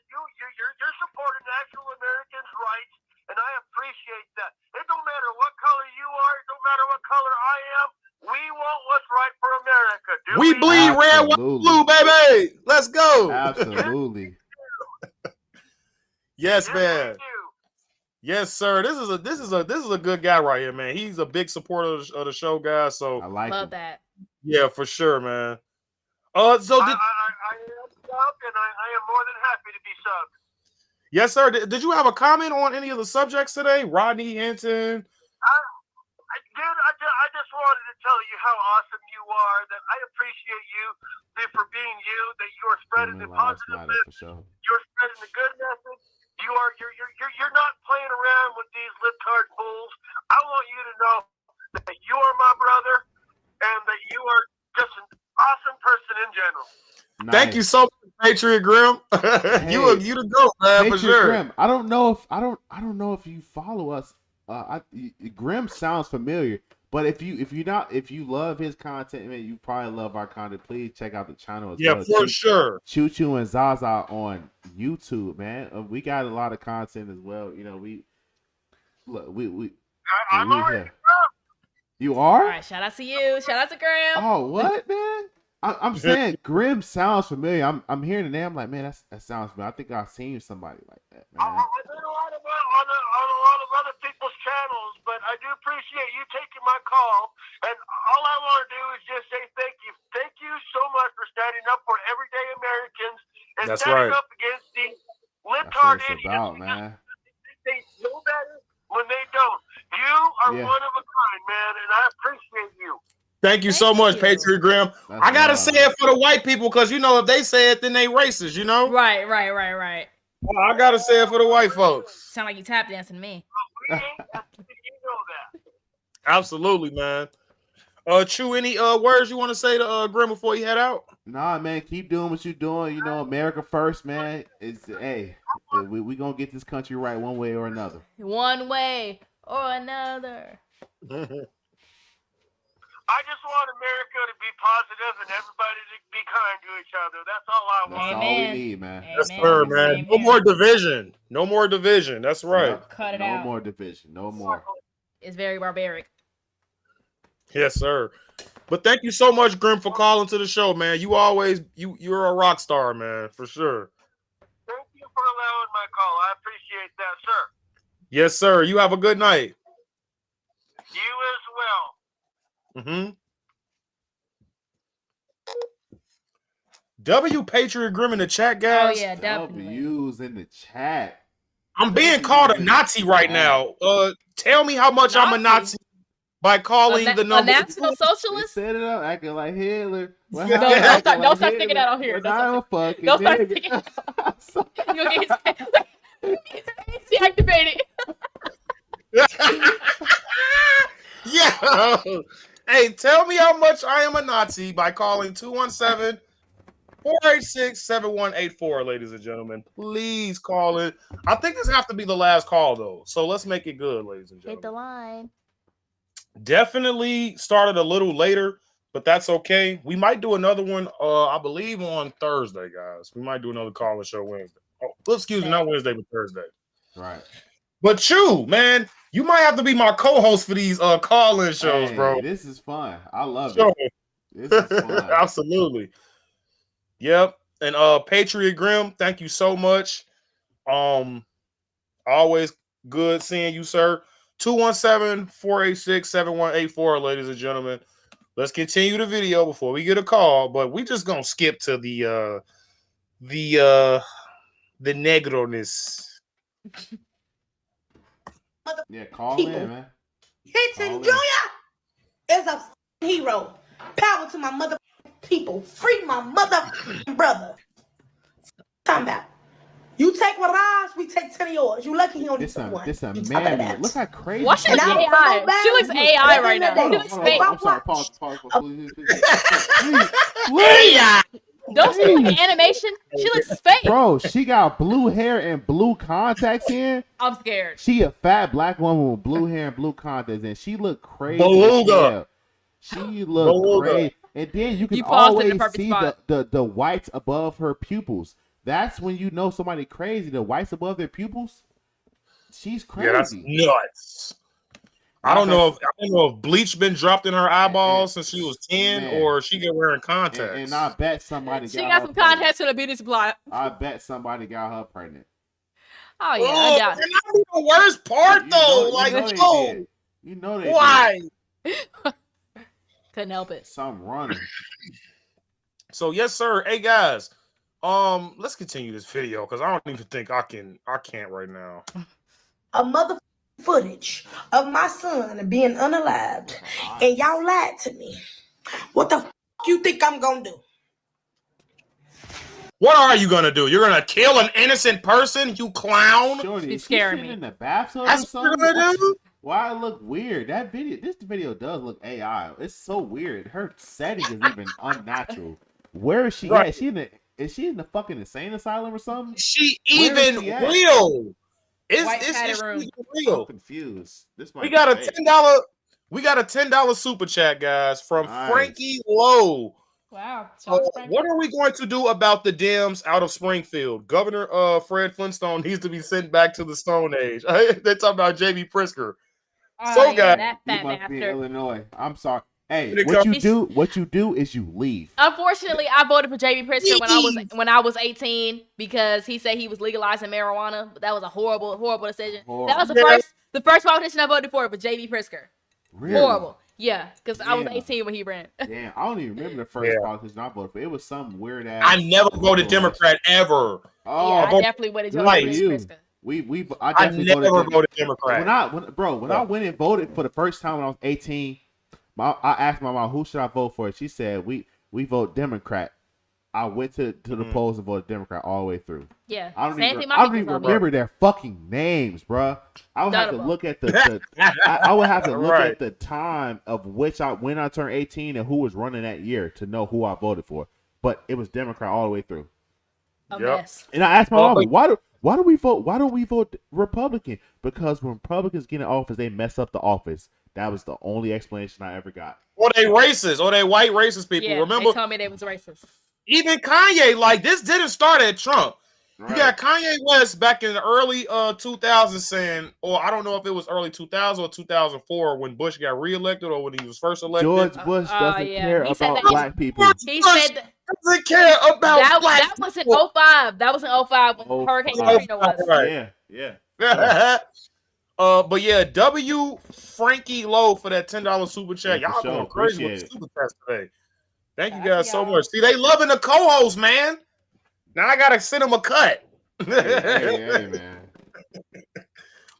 you're supporting actual Americans' rights, and I appreciate that. It don't matter what color you are. It don't matter what color I am. We want what's right for America. We bleed red, white, blue, baby. Let's go. Absolutely. Yes, man. Yes, sir. This is a good guy right here, man. He's a big supporter of the show, guys. So I love that. Yeah, for sure, man. I am subbed, and I am more than happy to be subbed. Yes, sir. Did you have a comment on any of the subjects today? Rodney Hinton. I just wanted to tell you how awesome you are, that I appreciate you for being you, that you are spreading the positive message, you're spreading the good message. You're not playing around with these libtard fools. I want you to know that you are my brother and that you are just an awesome person in general. Nice. Thank you so much, Patriot Grim. Hey, you the GOAT, man, Patriot for sure. Grim. I don't know if you follow us. Grim sounds familiar, but if you love his content, man, you probably love our content. Please check out the channel as well. Yeah, for sure. Choo Choo and Zaza on YouTube, man. We got a lot of content as well. You know, I'm already. You are? All right, shout out to you. Shout out to Grim. Oh, what, man? I'm saying Grim sounds familiar. I'm hearing the name. I'm like, man, that sounds familiar. I think I've seen somebody like that, man. I've been on a lot of other people's channels, but I do appreciate you taking my call. And all I want to do is just say thank you. Thank you so much for standing up for everyday Americans and That's standing right. up against these libtard That's what it's idiots. about, man. They know better when they don't. You are one of a kind, man, and I appreciate you. Thank you so much, Patriot Grim. I gotta say it for the white people, because if they say it, then they racist, Right. Well, I gotta say it for the white folks. Sound like you tap dancing to me. You know that. Absolutely, man. Chew, any words you want to say to Grim before you head out? Nah, man, keep doing what you're doing. You know, America first, man. We gonna get this country right one way or another. One way or another. I just want America to be positive and everybody to be kind to each other. That's all I want. That's all we need, man. Yes, sir, man. No more division. No more division. That's right. Cut it out. out. No more division. No more. It's very barbaric. Yes, sir. But thank you so much, Grim, for calling to the show, man. You're a rock star, man, for sure. Thank you for allowing my call. I appreciate that, sir. Yes, sir. You have a good night. You as well. W Patriot Grim in the chat, guys. Oh yeah, definitely. W's in the chat. I'm being called a Nazi right now. Tell me how much I'm a Nazi by calling the number. A national socialist? Set it up, acting like Hitler. Don't start sticking that on here. Don't start sticking. You'll get deactivated. Yeah. Hey, tell me how much I am a Nazi by calling 217-486-7184, ladies and gentlemen. Please call it. I think this has to be the last call, though. So let's make it good, ladies and gentlemen. Hit the line. Definitely started a little later, but that's okay. We might do another one, I believe, on Thursday, guys. We might do another call and show Wednesday. Oh, excuse me, not Wednesday, but Thursday. Right. But you, man, you might have to be my co-host for these call-in shows, bro. This is fun. I love it. This is fun. Absolutely. Yep. And Patriot Grim, thank you so much. Always good seeing you, sir. 217-486-7184, ladies and gentlemen. Let's continue the video before we get a call, but we just gonna skip to the negroness. Yeah, call in, man. Hinton Jr. is a hero. Power to my mother people. Free my mother brother. Talking about. You take one of ours, we take 10 of yours. You lucky he only took one. This a man. Look how crazy. Why she looks AI? She looks AI right now. She looks fake. I'm sorry. Pause. Please. Don't she look like animation? She looks fake. Bro, she got blue hair and blue contacts in. I'm scared. She a fat black woman with blue hair and blue contacts in. She look crazy. Beluga. She look crazy. And then you can always see the whites above her pupils. That's when you know somebody crazy. The whites above their pupils. She's crazy. Yeah, that's nuts. I don't know if bleach been dropped in her eyeballs since she was 10, or she get wearing contacts. And I bet somebody she got some contacts in the beauty supply. I bet somebody got her pregnant. Oh yeah, I doubt it. And that's the worst part though. You know they why? Couldn't help it. Some running. So yes, sir. Hey guys. Let's continue this video because I don't even think I can't right now. A mother footage of my son being unalived, and y'all lied to me. What the you think I'm gonna do? What are you gonna do? You're gonna kill an innocent person, you clown? She's scaring me. In the bathtub That's or something? What you're gonna do? Why it look weird? This video does look AI. It's so weird. Her setting is even unnatural. Where is she at? Is she in the fucking insane asylum or something? She even real? Is she real? I'm confused. We got a $10. We got a $10 super chat, guys, from Frankie Lowe. Wow. What are we going to do about the Dems out of Springfield? Governor Fred Flintstone needs to be sent back to the Stone Age. They're talking about J.B. Pritzker. So guys, you must be in Illinois. I'm sorry. Hey, what you do is you leave. Unfortunately, I voted for J.B. Pritzker when I was 18 because he said he was legalizing marijuana. But that was a horrible decision. That was the first politician I voted for J.B. Pritzker. Really? Horrible. Yeah, because I was 18 when he ran. Damn, I don't even remember the first politician I voted for. It was some weird ass. I never voted Democrat ever. Oh, yeah, I definitely voted J.B. Pritzker. I definitely never voted Democrat. When I went and voted for the first time when I was 18. I asked my mom, who should I vote for? She said, we vote Democrat. I went to the polls and voted Democrat all the way through. Yeah. I don't even remember their fucking names, bro. I would have to look at I would have to look at the time of when I turned 18 and who was running that year to know who I voted for. But it was Democrat all the way through. Mess. And I asked my mom, why do we vote Republican? Because when Republicans get in office, they mess up the office. That was the only explanation I ever got. Or they racist, or they white racist people. Yeah, Remember, they told me they was racist. Even Kanye, this didn't start at Trump. Right. You got Kanye West back in the early 2000s saying, or I don't know if it was early 2000 or 2004 when Bush got reelected or when he was first elected. George Bush doesn't care about black people. He said doesn't care about black that was in 05. That was in 05 when Hurricane Katrina was. Right. Yeah. But yeah, W. Frankie Lowe for that $10 super chat. Y'all going crazy with the super chats today. Thank you guys so much. See, they loving the co-host, man. Now I gotta send them a cut. Hey, man.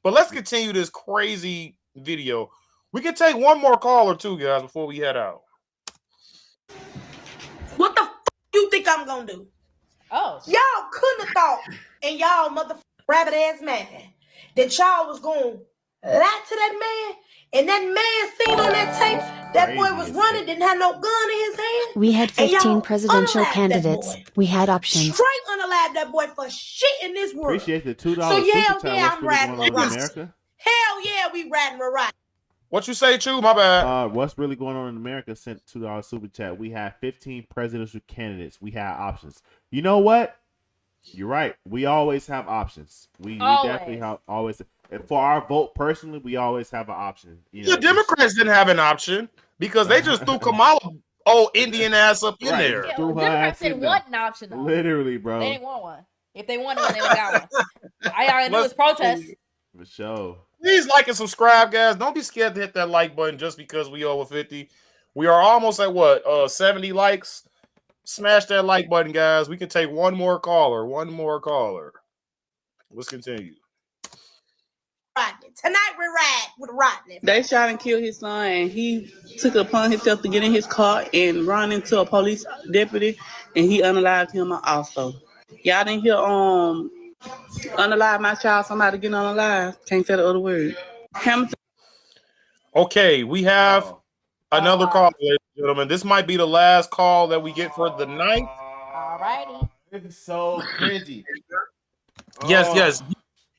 But let's continue this crazy video. We can take one more call or two, guys, before we head out. What the you think I'm gonna do? Oh, y'all couldn't have thought, and y'all rabbit ass man, that y'all was gonna lie to that man, and that man seen on that tape that boy was running, didn't have no gun in his hand. We had 15 presidential candidates. We had options. Straight unalive that boy for shit in this world. Appreciate the $2 so super yeah, I'm riding with America. Hell yeah, we riding right. What you say, Chew? My bad. What's really going on in America? Sent $2 super chat. We have 15 presidential candidates. We have options. You know what? You're right. We always have options. We definitely have always. And for our vote personally, we always have an option. You know, the Democrats didn't have an option because they just threw Kamala Indian ass up in there. Yeah, Democrats didn't want an option though. Literally, bro. They didn't want one. If they wanted one, they would got one. All y'all gotta do is protest. For sure. Please like and subscribe, guys. Don't be scared to hit that like button just because we over 50. We are almost at what? 70 likes. Smash that like button, guys. We can take one more caller. Let's continue. Rodney. Tonight we ride with Rodney. They shot and killed his son, and he took it upon himself to get in his car and run into a police deputy, and he unalived him also. Y'all didn't hear unalive my child, somebody getting unalive. Can't say the other word. Hamilton. Okay, we have another call, ladies and gentlemen. This might be the last call that we get for the night. Alrighty. This is so cringy. Yes.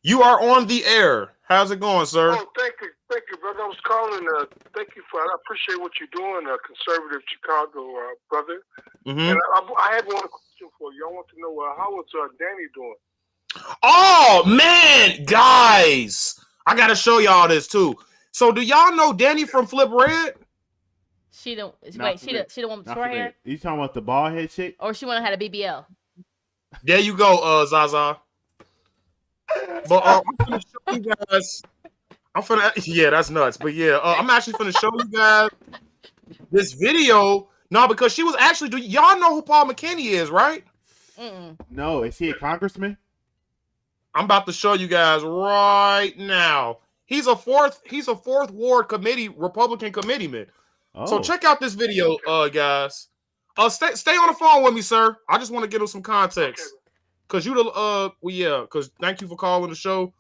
You are on the air. How's it going, sir? Oh, thank you, brother. I was calling. Thank you for. I appreciate what you're doing, conservative Chicago brother. Mm-hmm. And I had one question for you. I want to know how was Danny doing? Oh man, guys, I gotta show y'all this too. So, do y'all know Danny from Flip Red? She don't. Wait, she the one with the short hair, You talking about the bald head chick? or she wanna have a BBL? There you go, Zaza. But I'm gonna show you guys. Yeah, that's nuts. But yeah, I'm actually gonna show you guys this video. No, because she was actually. Y'all know who Paul McKinney is, right? No, is he a congressman? I'm about to show you guys right now. He's a fourth ward committee Republican committeeman. So check out this video, guys. Stay on the phone with me, sir. I just want to give him some context. Cause cause thank you for calling the show.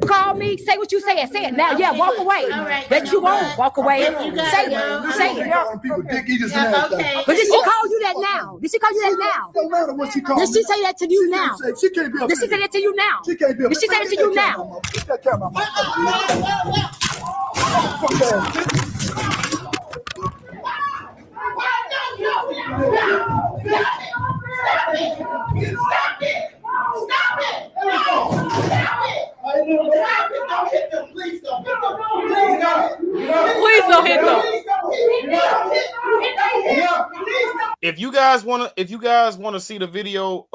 Call me, say what you say it now. Yeah, walk away. That you won't walk away. Say it. People dick eaters and everything. But did she call you that now? Did she call you that now? No matter what she called Did she say that to you now? She can't be up. Did she say that to you now? She can't be up. Did she say that to you now? Get that camera Please don't hit them. If you guys want to see the video,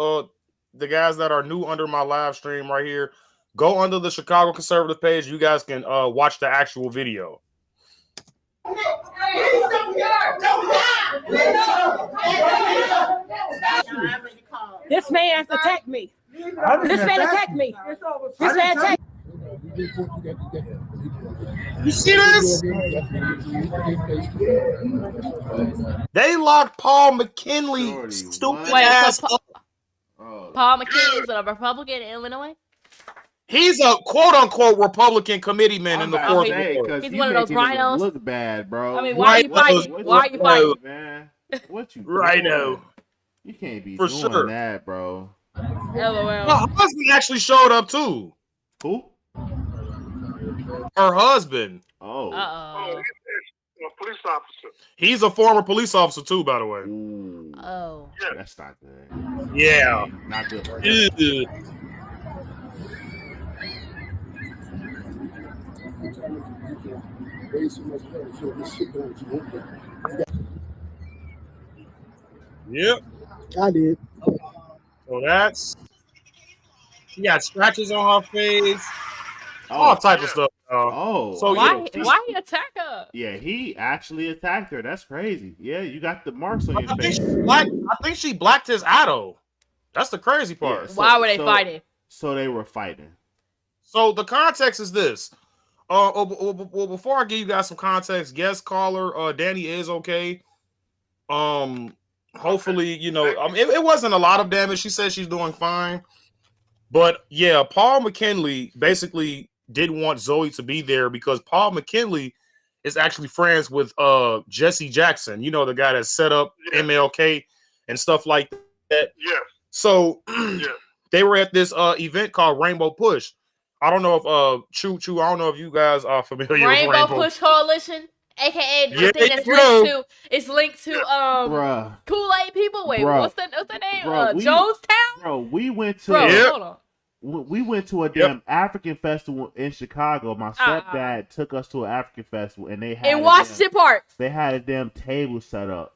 the guys that are new under my live stream right here, go under the Chicago Conservative page. You guys can watch the actual video. This man attacked me. This man attacked me. This man attacked me. You see this? They locked Paul McKinley stupid ass up. Paul McKinney is a Republican in Illinois. He's a quote unquote Republican committeeman in the fourth ward. He's one of those rhinos. Look bad, bro. I mean, why are you fighting? Why are you fighting, man? What you Rhino? You can't be for doing sure that, bro. LOL. Her husband actually showed up too. Who? Her husband. Oh. A police officer. He's a former police officer too, by the way. Oh. Yeah. That's not good. Yeah. Not good for him. Yep. I did. So she got scratches on her face. All type of stuff. So why he attack her? Yeah, he actually attacked her. That's crazy. Yeah, you got the marks on your face. I think she blacked his auto. That's the crazy part. Yeah, why were they fighting? So they were fighting. So the context is this. Well, before I give you guys some context, guest caller Danny is okay. Hopefully, it wasn't a lot of damage. She said she's doing fine. But yeah, Paul McKinley basically didn't want Zoe to be there because Paul McKinley is actually friends with Jesse Jackson, the guy that set up MLK and stuff like that. Yeah. So they were at this event called Rainbow Push. I don't know if Choo, I don't know if you guys are familiar with Rainbow Push Coalition, aka the thing that's linked to Kool-Aid people. Wait, what's the name? Jonestown. Bro, we went to. Hold on. We went to a damn African festival in Chicago. My stepdad took us to an African festival, and they had in Washington Park. They had a damn table set up.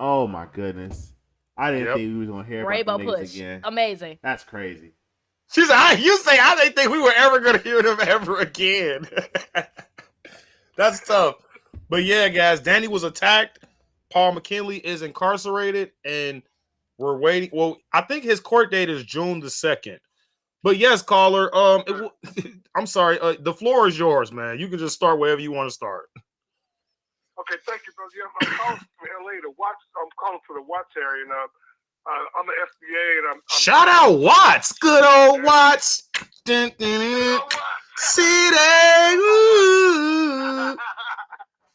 Oh my goodness! I didn't think we was gonna hear Rainbow about the niggas Push. again. Amazing. That's crazy. She said, "You say I didn't think we were ever gonna hear them ever again." That's tough. But yeah, guys, Danny was attacked. Paul McKinley is incarcerated, and we're waiting. Well, I think his court date is June the 2nd. But yes, caller. I'm sorry. The floor is yours, man. You can just start wherever you want to start. Okay, thank you, brother. Yeah, I'm calling from LA to Watts. I'm calling for the Watts area, and I'm the FBA, and I'm Shout out Watts, good old Watts. Dun, dun, dun. City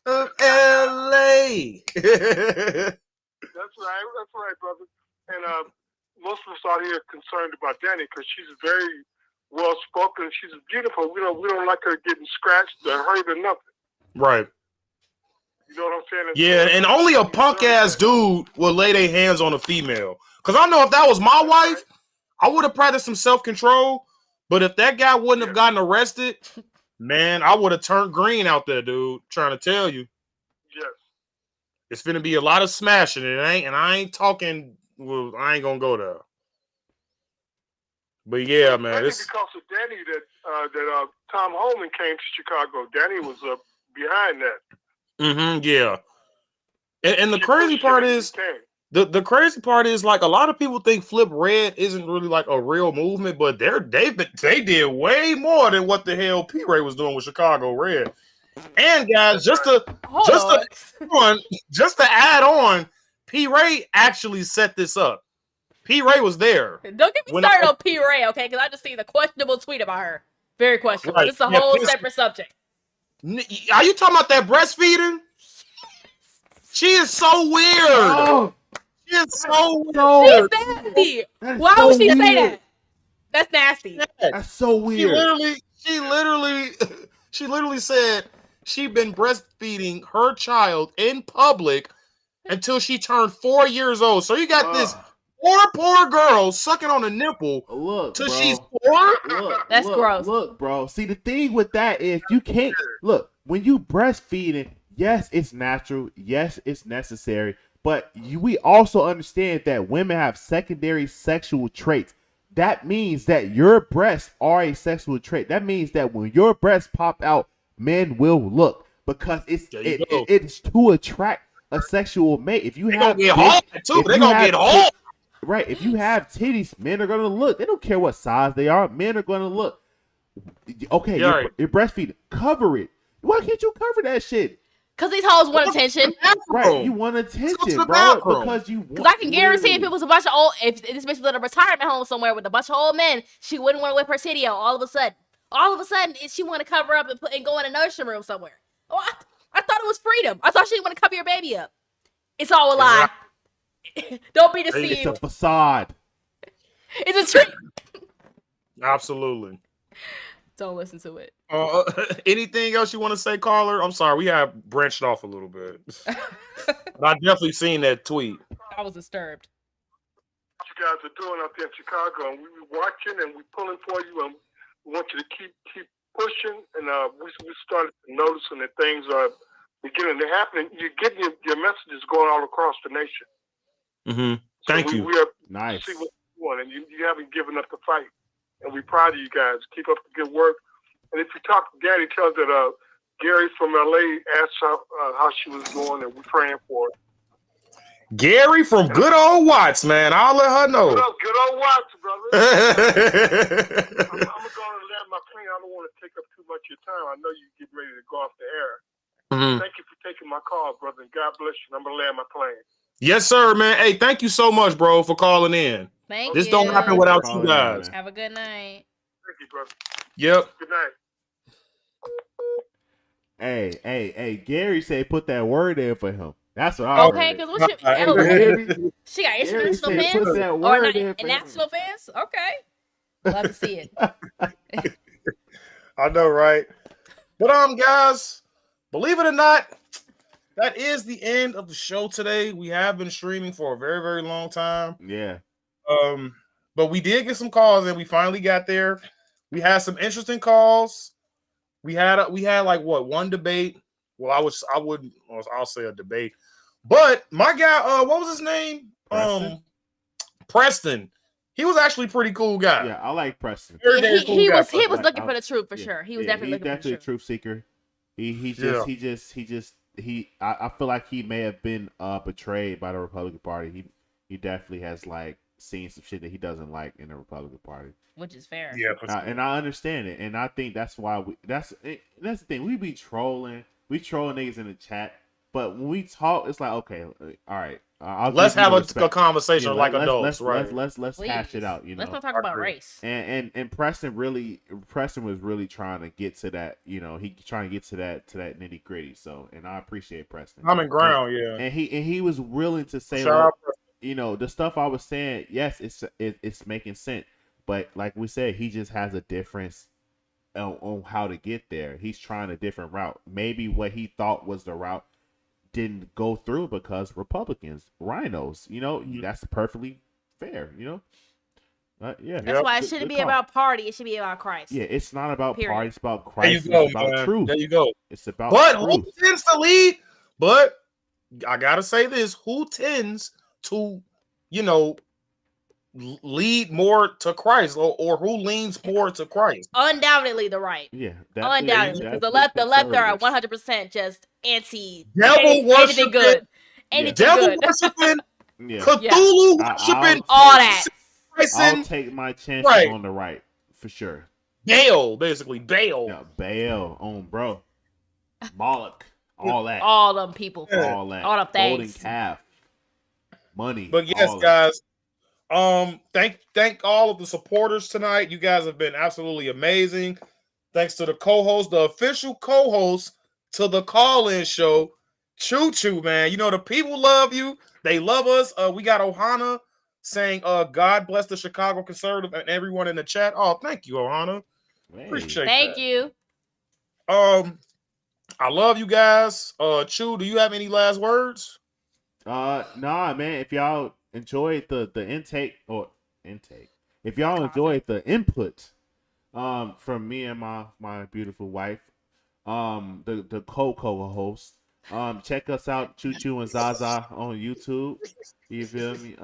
of LA. That's right, brother. And most of us out here are concerned about Danny because she's very well spoken. She's beautiful. We don't like her getting scratched or hurt or nothing. Right. You know what I'm saying? Yeah, and only a punk ass dude will lay their hands on a female. Because I know if that was my wife, I would have practiced some self-control. But if that guy wouldn't have gotten arrested, man, I would have turned green out there, dude. Trying to tell you. Yes. It's finna be a lot of smashing. And I ain't talking. Well, I ain't gonna go there. But yeah, man. I think because of Danny that Tom Holman came to Chicago. Danny was behind that. Yeah. And the crazy part is the crazy part is like a lot of people think Flip Red isn't really like a real movement, but they did way more than what the hell P. Ray was doing with Chicago Red. And guys, just to add on, P. Ray actually set this up. P. Ray was there. Don't get me started on P. Ray, okay? Because I just seen a questionable tweet about her. Very questionable. Right. This is a whole separate subject. Are you talking about that breastfeeding? She is so weird. Oh, she is so weird. She's nasty. Why would she say that? That's nasty. That's so weird. She literally said she'd been breastfeeding her child in public until she turned 4 years old. So you got this poor girl sucking on a nipple till she's 4? That's gross. Look, bro. See, the thing with that is you can't look when you breastfeeding. Yes, it's natural. Yes, it's necessary. But we also understand that women have secondary sexual traits. That means that your breasts are a sexual trait. That means that when your breasts pop out, men will look because it's to attract a sexual mate. If you have get hard too. They gonna get hard. Right. If you have titties, men are gonna look. They don't care what size they are. Men are gonna look. Okay, you're breastfeeding. Cover it. Why can't you cover that shit? Because these hoes want attention. Right, you want attention, bro. Because you want. Because I can guarantee if it was a bunch of old, if this bitch was in a retirement home somewhere with a bunch of old men, she wouldn't want to whip her titty out all of a sudden, she want to cover up and go in a nursery room somewhere. Oh, I thought it was freedom. I thought she didn't want to cover your baby up. It's all a lie. Don't be deceived. It's a facade. It's a trick. Absolutely. Don't listen to it. Anything else you want to say, caller? I'm sorry, we have branched off a little bit. But I definitely seen that tweet. I was disturbed. What you guys are doing out there in Chicago, and we're watching and we're pulling for you, and we want you to keep pushing. And we started noticing that things are beginning to happen. You're getting your messages going all across the nation. Mm-hmm. Thank you. We are nice. See what you're doing, and you haven't given up the fight. And we're proud of you guys. Keep up the good work. And if you talk to Gary, tell her that Gary from LA asked her how she was doing, and we're praying for her. Gary from good old Watts, man. I'll let her know. Good old Watts, brother. I'm going to land my plane. I don't want to take up too much of your time. I know you get ready to go off the air. Mm-hmm. Thank you for taking my call, brother. And God bless you. I'm going to land my plane. Yes, sir, man. Hey, thank you so much, bro, for calling in. Thank this you. Don't happen without you guys. Have a good night. Thank you, brother. Yep. Good night. Hey, Gary said put that word in for him. That's what I Okay, because what's your she got international fans or national fans? Okay. Love to see it. I know, right? But guys, believe it or not, that is the end of the show today. We have been streaming for a very, very long time. Yeah. But we did get some calls, and we finally got there. We had some interesting calls. We had like what, one debate. Well, I'll say a debate. But my guy, what was his name? Preston. He was actually a pretty cool guy. Yeah, I like Preston. He was looking for the truth for sure. He was definitely looking for the truth. A truth seeker. I feel like he may have been betrayed by the Republican Party. He definitely has like seen some shit that he doesn't like in the Republican Party, which is fair. Yeah, for sure. And I understand it, and I think that's why that's the thing. We be trolling niggas in the chat, but when we talk, it's like, okay, all right. Let's have a conversation like adults, right? Let's hash it out. Let's not talk about race. And Preston was really trying to get to that. He trying to get to that nitty gritty. So, and I appreciate Preston. Common ground, yeah. And he was willing to say, the stuff I was saying. Yes, it's making sense, but like we said, he just has a difference on how to get there. He's trying a different route. Maybe what he thought was the route didn't go through because Republicans, rhinos, that's perfectly fair, yeah. That's why it shouldn't be about party. It should be about Christ. Yeah, it's not about Period. party. It's about Christ. There you go, it's about man. truth. There you go. It's about But truth. who tends to lead? But I gotta say this: who tends to, lead more to Christ, or who leans more to Christ? Undoubtedly, the right. Yeah, undoubtedly, because the left are 100% just anti devil anything good, anything devil good. worshiping, Yeah. Cthulhu worshiping, all that. I'll take my chances on the right for sure. Baal, basically Baal. Yeah, Baal on bro, Moloch, all that, all them people, all that, all them golden things, calf, money. But yes, guys. Thank all of the supporters tonight. You guys have been absolutely amazing. Thanks to the co-host, the official co-host to the call-in show, Choo Choo, man. The people love you. They love us. We got Ohana saying, God bless the Chicago Conservative and everyone in the chat. Oh, thank you, Ohana. Appreciate thank that. you. I love you guys. Choo, do you have any last words? Nah, man. If y'all enjoyed the intake, if y'all enjoyed the input from me and my beautiful wife, the co-host, check us out, Choo Choo and Zaza on YouTube. You feel me?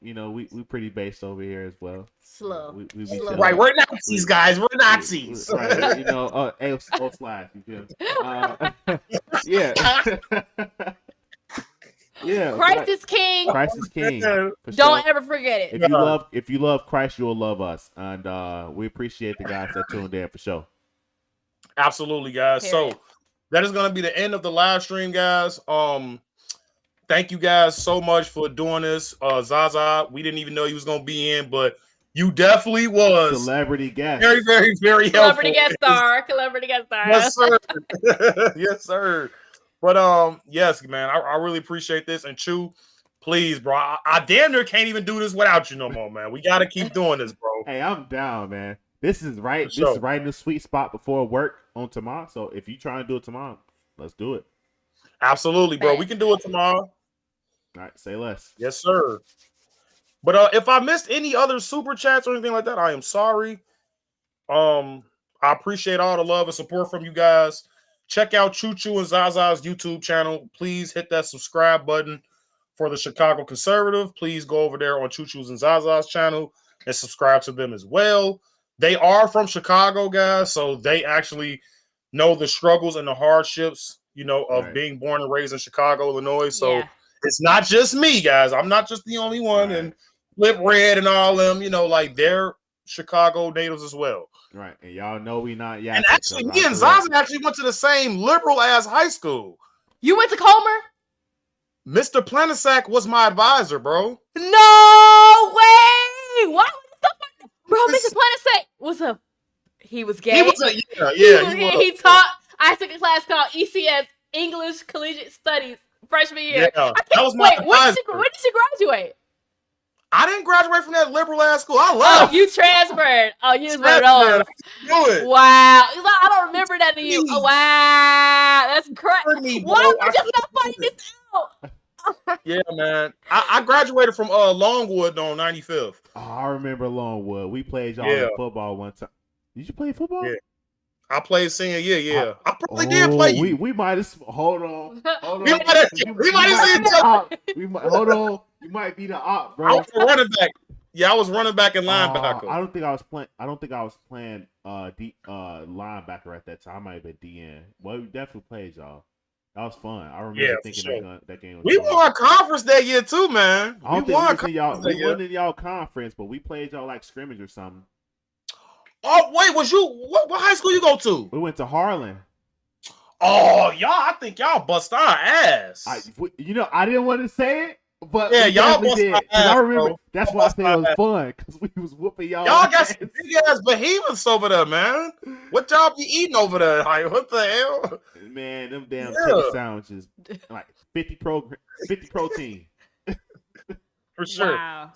We pretty based over here as well. Slow. We right, we're Nazis, guys. We're Nazis. Right, slash. You feel me? Yeah. Yeah, Christ is king. Christ is king. Don't ever forget it. If you love Christ, you'll love us, and we appreciate the guys that tuned in for sure. Absolutely, guys. So that is going to be the end of the live stream, guys. Thank you guys so much for doing this. Zaza, we didn't even know he was going to be in, but you definitely was celebrity guest. Very, very, very Celebrity helpful. Celebrity guest star. Yes, sir. Yes, sir. But yes, man, I really appreciate this. And Chew, please, bro, I damn near can't even do this without you no more, man. We got to keep doing this, bro. Hey, I'm down, man. This is right. This is right in the sweet spot before work on tomorrow. So if you try and do it tomorrow, let's do it. Absolutely, bro. We can do it tomorrow. All right, say less. Yes, sir. But if I missed any other super chats or anything like that, I am sorry. I appreciate all the love and support from you guys. Check out Choo Choo and Zaza's YouTube channel. Please hit that subscribe button for the Chicago Conservative. Please go over there on Choo Choo's and Zaza's channel and subscribe to them as well. They are from Chicago, guys, so they actually know the struggles and the hardships, of being born and raised in Chicago, Illinois. So it's not just me, guys. I'm not just the only one. Right. And Flip Red and all them, they're Chicago natives as well. Right, and y'all know we not yakking. And actually, me and Zaza actually went to the same liberal-ass high school. You went to Comer? Mr. Planasack was my advisor, bro. No way! Why would stuff like that? Bro, Mr. Planasack was he was gay. He was he taught. I took a class called ECS, English Collegiate Studies, freshman year. Yeah, that was my advisor. When did you graduate? I didn't graduate from that liberal ass school. I left. Oh, you transferred. Oh, you was one of those. Wow. I don't remember that in you. Oh, wow. That's crazy. Why are we just not finding this out? Yeah, man. I graduated from Longwood on 95th. Oh, I remember Longwood. We played y'all in football one time. Did you play football? Yeah. I played senior year, yeah. I probably did play you. We might have hold on. We might have seen each other. We might hold on. You might be the op, bro. I was a running back. Yeah, I was running back and linebacker. I don't think I was playing linebacker at that time. I might have been DN. Well, we definitely played y'all. That was fun. I remember thinking that game was we fun. won our conference that year too, man. I don't think we won in y'all conference, but we played y'all like scrimmage or something. Oh wait, was you what high school you go to? We went to Harlan. Oh, y'all! I think y'all bust our ass. I didn't want to say it, but yeah, y'all bust did. Our ass, I remember bro. that's why I said it was fun because we was whooping y'all. Y'all got some big ass behemoths over there, man. What y'all be eating over there? Like what the hell? Man, them damn chicken sandwiches, like 50 protein. For sure. Wow.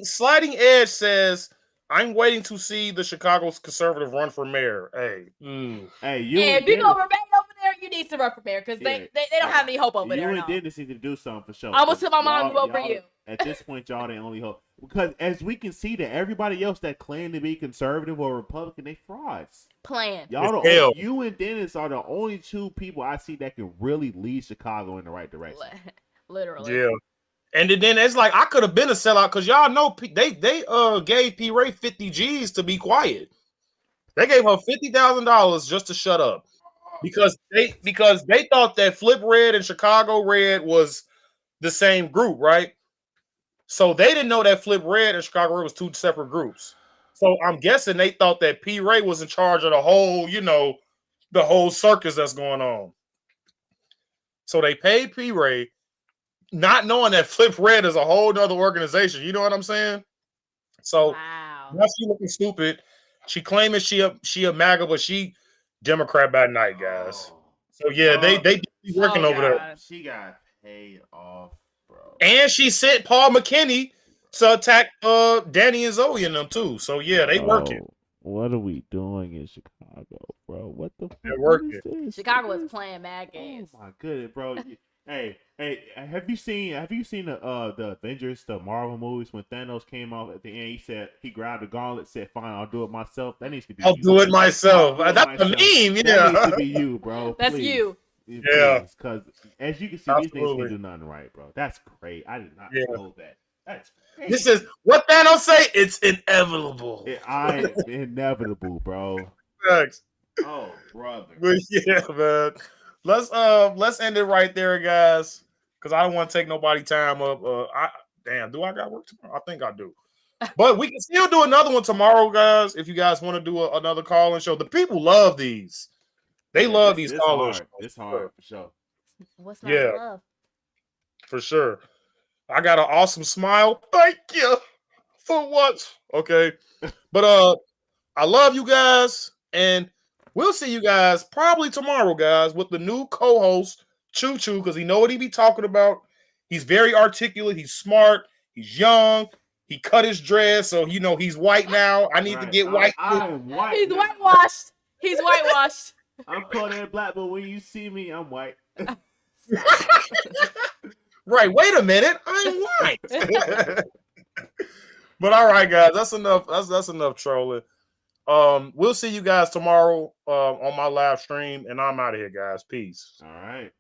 Sliding Edge says, "I'm waiting to see the Chicago's conservative run for mayor." Hey, hey, you. Yeah, if you gonna remain over there, you need to run for mayor because they don't have any hope over there. You and Dennis need to do something for sure. I almost tell my mom to vote for you. At this point, y'all the only hope because as we can see that everybody else that claim to be conservative or Republican, they frauds. Plan. Y'all, you and Dennis are the only two people I see that can really lead Chicago in the right direction. Literally. Yeah. And then it's like I could have been a sellout because y'all know they gave P. Ray 50 G's to be quiet. They gave her $50,000 just to shut up because they thought that Flip Red and Chicago Red was the same group, right? So they didn't know that Flip Red and Chicago Red was two separate groups. So I'm guessing they thought that P. Ray was in charge of the whole, the whole circus that's going on. So they paid P. Ray, not knowing that Flip Red is a whole nother organization. You know what I'm saying? So now she looking stupid. She claiming she a MAGA, but she Democrat by night, guys. So yeah, they be working over there. She got paid off, bro. And she sent Paul McKinney to attack Danny and Zoe and them too. So yeah, they working. What are we doing in Chicago, bro? What the fuck? They're working. Chicago is playing mad games. Oh my goodness, bro. Hey, have you seen the Avengers, the Marvel movies when Thanos came off at the end? He said he grabbed the gauntlet, said, "Fine, I'll do it myself." That needs to be. I'll do it myself. That's a meme. Yeah, that needs to be you, bro. That's Please. you. Yeah, because as you can see, these things can do nothing right, bro. That's great. I did not know that. That's crazy. This is what Thanos say. It's inevitable. Inevitable, bro. Thanks. Oh, brother. But yeah, man. Let's end it right there, guys. Because I don't want to take nobody time up. Do I got work tomorrow? I think I do. But we can still do another one tomorrow, guys. If you guys want to do another call-in show, the people love these. They love these call-in shows. It's hard for sure. What's not to love? For sure. I got an awesome smile. Thank you for what? Okay, but I love you guys, and we'll see you guys probably tomorrow, guys, with the new co-host, Choo Choo, because he know what he be talking about. He's very articulate. He's smart. He's young. He cut his dreads, so he's white now. I need to get white. I'm white. He's whitewashed. He's whitewashed. I'm Kodak Black, but when you see me, I'm white. Right. Wait a minute. I'm white. But all right, guys, that's enough. That's enough trolling. We'll see you guys tomorrow on my live stream, and I'm out of here, guys. Peace. All right.